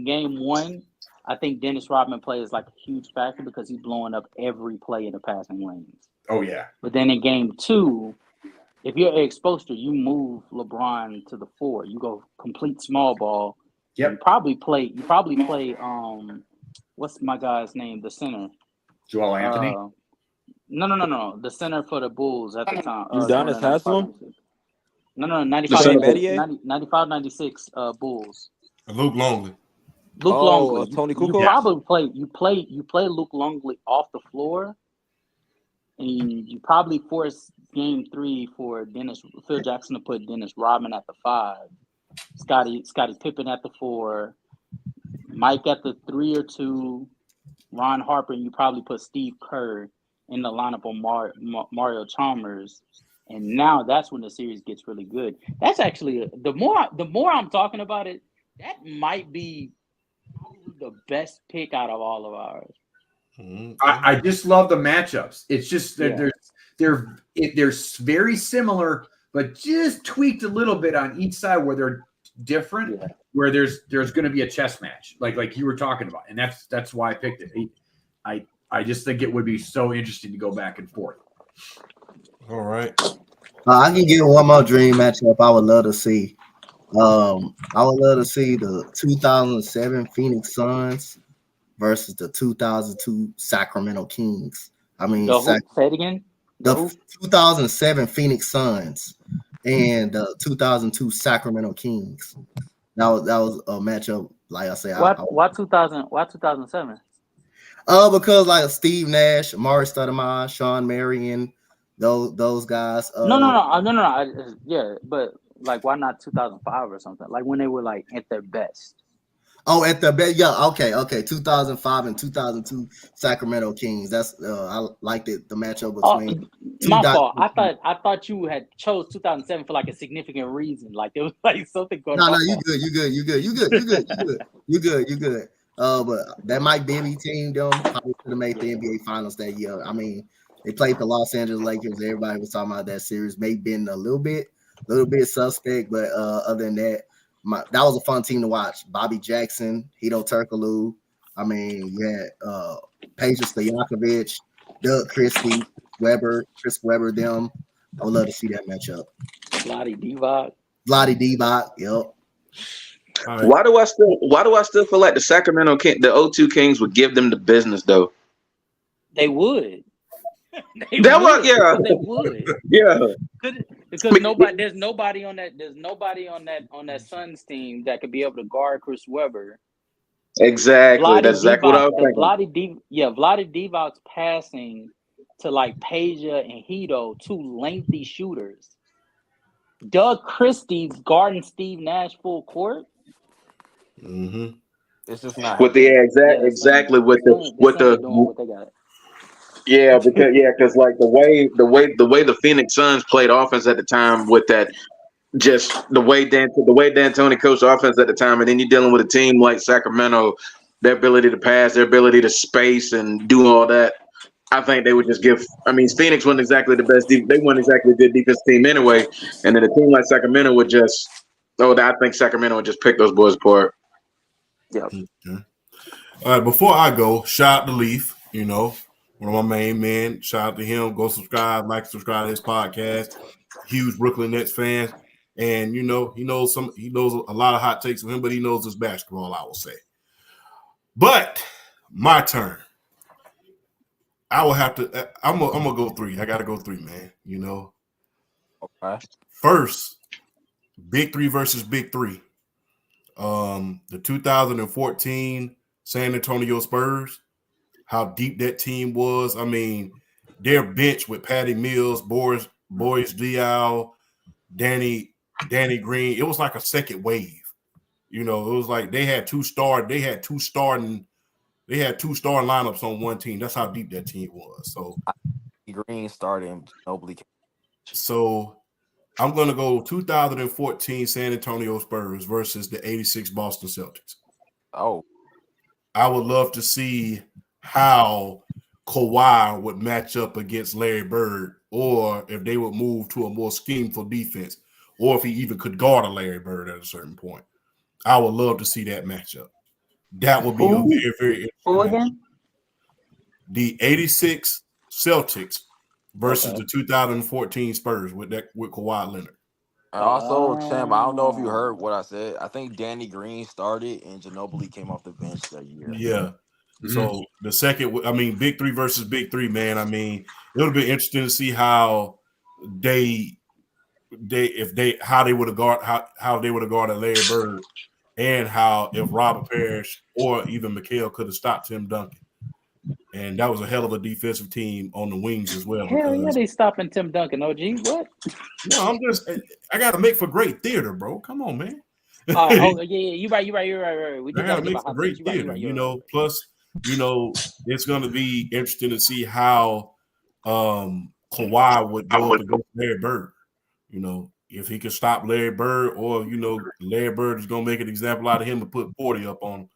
Speaker 5: game one, I think Dennis Rodman plays like a huge factor because he's blowing up every play in the passing lanes.
Speaker 2: Oh yeah.
Speaker 5: But then in game two, if you're exposed to, you move LeBron to the 4. You go complete small ball.
Speaker 2: Yep.
Speaker 5: You probably play. What's my guy's name? The center.
Speaker 2: Joel Anthony.
Speaker 5: No. The center for the Bulls at the time.
Speaker 7: Udonis Haslem?
Speaker 5: No. 95-96 Bulls.
Speaker 1: Luke Longley.
Speaker 5: Longley.
Speaker 7: Tony
Speaker 5: You
Speaker 7: Kukoc?
Speaker 5: probably play Luke Longley off the floor, and you probably force game 3 for Phil Jackson to put Dennis Rodman at the 5, Scottie Pippen at the 4, Mike at the 3 or 2, Ron Harper, and you probably put Steve Kerr in the lineup on Mario Chalmers. And now that's when the series gets really good. That's actually the more I'm talking about it, that might be the best pick out of all of ours.
Speaker 2: I just love the matchups. It's just that they're very similar, but just tweaked a little bit on each side where they're different. Yeah. Where there's going to be a chess match, like you were talking about, and that's why I picked it. I just think it would be so interesting to go back and forth.
Speaker 1: All right.
Speaker 6: I can get one more dream matchup I would love to see. I would love to see the 2007 Phoenix Suns versus the 2002 Sacramento Kings. I mean,
Speaker 5: say it again.
Speaker 6: The 2007 Phoenix Suns and the 2002 Sacramento Kings. That was a matchup. Like I say,
Speaker 5: why 2000? Why 2007?
Speaker 6: Because like Steve Nash, Amari Stoudemire, Sean Marion, those guys.
Speaker 5: No. Yeah, but like, why not 2005 or something? Like when they were like at their best.
Speaker 6: Oh, at the best, yeah. Okay. 2005 and 2002 Sacramento Kings. That's I liked it. The matchup between.
Speaker 5: My fault. I thought you had chose 2007 for like a significant reason. Like there was like something going on.
Speaker 6: No, you good. But that Mike Bibby team, them probably should have made the NBA Finals that year. I mean, they played the Los Angeles Lakers. Everybody was talking about that series. May been a little bit suspect, but other than that, that was a fun team to watch. Bobby Jackson, Hito Turkoglu. I mean, you had Peja Stojakovic, Doug Christie, Chris Webber, them. I would love to see that matchup.
Speaker 5: Vlade Divac.
Speaker 6: Yep.
Speaker 3: Right. Why do I still feel like the Sacramento the 02 Kings would give them the business though?
Speaker 5: They would.
Speaker 3: They would. Yeah.
Speaker 5: Because there's nobody on that Suns team that could be able to guard Chris Webber.
Speaker 3: Exactly. That's exactly what I was thinking.
Speaker 5: Vlade Divac's passing to like Peja and Hito, 2 lengthy shooters. Doug Christie's guarding Steve Nash full court.
Speaker 1: Mm-hmm.
Speaker 7: It's just not
Speaker 3: with the exactly with the because like the way the Phoenix Suns played offense at the time with that, just the way D'Antoni coached offense at the time, and then you're dealing with a team like Sacramento their ability to pass, their ability to space and do all that, I think they would just give. I mean, Phoenix wasn't exactly the best. They weren't exactly a good defense team anyway. And then a team like Sacramento would just. Oh, I think Sacramento would just pick those boys apart.
Speaker 7: Yeah.
Speaker 1: Okay. All right. Before I go, shout out to Leaf. You know, one of my main men. Shout out to him. Go subscribe, subscribe to his podcast. Huge Brooklyn Nets fan, and you know he knows a lot of hot takes from him, but he knows his basketball. I will say. But my turn. I will have to. I'm gonna go 3. I got to go 3, man. You know.
Speaker 7: Okay.
Speaker 1: First, Big 3 versus Big 3. The 2014 San Antonio Spurs. How deep that team was. I mean, their bench with Patty Mills, Boris Diaw, Danny Green. It was like a second wave. You know, it was like they had two starting lineups on one team. That's how deep that team was. So
Speaker 7: Green starting nobly.
Speaker 1: So I'm gonna go 2014 San Antonio Spurs versus the 86 Boston Celtics.
Speaker 7: Oh.
Speaker 1: I would love to see how Kawhi would match up against Larry Bird, or if they would move to a more schemeful defense, or if he even could guard a Larry Bird at a certain point. I would love to see that matchup. That would be a very, very interesting matchup. The 86 Celtics versus the 2014 Spurs with Kawhi Leonard.
Speaker 7: Also, Tim, I don't know if you heard what I said. I think Danny Green started and Ginobili came off the bench that year.
Speaker 1: Yeah. So the second, I mean, Big 3 versus Big 3, man. I mean, it would be interesting to see how they would have guarded Larry Bird, and how if Robert Parrish or even Mikal could have stopped Tim Duncan. And that was a hell of a defensive team on the wings as well.
Speaker 5: Hell yeah, they stopping Tim Duncan. OG, what?
Speaker 1: No, I got to make for great theater, bro. Come on, man.
Speaker 5: Yeah, you're right. We
Speaker 1: I got to make for great theater. You know, plus, you know, it's going to be interesting to see how Kawhi would go against Larry Bird. You know, if he could stop Larry Bird, or, you know, Larry Bird is going to make an example out of him and put 40 up on him.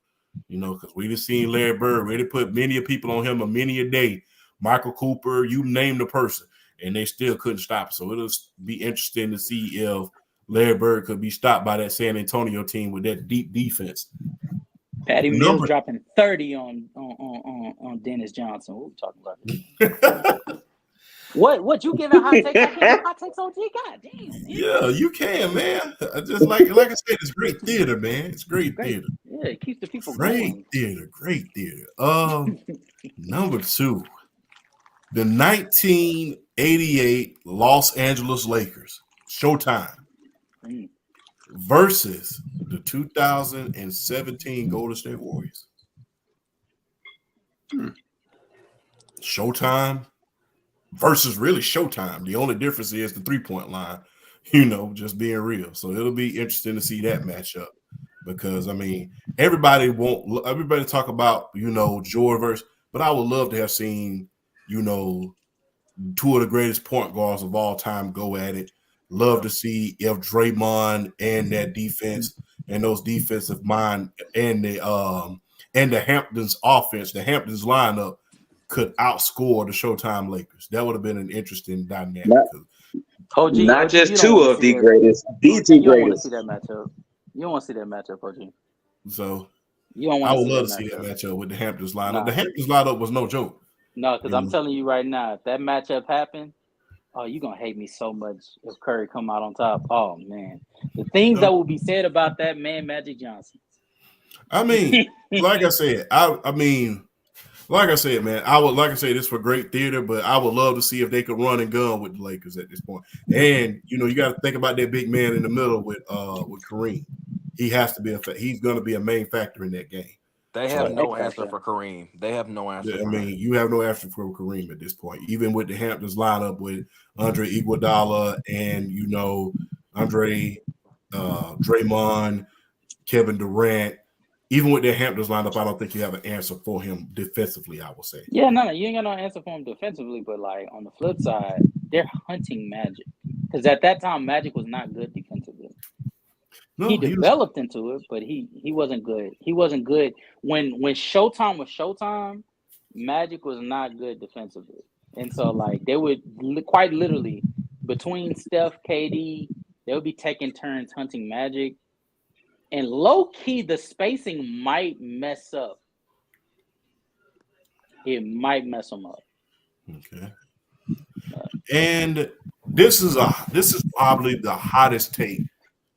Speaker 1: You know, because we just seen Larry Bird ready to put many of people on him many a day. Michael Cooper, you name the person, and they still couldn't stop. So it'll be interesting to see if Larry Bird could be stopped by that San Antonio team with that deep defense.
Speaker 5: Patty Mills dropping 30 on Dennis Johnson. What are we talking about? What you giving hot takes? Hot takes OG? God damn.
Speaker 1: Yeah, you can, man. Just like I said, it's great theater, man. It's great theater.
Speaker 5: Yeah, it keeps the people
Speaker 1: going. Great theater. Number 2, the 1988 Los Angeles Lakers, Showtime, versus the 2017 Golden State Warriors. Showtime versus really Showtime. The only difference is the 3-point line, you know, just being real. So it'll be interesting to see that matchup, because, I mean, everybody talk about, you know, Jordan, but I would love to have seen, you know, 2 of the greatest point guards of all time go at it. Love to see if Draymond and that defense and those defensive mind and the Hamptons offense, the Hamptons lineup, could outscore the Showtime Lakers. That would have been an interesting dynamic.
Speaker 3: Not just 2 of the greatest, the 2
Speaker 5: greatest. You don't want to see that matchup. OG.
Speaker 1: So
Speaker 5: I
Speaker 1: would love to see that matchup with the Hamptons lineup.
Speaker 5: Nah.
Speaker 1: The Hamptons lineup was no joke.
Speaker 5: No, because I'm telling you right now, if that matchup happened, you're going to hate me so much if Curry come out on top. Oh, man. The things that will be said about that man, Magic Johnson.
Speaker 1: I mean, like I said, man, this for great theater, but I would love to see if they could run and gun with the Lakers at this point. And, you know, you got to think about that big man in the middle with Kareem. He has to be he's going to be a main factor in that game.
Speaker 7: They have no answer for Kareem. They have no answer.
Speaker 1: I mean, you have no answer for Kareem at this point. Even with the Hamptons lineup with Andre Iguodala and, you know, Draymond, Kevin Durant. Even with their Hamptons lineup, I don't think you have an answer for him defensively, I will say.
Speaker 5: Yeah, no, you ain't got no answer for him defensively, but, like, on the flip side, they're hunting Magic. Because at that time, Magic was not good defensively.
Speaker 1: No,
Speaker 5: he developed into it, but he wasn't good. He wasn't good when Showtime was Showtime. Magic was not good defensively, and so like they would quite literally between Steph, KD, they would be taking turns hunting Magic, and low key the spacing might mess up. It might mess them up.
Speaker 1: Okay. And this is probably the hottest take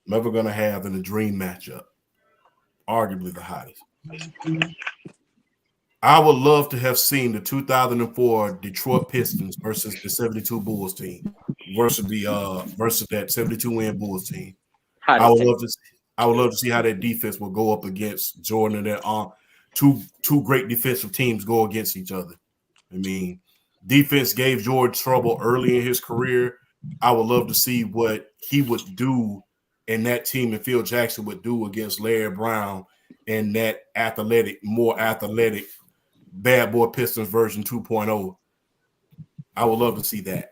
Speaker 1: I'm ever gonna have in a dream matchup. Arguably the hottest. I would love to have seen the 2004 Detroit Pistons versus the 72 Bulls team versus that 72 win Bulls team. I would love to see how that defense will go up against Jordan and that two great defensive teams go against each other. I mean, defense gave Jordan trouble early in his career. I would love to see what he would do and that team and Phil Jackson would do against Larry Brown and that more athletic Bad Boy Pistons version 2.0. I would love to see that.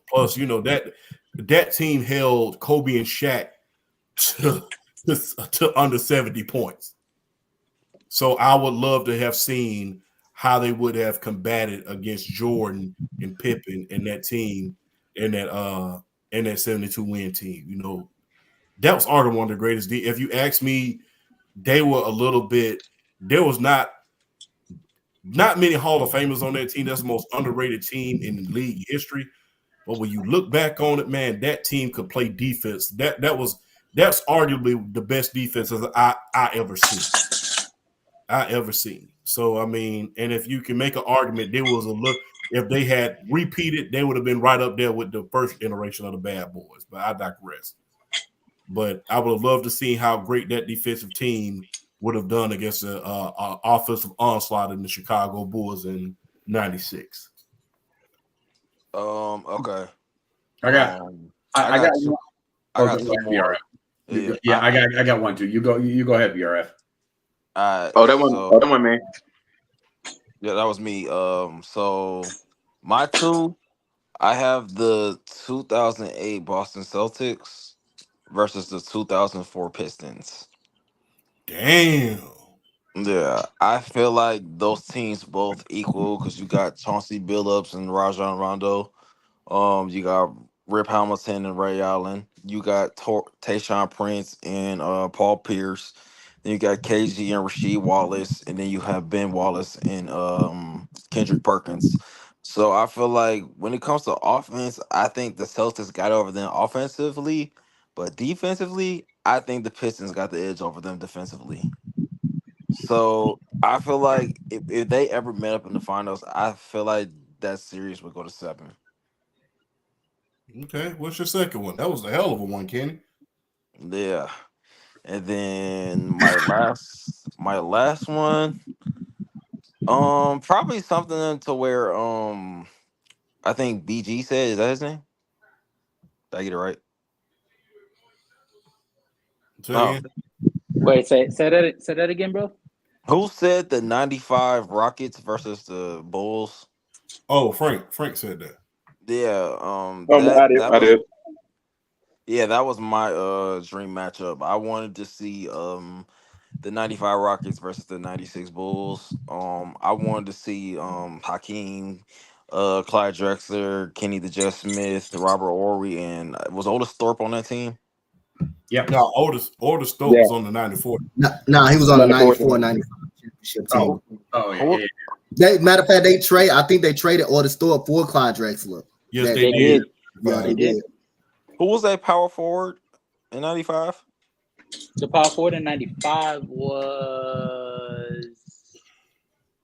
Speaker 1: Plus, that team held Kobe and Shaq to under 70 points. So I would love to have seen how they would have combated against Jordan and Pippen and that team and that 72 win team. That was arguably one of the greatest. If you ask me, they were a little bit. There was not many Hall of Famers on that team. That's the most underrated team in league history. But when you look back on it, man, that team could play defense. That's arguably the best defense I ever seen. So I mean, and if you can make an argument, there was if they had repeated, they would have been right up there with the first iteration of the Bad Boys. But I digress. But I would have loved to see how great that defensive team would have done against the offensive onslaught in the Chicago Bulls in '96.
Speaker 7: Okay.
Speaker 2: I got two
Speaker 7: more.
Speaker 2: Yeah, I got one too. You go ahead, BRF.
Speaker 3: That one, man.
Speaker 7: Yeah, that was me. So my two, I have the 2008 Boston Celtics versus the 2004 Pistons.
Speaker 1: Damn.
Speaker 7: Yeah, I feel like those teams both equal because you got Chauncey Billups and Rajon Rondo. You got Rip Hamilton and Ray Allen. You got Tayshaun Prince and Paul Pierce. Then you got KG and Rasheed Wallace, and then you have Ben Wallace and Kendrick Perkins. So I feel like when it comes to offense, I think the Celtics got over them offensively, but defensively, I think the Pistons got the edge over them defensively. So I feel like if they ever met up in the finals, I feel like that series would go to 7.
Speaker 1: Okay, what's your second one? That was a hell of a one, Kenny.
Speaker 7: Yeah. And then my last one, probably something to where I think BG said, is that his name? Did I get it right?
Speaker 5: Wait, say that again, bro.
Speaker 7: Who said the 95 Rockets versus the Bulls?
Speaker 1: Oh, Frank said that.
Speaker 7: Yeah,
Speaker 3: I did.
Speaker 7: Yeah, that was my dream matchup. I wanted to see the 95 Rockets versus the 96 Bulls. I wanted to see Hakeem, Clyde Drexler, Kenny the Jet Smith, Robert Horry, and was Otis Thorpe on that team?
Speaker 2: Yeah.
Speaker 1: No, Otis Thorpe was on the 94.
Speaker 6: No, he was on the 94, 95 championship team. Matter of fact, I think they traded Otis Thorpe for Clyde Drexler.
Speaker 1: Yes, they did.
Speaker 6: Yeah, they did.
Speaker 7: Who was that power forward in 95?
Speaker 5: The power forward in 95 was,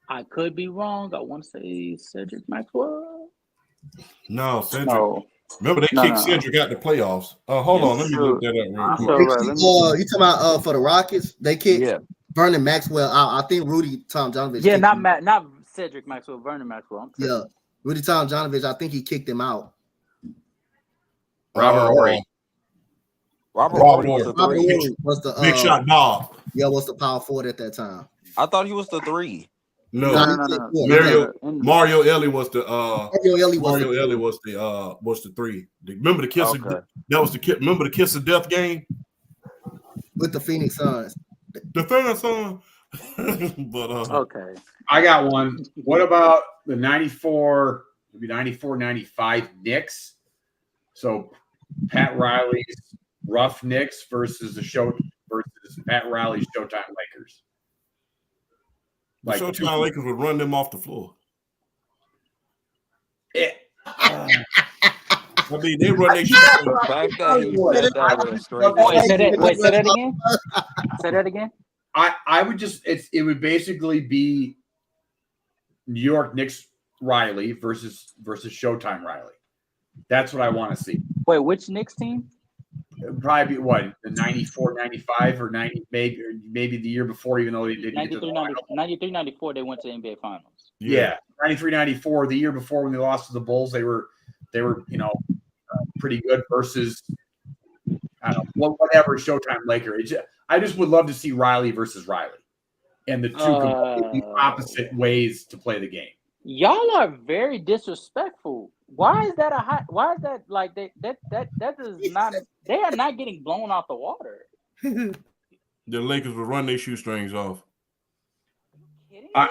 Speaker 5: I could be wrong. I want to say Cedric Maxwell.
Speaker 1: No, Cedric. No. Remember they kicked Cedric out the playoffs. Hold on, let me look that up real quick.
Speaker 6: You talking about for the Rockets? They kicked Vernon Maxwell out. I think Rudy Tomjanovich.
Speaker 5: Yeah, not Cedric Maxwell, Vernon Maxwell.
Speaker 6: Yeah, Rudy Tomjanovich. I think he kicked him out.
Speaker 2: Robert Horry.
Speaker 7: Robert Horry
Speaker 6: was the
Speaker 1: big shot dog.
Speaker 6: Yeah, was the power forward at that time.
Speaker 7: I thought he was the 3.
Speaker 1: No. Mario Elie was the was the 3. Remember the kiss? That was the remember the kiss of death game.
Speaker 6: with the Phoenix Suns.
Speaker 1: The Phoenix Suns. But
Speaker 5: okay,
Speaker 2: I got one. What about the 94, maybe 94, 95 Knicks? So Pat Riley's rough Knicks versus Pat Riley's Showtime Lakers.
Speaker 1: the Showtime Lakers would run them off the floor. I mean, they run their shit.
Speaker 7: The fact that he said that with a straight
Speaker 5: say that again. Say that again.
Speaker 2: I would just it would basically be New York Knicks Riley versus Showtime Riley. That's what I want to see.
Speaker 5: Wait, which Knicks team?
Speaker 2: It'd probably be what, the 94, 95 or 90, maybe the year before, even though they didn't
Speaker 5: 93, 94, they went to the NBA Finals.
Speaker 2: Yeah, 93, 94, the year before when they lost to the Bulls, they were pretty good versus I don't know, whatever Showtime Laker. I just would love to see Riley versus Riley and the two completely opposite ways to play the game.
Speaker 5: Y'all are very disrespectful. Why is that why is that like that is not, they are not getting blown out the water.
Speaker 1: The Lakers would run their shoestrings off.
Speaker 5: Kidding me?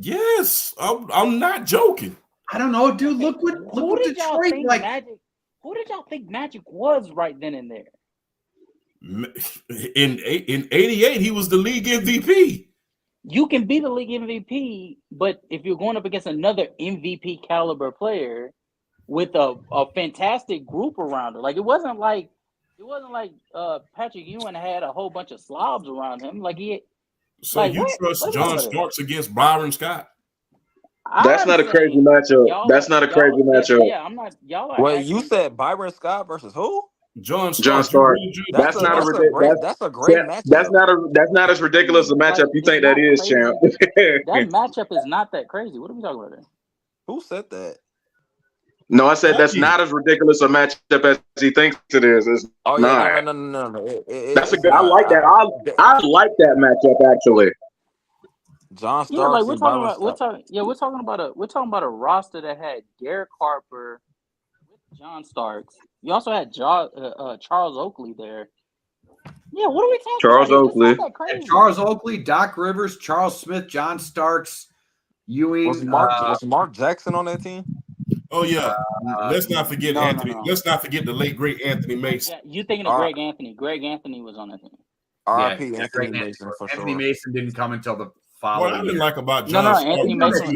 Speaker 1: Yes, I'm not joking.
Speaker 2: I don't know, dude. Look what Detroit like.
Speaker 5: Who did y'all think Magic was right then and there?
Speaker 1: In 88, he was the league MVP.
Speaker 5: You can be the league MVP, but if you're going up against another MVP caliber player with a fantastic group around it, like it wasn't like Patrick Ewing had a whole bunch of slobs around him. Like
Speaker 1: trust John Starks against Byron Scott?
Speaker 3: That's not a crazy matchup. That's not a crazy matchup.
Speaker 5: Yeah, I'm not. Y'all are.
Speaker 7: Wait, you said Byron Scott versus who?
Speaker 1: John Starks.
Speaker 3: That's a great matchup. That's not as ridiculous a matchup you think that is, champ.
Speaker 5: That matchup is not that crazy. What are we talking about there?
Speaker 7: Who said that?
Speaker 3: No, I said that's not as ridiculous a matchup as he thinks it is. It's not.
Speaker 7: No.
Speaker 3: That's a good. I like that. I like that matchup actually.
Speaker 7: John Starks.
Speaker 5: Yeah, like we're talking about a roster that had Derek Harper with John Starks. You also had Charles Oakley there. Yeah, what are we talking about?
Speaker 2: Charles Oakley, Doc Rivers, Charles Smith, John Starks, Ewing.
Speaker 7: Was Mark Jackson on that team?
Speaker 1: Oh yeah. Let's not forget Anthony. No. Let's not forget the late great Anthony Mason.
Speaker 5: Yeah, you thinking of Greg Anthony? Greg Anthony was on that team.
Speaker 7: R.I.P. Anthony Mason for sure.
Speaker 2: Anthony Mason didn't come until the
Speaker 1: What I didn't like about John
Speaker 5: Anthony Mason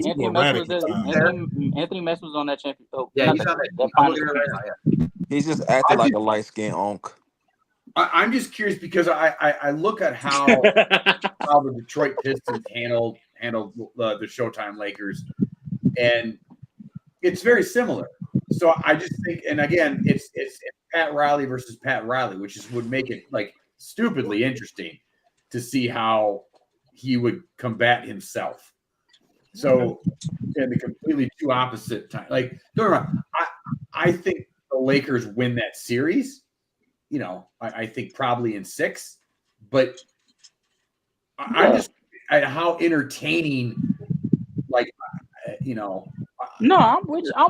Speaker 5: was on that champion. Oh,
Speaker 2: yeah, he's on that.
Speaker 7: He's just acting like a light-skinned onk.
Speaker 2: I'm just curious because I look at how the Detroit Pistons handled the Showtime Lakers, and it's very similar. So I just think, and again, it's Pat Riley versus Pat Riley, which would make it like stupidly interesting to see how he would combat himself. So, in the completely two opposite time, like don't get me wrong, I think the Lakers win that series. You know, I think probably in 6, but I'm just at how entertaining, like, you know.
Speaker 5: No, I'm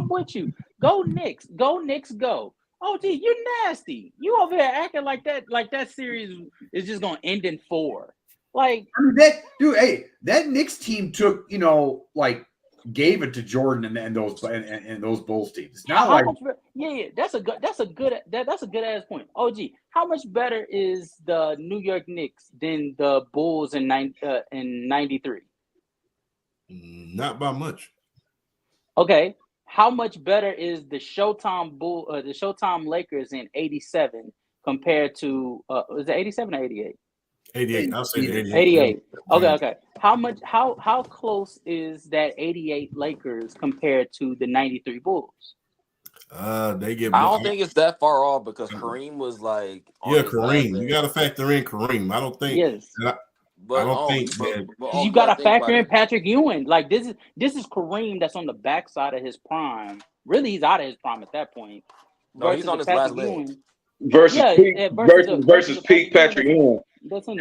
Speaker 5: with you. Go Knicks. Go Knicks. Go. Oh, gee, you're nasty. You over here acting like that series is just gonna end in 4. Like
Speaker 2: that Knicks team took, you know, like gave it to Jordan and those Bulls teams. It's not like
Speaker 5: that's a good ass point. Oh, gee, how much better is the New York Knicks than the Bulls in 93?
Speaker 1: Not by much.
Speaker 5: Okay, how much better is the Showtime Lakers in 87 compared to is it 87 or 88?
Speaker 1: 88. I'll say 88.
Speaker 5: 88. Okay. How close is that 88 Lakers compared to the 93 Bulls?
Speaker 7: They get. I don't think it's that far off because Kareem was like.
Speaker 1: Kareem. You got to factor in Kareem. I don't think.
Speaker 5: Yes.
Speaker 1: I don't think
Speaker 5: you got to factor in Patrick Ewing. Like this is Kareem that's on the backside of his prime. Really, he's out of his prime at that point.
Speaker 7: No, he's on his last leg.
Speaker 3: Versus peak Patrick Ewing.
Speaker 2: This is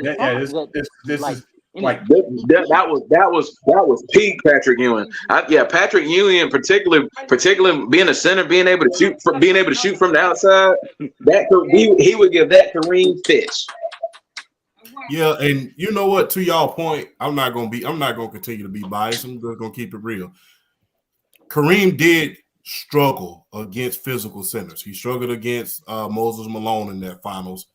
Speaker 2: like
Speaker 3: that was peak Patrick Ewing. Patrick Ewing, particularly being a center, being able to shoot from the outside. That he would give that Kareem fish.
Speaker 1: Yeah, and you know what? To y'all point, I'm not gonna continue to be biased. I'm just gonna keep it real. Kareem did struggle against physical centers. He struggled against Moses Malone in that finals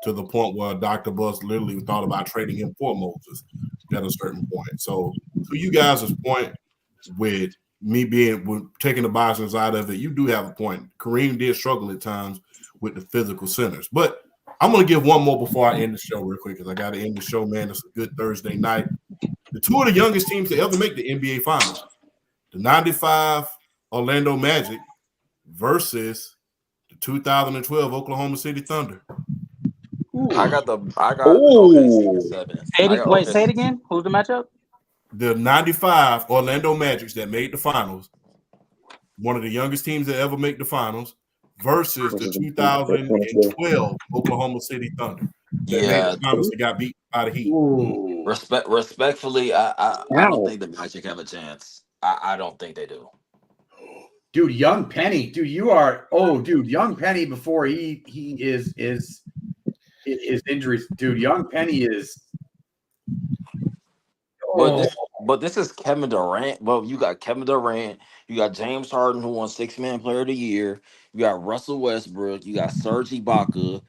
Speaker 1: to the point where Dr. Buss literally thought about trading him for Moses at a certain point. So to you guys' point with me taking the biases out of it, you do have a point. Kareem did struggle at times with the physical centers. But I'm going to give one more before I end the show real quick because I got to end the show, man. It's a good Thursday night. The two of the youngest teams to ever make the NBA Finals, the 95 Orlando Magic versus the 2012 Oklahoma City Thunder.
Speaker 7: I got OKC in 7.
Speaker 5: Say it again. Who's the matchup?
Speaker 1: The 95 Orlando Magics that made the finals, one of the youngest teams that ever make the finals, versus the 2012 Oklahoma City Thunder that made the finals and got beat by the Heat.
Speaker 7: Respectfully, I don't think the Magic have a chance. I don't think they do.
Speaker 2: Dude, Young Penny, dude, Young Penny before he is injuries, dude. Young Penny is.
Speaker 7: But this is Kevin Durant. Well, you got Kevin Durant, you got James Harden, who won 6-man player of the year. You got Russell Westbrook, you got Serge Ibaka.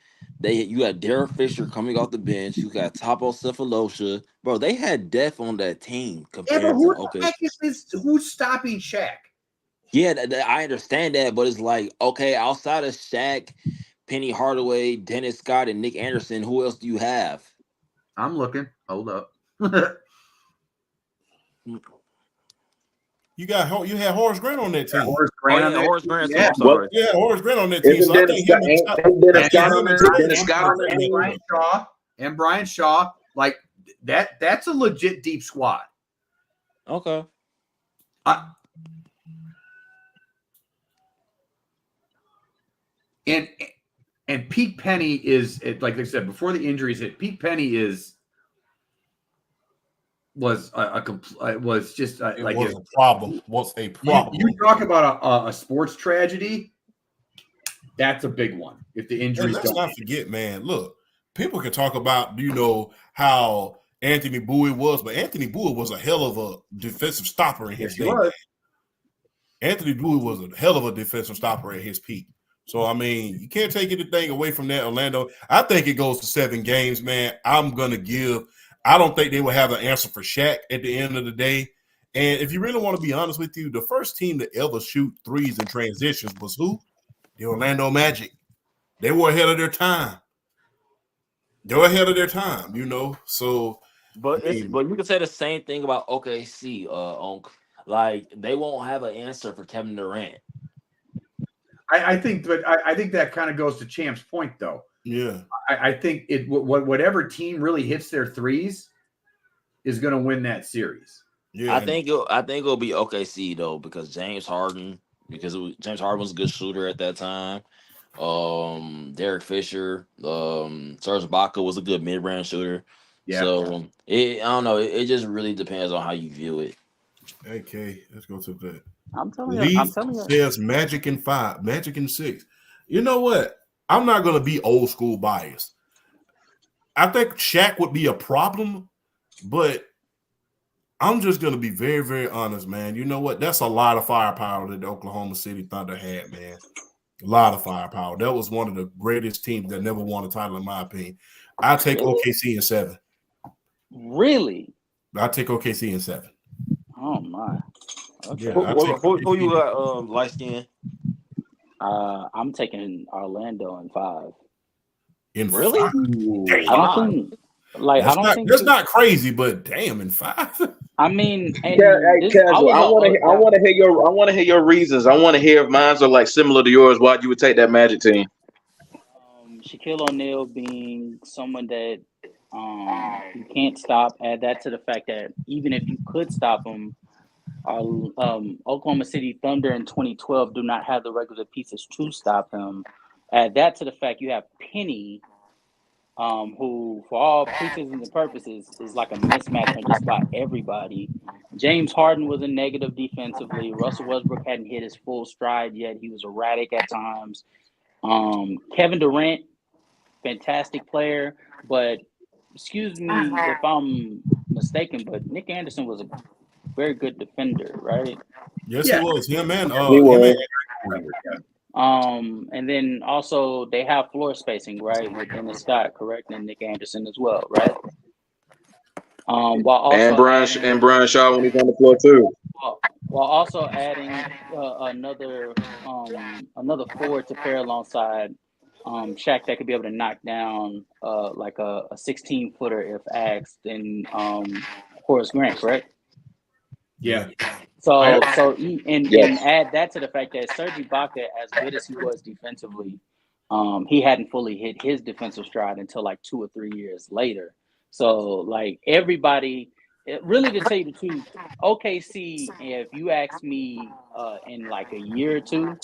Speaker 7: You got Derek Fisher coming off the bench. You got Topo Cephalosha. Bro, they had depth on that team compared
Speaker 2: but who
Speaker 7: to
Speaker 2: the heck is this? Who's stopping Shaq?
Speaker 7: Yeah, I understand that, but it's like, okay, outside of Shaq, Penny Hardaway, Dennis Scott, and Nick Anderson, who else do you have?
Speaker 2: I'm looking. Hold up.
Speaker 1: You had Horace Grant on that team.
Speaker 2: Horace Grant
Speaker 7: Horace Grant. I'm sorry.
Speaker 1: Yeah, Horace Grant on that team. So
Speaker 3: Dennis Scott
Speaker 2: and Brian Shaw, like that. That's a legit deep squad.
Speaker 7: Okay.
Speaker 2: And Pete Penny is, like I said before the injuries hit. Pete Penny was a problem. Was
Speaker 1: a problem.
Speaker 2: You talk about a sports tragedy. That's a big one. If the injuries,
Speaker 1: let's not forget, man. Look, people can talk about how Anthony Bowie was, but Anthony Bowie was a hell of a defensive stopper in his day. Anthony Bowie was a hell of a defensive stopper at his peak. So, I mean, you can't take anything away from that, Orlando. I think it goes to 7 games, man. I don't think they will have an answer for Shaq at the end of the day. And if you really want to be honest with you, the first team to ever shoot threes in transitions was who? The Orlando Magic. They were ahead of their time. So,
Speaker 7: but you can say the same thing about OKC. Like they won't have an answer for Kevin Durant.
Speaker 2: I think that kind of goes to Champ's point, though.
Speaker 1: Yeah,
Speaker 2: I think whatever team really hits their threes is going to win that series.
Speaker 7: Yeah, I think it'll be OKC though because James Harden was a good shooter at that time. Derek Fisher, Serge Ibaka was a good mid-range shooter. Yeah. So I don't know. It just really depends on how you view it.
Speaker 1: Okay, let's go to that.
Speaker 5: I'm telling you.
Speaker 1: Says Magic in 5, Magic in 6. You know what? I'm not going to be old school biased. I think Shaq would be a problem, but I'm just going to be very, very honest, man. You know what? That's a lot of firepower that the Oklahoma City Thunder had, man. A lot of firepower. That was one of the greatest teams that never won a title, in my opinion. I take OKC in 7.
Speaker 5: Really?
Speaker 1: I take OKC in 7.
Speaker 5: Oh my.
Speaker 7: Okay. Yeah, who you got light skin?
Speaker 5: I'm taking Orlando in 5.
Speaker 7: Really?
Speaker 1: 5?
Speaker 5: I don't think
Speaker 1: that's not crazy, but damn, in 5.
Speaker 3: I mean, Casual. I want to hear your reasons. I want to hear if mine are like similar to yours. Why you would take that Magic team?
Speaker 5: Shaquille O'Neal being someone that you can't stop. Add that to the fact that even if you could stop him, Oklahoma City Thunder in 2012 do not have the regular pieces to stop him. Add that to the fact you have Penny, who, for all pretenses and purposes, is like a mismatch on just about everybody. James Harden was a negative defensively. Russell Westbrook hadn't hit his full stride yet. He was erratic at times. Kevin Durant, fantastic player, but excuse me if I'm mistaken, but Nick Anderson was a very good defender, right?
Speaker 1: Yes, he was. Him and
Speaker 3: He was.
Speaker 5: And then also they have floor spacing, right, with Dennis Scott, correct, and Nick Anderson as well, right? While also
Speaker 3: Brian Shaw when he's on the floor too.
Speaker 5: While also adding another forward to pair alongside Shaq that could be able to knock down like a 16-footer if asked, and Horace Grant, correct?
Speaker 2: Yeah.
Speaker 5: So and add that to the fact that Serge Ibaka, as good as he was defensively, he hadn't fully hit his defensive stride until like 2 or 3 years later. So like everybody, really to tell you the truth, OKC, if you ask me in like a year or two,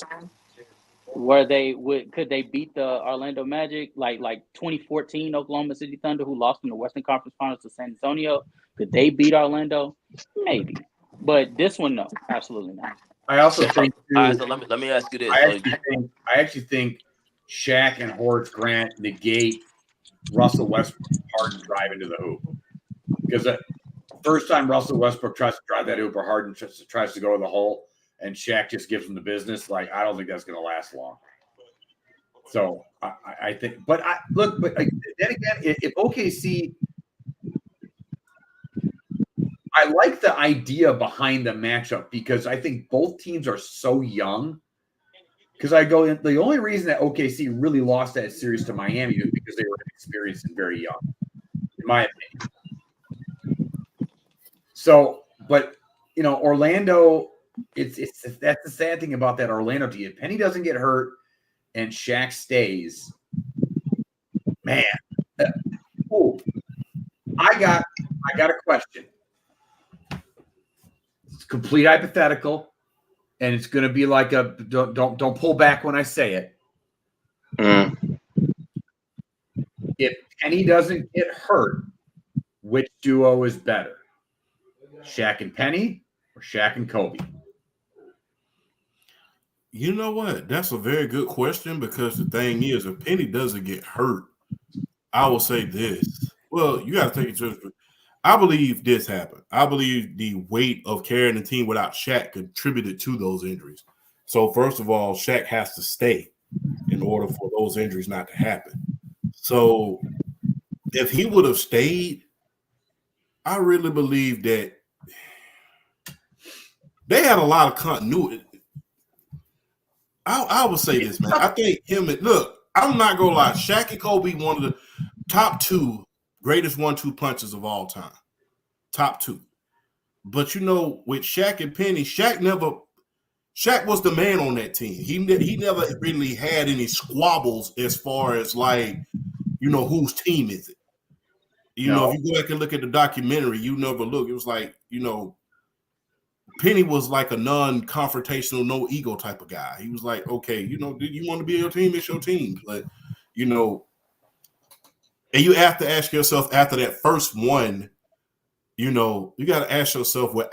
Speaker 5: could they beat the Orlando Magic like 2014 Oklahoma City Thunder, who lost in the Western Conference Finals to San Antonio? Could they beat Orlando? Maybe. But this one, no, absolutely not.
Speaker 2: I also think.
Speaker 4: All right, so let me ask you this.
Speaker 2: I actually think Shaq and Horace Grant negate Russell Westbrook's Harden drive into the hoop, because the first time Russell Westbrook tries to drive that hoop, or Harden tries to go to the hole, and Shaq just gives him the business. Like, I don't think that's going to last long. So I think, but then again, if OKC. I like the idea behind the matchup because I think both teams are so young. Because the only reason that OKC really lost that series to Miami was because they were inexperienced and very young, in my opinion. So, but Orlando, that's the sad thing about that Orlando team. If Penny doesn't get hurt and Shaq stays, man. I got a question. Complete hypothetical, and it's going to be like a don't pull back when I say it. If Penny doesn't get hurt, which duo is better, Shaq and Penny or Shaq and Kobe?
Speaker 1: You know what? That's a very good question, because the thing is, if Penny doesn't get hurt, I will say this. Well, you got to take it to. I believe this happened. I believe the weight of carrying the team without Shaq contributed to those injuries. So first of all, Shaq has to stay in order for those injuries not to happen. So if he would have stayed, I really believe that they had a lot of continuity. I would say this, man. I think I'm not going to lie. Shaq and Kobe, one of the top 2 greatest 1-2 punches of all time. Top 2. But with Shaq and Penny, Shaq was the man on that team. He never really had any squabbles as far as whose team is it. If you go back and look at the documentary, you never look. It was like, Penny was like a non-confrontational, no ego type of guy. He was like, okay, do you want to be your team? It's your team. But, and you have to ask yourself after that first one, you got to ask yourself with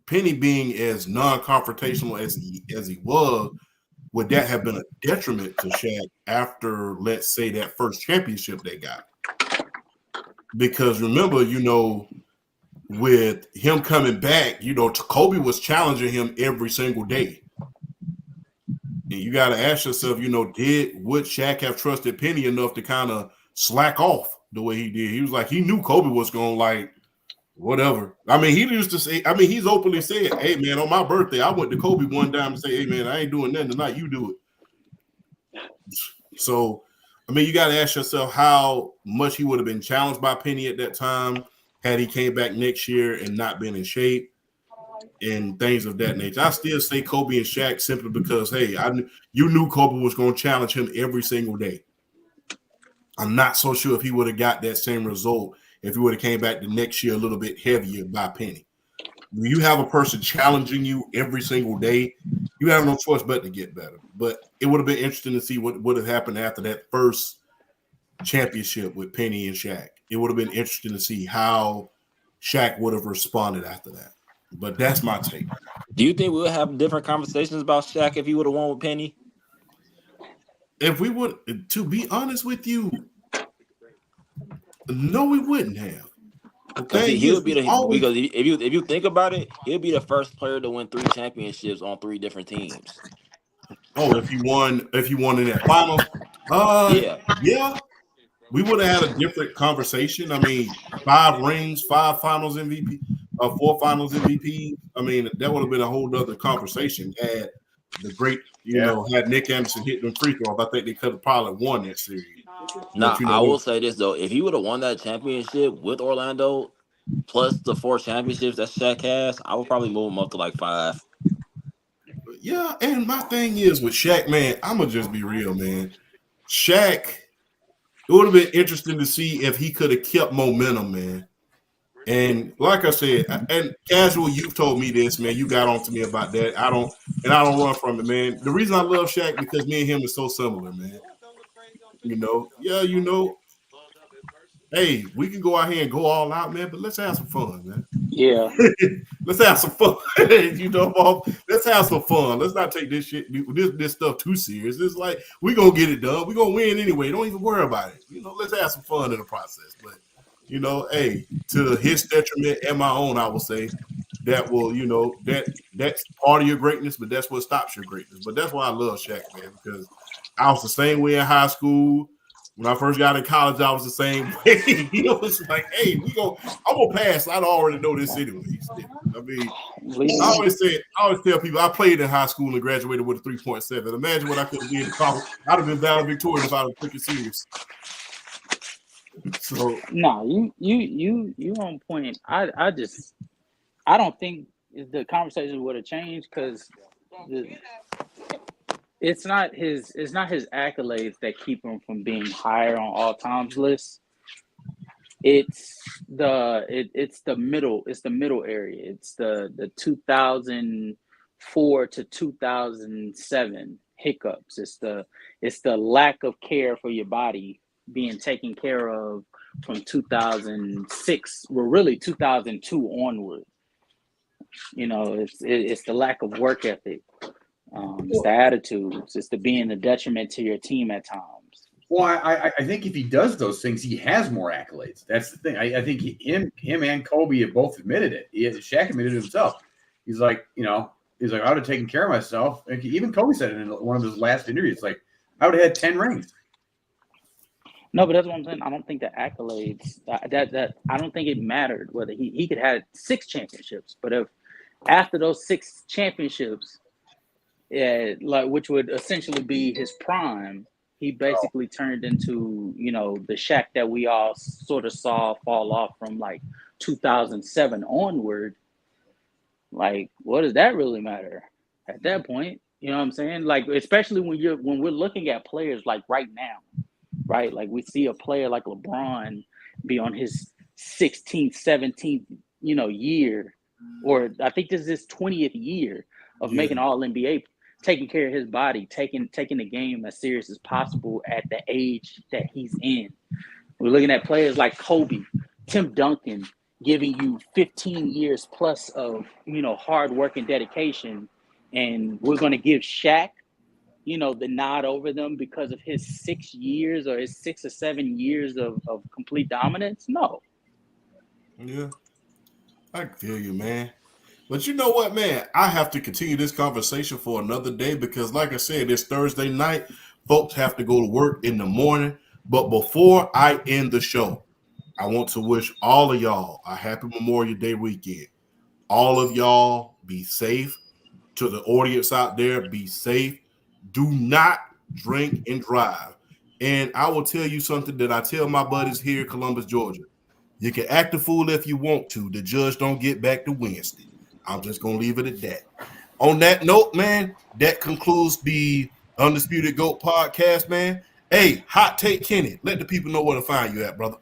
Speaker 1: Penny being as non-confrontational as he was, would that have been a detriment to Shaq after, let's say, that first championship they got? Because remember, with him coming back, Kobe was challenging him every single day. And you got to ask yourself, would Shaq have trusted Penny enough to kind of slack off the way he did? He was like, he knew Kobe was going to whatever. I mean, he used to say, he's openly said, hey, man, on my birthday, I went to Kobe one time and say, hey, man, I ain't doing nothing tonight. You do it. So, you got to ask yourself how much he would have been challenged by Penny at that time had he came back next year and not been in shape and things of that nature. I still say Kobe and Shaq simply because, hey, you knew Kobe was going to challenge him every single day. I'm not so sure if he would have got that same result if he would have came back the next year a little bit heavier by Penny. When you have a person challenging you every single day, you have no choice but to get better. But it would have been interesting to see what would have happened after that first championship with Penny and Shaq. It would have been interesting to see how Shaq would have responded after that. But that's my take.
Speaker 7: Do you think we would have different conversations about Shaq if he would have won with Penny?
Speaker 1: If we would, to be honest with you, No, we wouldn't have. The
Speaker 4: Cause
Speaker 1: thing
Speaker 4: he
Speaker 1: is,
Speaker 4: would be
Speaker 1: we
Speaker 4: the
Speaker 1: always.
Speaker 4: because if you think about it, he'll be the first player to win 3 championships on 3 different teams.
Speaker 1: Oh, if he won in that finals, uh,
Speaker 4: Yeah.
Speaker 1: yeah, we would have had a different conversation. I mean, 5 rings, 5 finals MVP, 4 finals MVP. I mean, that would have been a whole other conversation. Had the great,
Speaker 2: Yeah.
Speaker 1: had Nick Anderson hit them free throws, I think they could have probably won that series. But
Speaker 4: Now I will say this though: if he would have won that championship with Orlando, plus the 4 championships that Shaq has, I would probably move him up to like 5.
Speaker 1: yeah, and my thing is with Shaq, man, I'm gonna just be real, man. Shaq, it would have been interesting to see if he could have kept momentum, man. And like I said, and casual, you've told me this, man. You got on to me about that. I don't run from it, man. The reason I love Shaq because me and him is so similar, man. Yeah, hey, we can go out here and go all out, man, but let's have some fun, man.
Speaker 5: Yeah.
Speaker 1: Let's have some fun. Bob, let's have some fun. Let's not take this stuff too serious. It's like we gonna get it done. We gonna win anyway. Don't even worry about it. Let's have some fun in the process. But hey, to his detriment and my own, I will say that will, that's part of your greatness, but that's what stops your greatness. But that's why I love Shaq, man, because I was the same way in high school. When I first got in college, I was the same way. He was like, "Hey, I'm gonna pass. I already know this anyways." I mean, I always tell people I played in high school and graduated with a 3.7. Imagine what I could have been in college. I'd have been valedictorian if I would took it serious. So
Speaker 5: no, you on point. I don't think the conversation would have changed because it's not his accolades that keep him from being higher on all times lists. It's the middle area. It's the 2004 to 2007 hiccups. It's the lack of care for your body being taken care of from 2006, well, really 2002 onward. It's the lack of work ethic. It's the attitudes. It's the being a detriment to your team at times.
Speaker 2: Well, I think if he does those things, he has more accolades. That's the thing. I think him and Kobe have both admitted it. Shaq admitted it himself. He's like, I would have taken care of myself. Even Kobe said it in one of his last interviews. Like, I would have had 10 rings.
Speaker 5: No, but that's what I'm saying. I don't think the accolades that I don't think it mattered whether he could have 6 championships, but if after those 6 championships, yeah, like which would essentially be his prime, he basically turned into the Shaq that we all sort of saw fall off from like 2007 onward. Like, what does that really matter at that point? You know what I'm saying? Like, especially when we're looking at players like right now, right? Like we see a player like LeBron be on his 16th, 17th, year, or I think this is his 20th year of making All NBA, taking care of his body, taking the game as serious as possible at the age that he's in. We're looking at players like Kobe, Tim Duncan, giving you 15 years plus of hard work and dedication, and we're going to give Shaq the nod over them because of his 6 years or his 6 or 7 years of complete dominance? No.
Speaker 1: yeah, I feel you, man. But you know what, man? I have to continue this conversation for another day because, like I said, it's Thursday night. Folks have to go to work in the morning. But before I end the show, I want to wish all of y'all a happy Memorial Day weekend. All of y'all be safe. To the audience out there, be safe. Do not drink and drive. And I will tell you something that I tell my buddies here in Columbus, Georgia. You can act a fool if you want to. The judge don't get back to Wednesday. I'm just going to leave it at that. On that note, man, that concludes the Undisputed GOAT podcast, man. Hey, Hot Take Kenny, let the people know where to find you at, brother.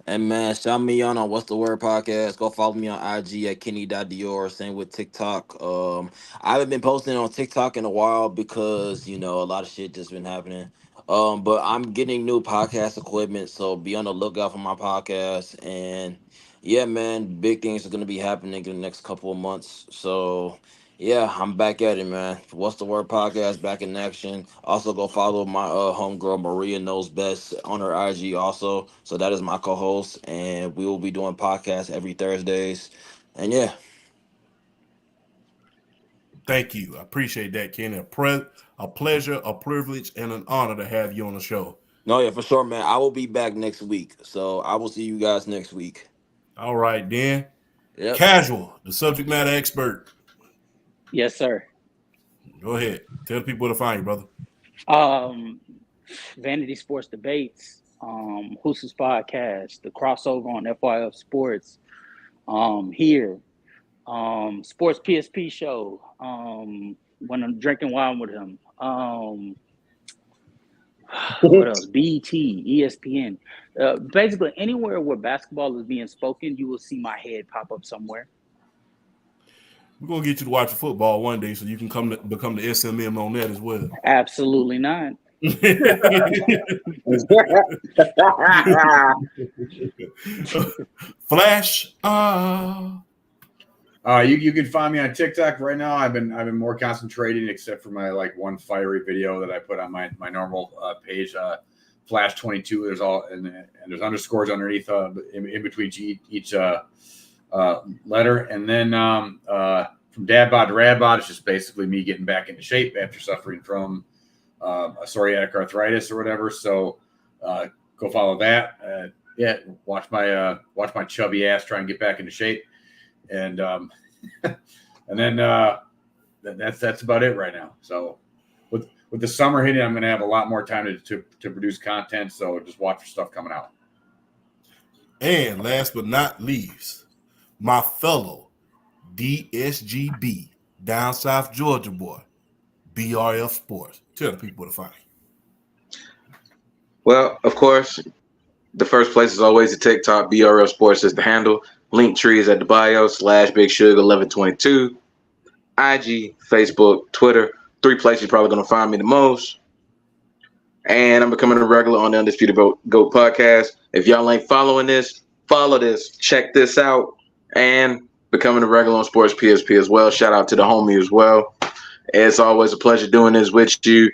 Speaker 4: And man, shout me on What's the Word podcast. Go follow me on IG at Kenny.Dior. Same with TikTok. I haven't been posting on TikTok in a while because a lot of shit just been happening. But I'm getting new podcast equipment, so be on the lookout for my podcast. And yeah, man, big things are gonna be happening in the next couple of months. So Yeah, I'm back at it, man. What's the Word podcast back in action. Also, go follow my homegirl Maria Knows Best on her IG also. So that is my co-host, and we will be doing podcasts every Thursdays. And yeah,
Speaker 1: Thank you. I appreciate that, Kenny. A pleasure, a privilege, and an honor to have you on the show.
Speaker 4: no, yeah, for sure, man. I will be back next week, so I will see you guys next week.
Speaker 1: All right, then.
Speaker 4: Yep.
Speaker 1: Casual, the subject matter expert.
Speaker 5: Yes, sir.
Speaker 1: Go ahead. Tell the people where to find you, brother.
Speaker 5: Vanity Sports Debates, Hoos's podcast, the crossover on FYF Sports, here, Sports PSP show, when I'm drinking wine with him. What else? BET, ESPN. Basically, anywhere where basketball is being spoken, you will see my head pop up somewhere.
Speaker 1: We're gonna get you to watch football one day, so you can become the SMM on that as well.
Speaker 5: Absolutely not.
Speaker 1: Flash.
Speaker 2: You can find me on TikTok right now. I've been more concentrating, except for my one fiery video that I put on my normal page. Flash 22. There's all and there's underscores underneath in between each letter, and then from Dad Bod to Rad Bod, it's just basically me getting back into shape after suffering from a psoriatic arthritis or whatever. So go follow that. Watch my chubby ass try and get back into shape. And and then that's about it right now. So with the summer hitting, I'm going to have a lot more time to produce content. So just watch for stuff coming out.
Speaker 1: And last but not least, my fellow DSGB down South Georgia boy, BRF Sports. Tell the people where to find you.
Speaker 3: Well, of course, the first place is always the TikTok. BRF Sports is the handle. Linktree is at the bio /Big Sugar 1122. IG, Facebook, Twitter. 3 places you're probably going to find me the most. And I'm becoming a regular on the Undisputed GOAT podcast. If y'all ain't following this, follow this. Check this out. And becoming a regular on Sports PSP as well. Shout out to the homie as well. It's always a pleasure doing this with you.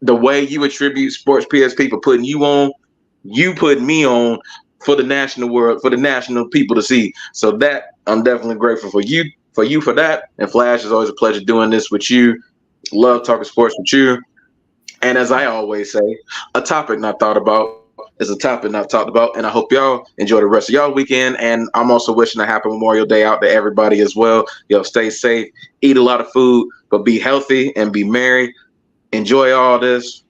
Speaker 3: The way you attribute Sports PSP for putting you on, you put me on for the national world, for the national people to see. So that I'm definitely grateful for you for that. And Flash, is always a pleasure doing this with you. Love talking sports with you. And as I always say, a topic not thought about is a topic not talked about. And I hope y'all enjoy the rest of y'all weekend. And I'm also wishing a happy Memorial Day out to everybody as well. Yo, stay safe, eat a lot of food, but be healthy and be merry. Enjoy all this.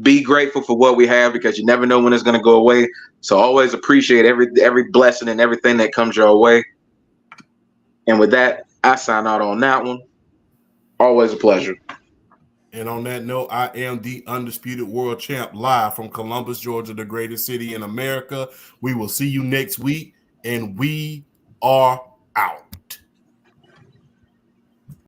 Speaker 3: Be grateful for what we have, because you never know when it's going to go away. So always appreciate every blessing and everything that comes your way. And with that, I sign out on that one. Always a pleasure.
Speaker 1: And on that note, I am the Undisputed World Champ, live from Columbus, Georgia, the greatest city in America. We will see you next week, and we are out.